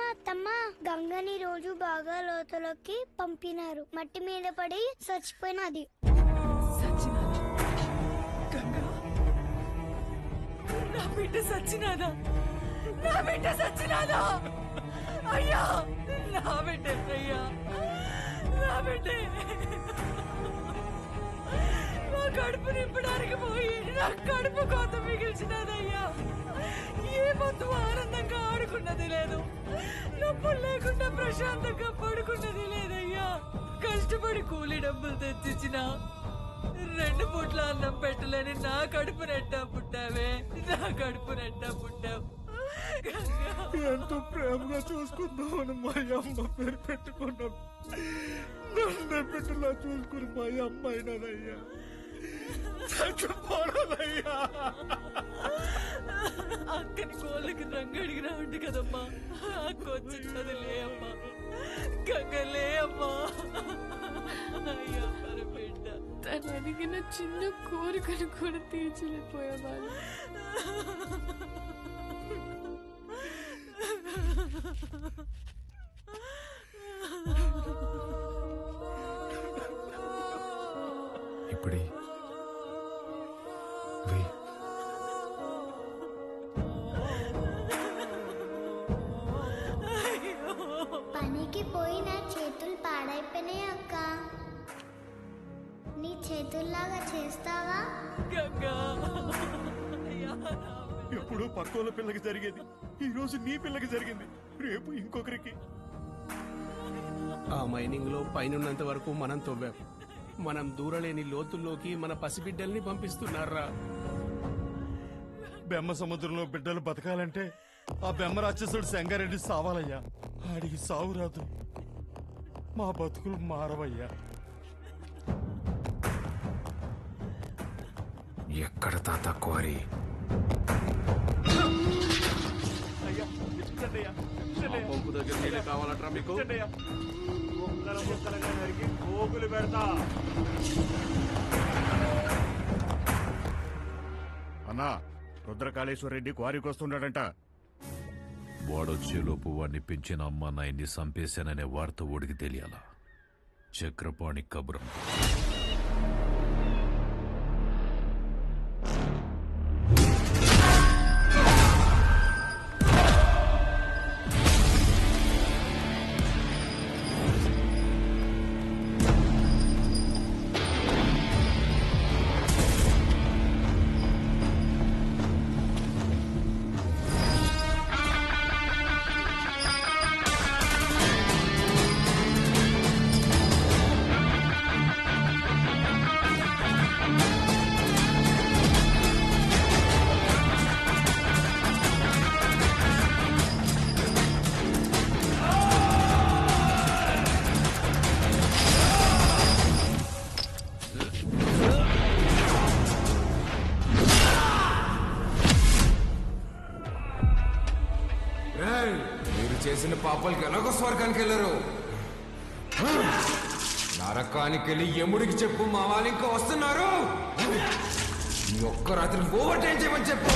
Speaker 8: అత్తమ్మ, గంగని రోజు బాగా లోతులోకి పంపినారు. మట్టి మీద పడి చచ్చిపోయినది.
Speaker 10: నా బిడ్డ సచ్చినాదా? నా బిడ్డ సచ్చినాదా? అయ్యా, నా బిడ్డ అయ్యా, నా బిడ్డ నా కడుపు నింపడానికి పోయి నా కడుపు కోత మిగిల్చినదయ్యా. ఏ పొద్దు ఆనందంగా ఆడుకున్నది లేదు, నొప్పులు లేకుండా ప్రశాంతంగా పడుకున్నది లేదయ్యా. కష్టపడి కూలి డబ్బులు తెచ్చిచ్చిన 2 పూట్ల అన్నం పెట్టలేని నా కడుపు నెట్టా పుట్టావే, నా కడుపు నెట్టా పుట్టావు.
Speaker 20: ఎంతో ప్రేమగా చూసుకుందామని మా అమ్మ పేరు పెట్టుకున్నాం. నన్ను బిడ్డలా చూసుకుని మా అమ్మ అయినదయ్యా. చచ్చిపోనదయ్యా.
Speaker 10: అక్కని కోళ్ళకి రంగు అడిగినా ఉంది కదమ్మా. అక్క వచ్చినది లే అమ్మా, గంగలే అమ్మా. అయ్యా బిడ్డ,
Speaker 12: తను అడిగిన చిన్న కోరికను కూడా తీర్చలేకపోయేవాళ్ళు.
Speaker 9: ఇప్పుడే
Speaker 8: పనికి పోయి నా చేతులు పాడైపోయినాయి అక్క. నీ చేతుల్లాగా చేస్తావా?
Speaker 20: ఎప్పుడు పక్కోళ్ళ పిల్లకి జరిగేది ఈ రోజు నీ పిల్లకి జరిగింది, రేపు ఇంకొకరికి.
Speaker 2: ఆ మైనింగ్ లో పైనున్నంత వరకు మనం తవ్వాం. మనం దూరలేని లోతుల్లోకి మన పసిబిడ్డల్ని పంపిస్తున్నారా?
Speaker 20: బెమ్మ సముద్రంలో బిడ్డలు బతకాలంటే ఆ బెమ్మ రాక్షసుడు సంగారెడ్డి సావాలయ్యా. ఆడికి సావు రాదు, మా బతుకులు మారవయ్యా.
Speaker 9: ఎక్కడ తాత క్వారీ?
Speaker 22: పంపు దగ్గర నీళ్ళే కావాలట్రా మీకు?
Speaker 11: అన్నా, రుద్రకాళేశ్వర రెడ్డి క్వారీకి వస్తున్నాడంట.
Speaker 15: వాడొచ్చేలోపు వాడిని పెంచిన అమ్మ నాయన్ని చంపేశాననే వార్త ఓడికి తెలియాలా? చక్రపాణి కబురం.
Speaker 9: మీరు చేసిన పాపాలకి ఎలాగో స్వర్గానికి వెళ్ళరు. నరకానికి వెళ్ళి యముడికి చెప్పు, మా వాళ్ళు ఇంకా వస్తున్నారు. ఈ ఒక్క రాత్రి ఓవర్ టైం చేయమని చెప్పు.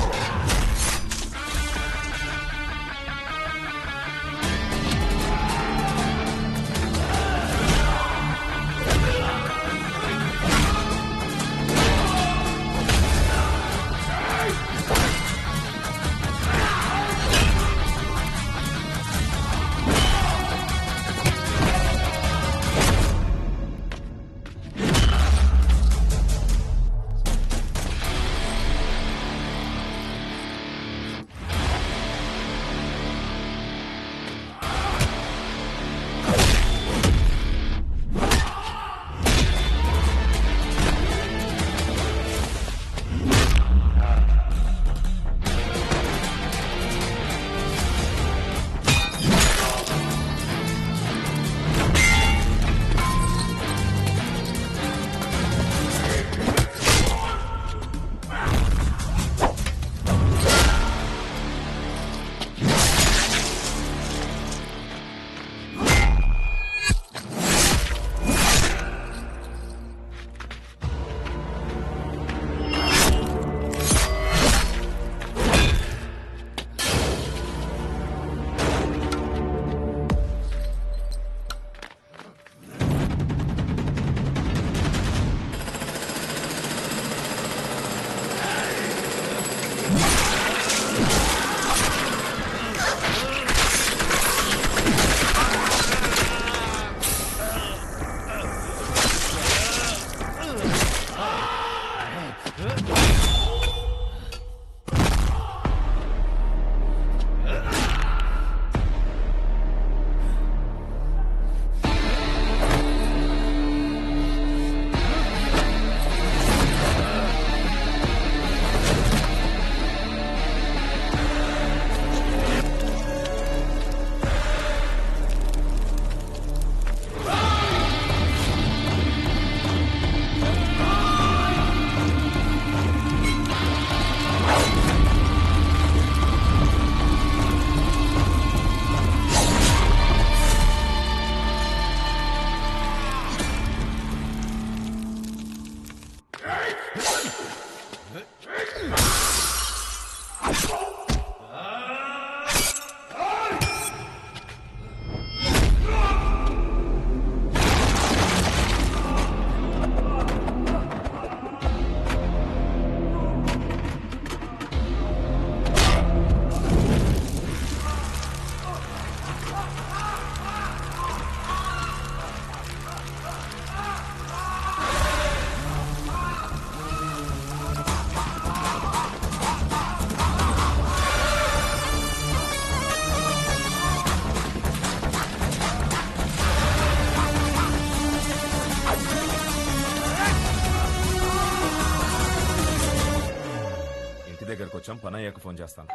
Speaker 19: దగ్గరకు వచ్చాం, పనయ్యకు ఫోన్ చేస్తాను.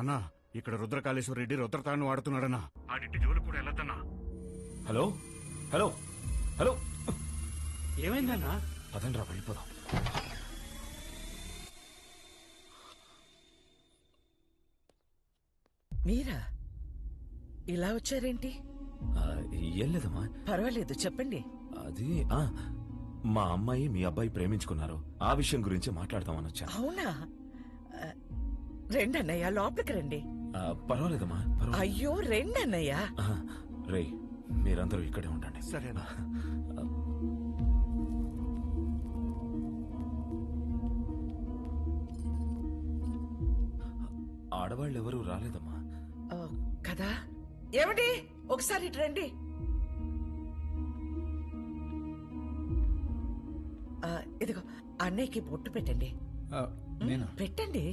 Speaker 11: అన్నా, ఇక్కడ రుద్రకాళేశ్వర రెడ్డి రుద్రతాన్ని వాడుతున్నాడన్నా. ఆడింటి జోలు కూడా వెళ్ళొద్దన్నా.
Speaker 19: హలో హలో హలో,
Speaker 2: ఏమైందన్నా?
Speaker 19: పదండ్రా వెళ్ళిపోదాం.
Speaker 10: మీరా ఇలా వచ్చారేంటి?
Speaker 19: ఏం లేదమ్మా.
Speaker 10: పర్వాలేదు, చెప్పండి.
Speaker 19: అది మా అమ్మాయి మీ అబ్బాయి ప్రేమించుకున్నారు. ఆ విషయం గురించి మాట్లాడదామని వచ్చాను.
Speaker 10: అవునా? రెండన్నయ్య, లోపలికి రండి.
Speaker 19: పర్వాలేదమ్మా.
Speaker 10: అయ్యో, రెండన్నయ్య.
Speaker 19: రే, మీరందరూ ఇక్కడే ఉండండి.
Speaker 5: సరేనా?
Speaker 19: ఆడవాళ్ళు ఎవరూ రాలేదమ్మా.
Speaker 10: కదా? ఏమిటి, ఒకసారి ఇటు రండి. ఇదిగో అన్నయ్యకి బొట్టు పెట్టండి. పెట్టండి.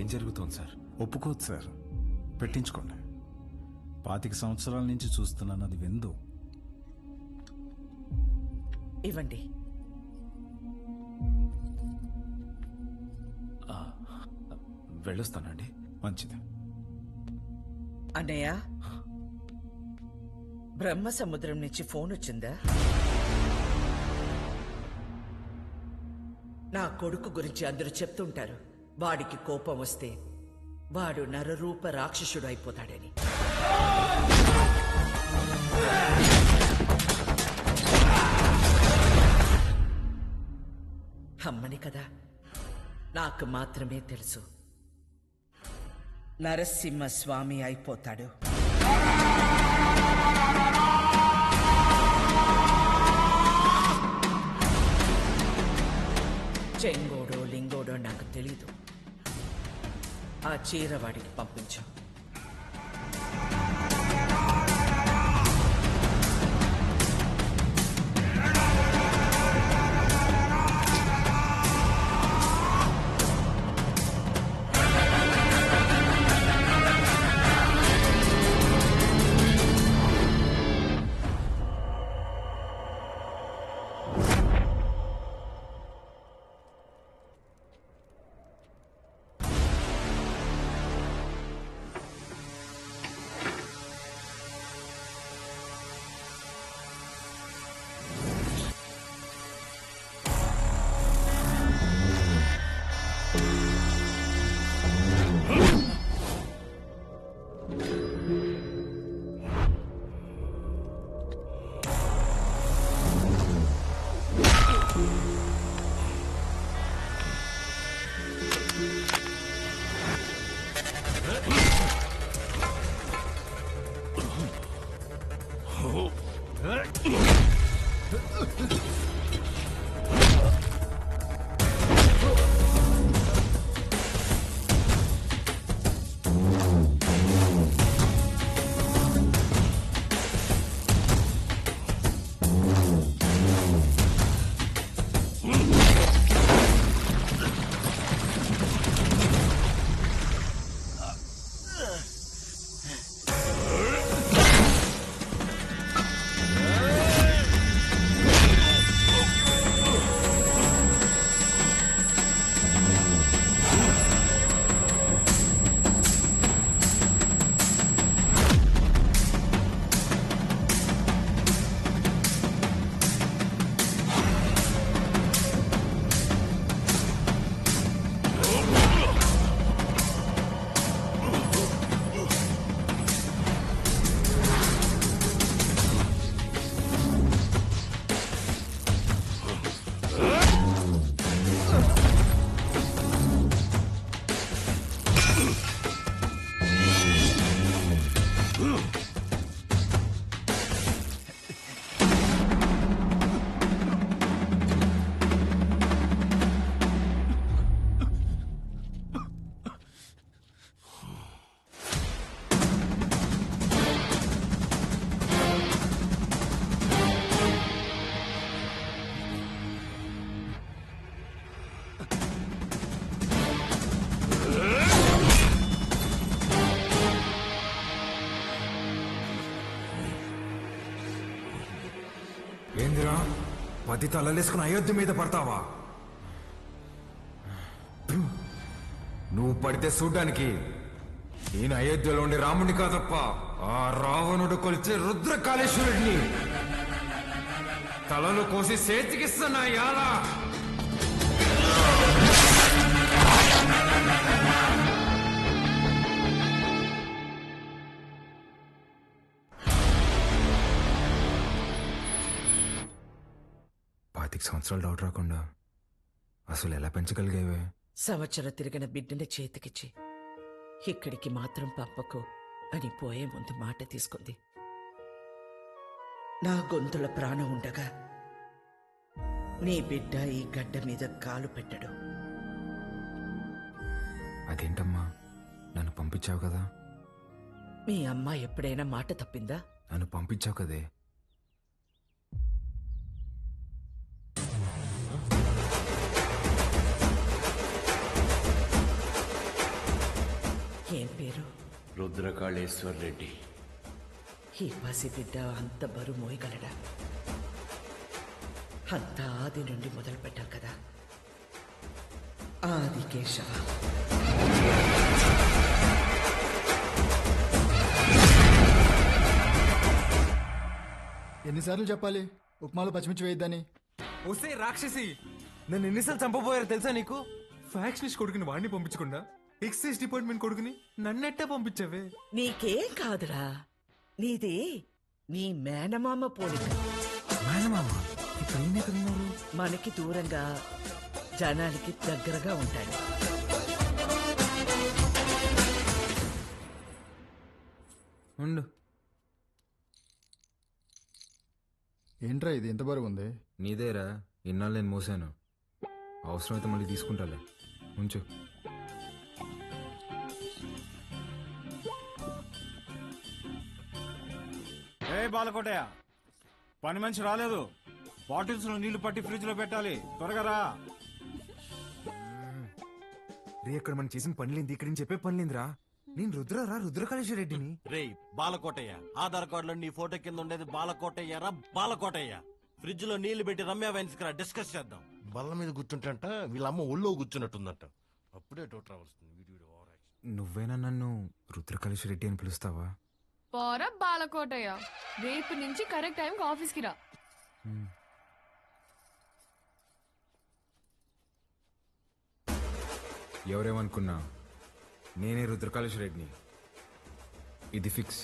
Speaker 19: ఏం జరుగుతోంది సార్?
Speaker 3: ఒప్పుకోదు సార్, పెట్టించుకోండి. 25 సంవత్సరాల నుంచి చూస్తున్నాను, అది విందు.
Speaker 10: ఇవ్వండి.
Speaker 19: వెళ్ళొస్తానండి.
Speaker 3: మంచిది.
Speaker 10: అన్నయ్య, బ్రహ్మ సముద్రం నుంచి ఫోన్ వచ్చిందా? నా కొడుకు గురించి అందరూ చెప్తుంటారు, వాడికి కోపం వస్తే వాడు నరరూప రాక్షసుడు అయిపోతాడని. అమ్మని కదా, నాకు మాత్రమే తెలుసు నరసింహ స్వామి అయిపోతాడు. చెంగోడో లింగోడో నాకు తెలీదు. ఆ చీర వాడికి పంపించు.
Speaker 9: ఏందిరా 10 తలలేసుకుని అయోధ్య మీద పడతావా? నువ్వు పడితే చూడ్డానికి ఈయన అయోధ్యలో ఉండే రాముడిని కాదప్ప, ఆ రావణుడు కొలిచే రుద్రకాళేశ్వరుడిని. తలలు కోసి చేతికిస్తున్నా యాలా. 5 సంవత్సరాలు డౌట్ రాకుండా అసలు ఎలా పెంచగలిగేవే?
Speaker 10: సంవత్సరం తిరిగిన బిడ్డని చేతికిచ్చి ఇక్కడికి మాత్రం పంపకు అని పోయే ముందు మాట తీసుకుంది. నా గొంతుల ప్రాణం ఉండగా నీ బిడ్డ ఈ గడ్డ మీద కాలు పెట్టడు.
Speaker 9: అదేంటమ్మా, నన్ను పంపించావు కదా?
Speaker 10: మీ అమ్మ ఎప్పుడైనా మాట తప్పిందా?
Speaker 9: నన్ను పంపించావు కదే.
Speaker 10: ఏం పేరు?
Speaker 14: రుద్రకాళేశ్వర్ రెడ్డి.
Speaker 10: ఈ పసిబిడ్డ అంత బరువు మోయగలడా? అంతా ఆది నుండి మొదలు పెట్టాం కదా. ఆది కేశవ.
Speaker 7: ఎన్నిసార్లు చెప్పాలి ఉప్మాలో పచ్చిమిర్చి వేయద్దని?
Speaker 9: వస్తే రాక్షసి, నన్ను ఎన్నిసార్లు చంపబోయారో తెలుసా నీకు? ఫ్యాక్షనిస్ట్ కొడుకుని వాడిని పంపించకుండా ఎక్సైజ్ డిపార్ట్మెంట్ కొడుకుని నన్నెట్టే పంపించావే?
Speaker 10: నీకేం కాదురా, నీది నీ మేనమామ పోలిక.
Speaker 9: మేనమామ ఇప్పుడు ఈయన ఎక్కడ ఉన్నారు?
Speaker 10: మనకి దూరంగా జనానికి దగ్గరగా ఉంటాడు.
Speaker 9: ఉండు.
Speaker 7: ఏంట్రా ఇది ఎంత బరువు ఉంది?
Speaker 9: నీదేరా, ఇన్నాళ్ళు నేను మోసాను. అవసరమైతే మళ్ళీ తీసుకుంటాలే, ఉంచు.
Speaker 3: ఏ బాలకోటయ్య, పని మనిషి రాలేదు. బాటిల్స్ లో నీళ్లు పట్టి ఫ్రిడ్జ్ లో పెట్టాలి, త్వరగా రా.
Speaker 9: రే, అక్కడ మనం చేసిన పనిలేంది, ఇక్కడ నేను చెప్పే పనిలేందిరా. నేను రుద్రరా, రుద్రకాళేశ్వర రెడ్డిని.
Speaker 5: రే బాలకోటయ్య, ఆధార్ కార్డులో నీ ఫోటో కింద ఉండేది బాలకోటయ్య రా, బాలకోటయ్య. ఫ్రిడ్జ్ లో నీళ్లు పెట్టి రమ్య వైన్స్ కి డిస్కస్ చేద్దాం.
Speaker 14: బల్ల మీద కూర్చుంటంట, వీళ్ళమ్మ ఒళ్ళో కూర్చున్నట్టుందంట. అప్పుడే డౌట్ రావాల్సింది.
Speaker 9: నువ్వేనా నన్ను రుద్రకాళేశ్వర రెడ్డి అని పిలుస్తావా?
Speaker 12: పోరా బాలకోటయ్య, రేపు నుంచి కరెక్ట్ టైంకి ఆఫీస్కి రా.
Speaker 9: ఎవరేమనుకున్నా నేనే రుద్రకాళేశ్వర రెడ్డిని. ఇది ఫిక్స్.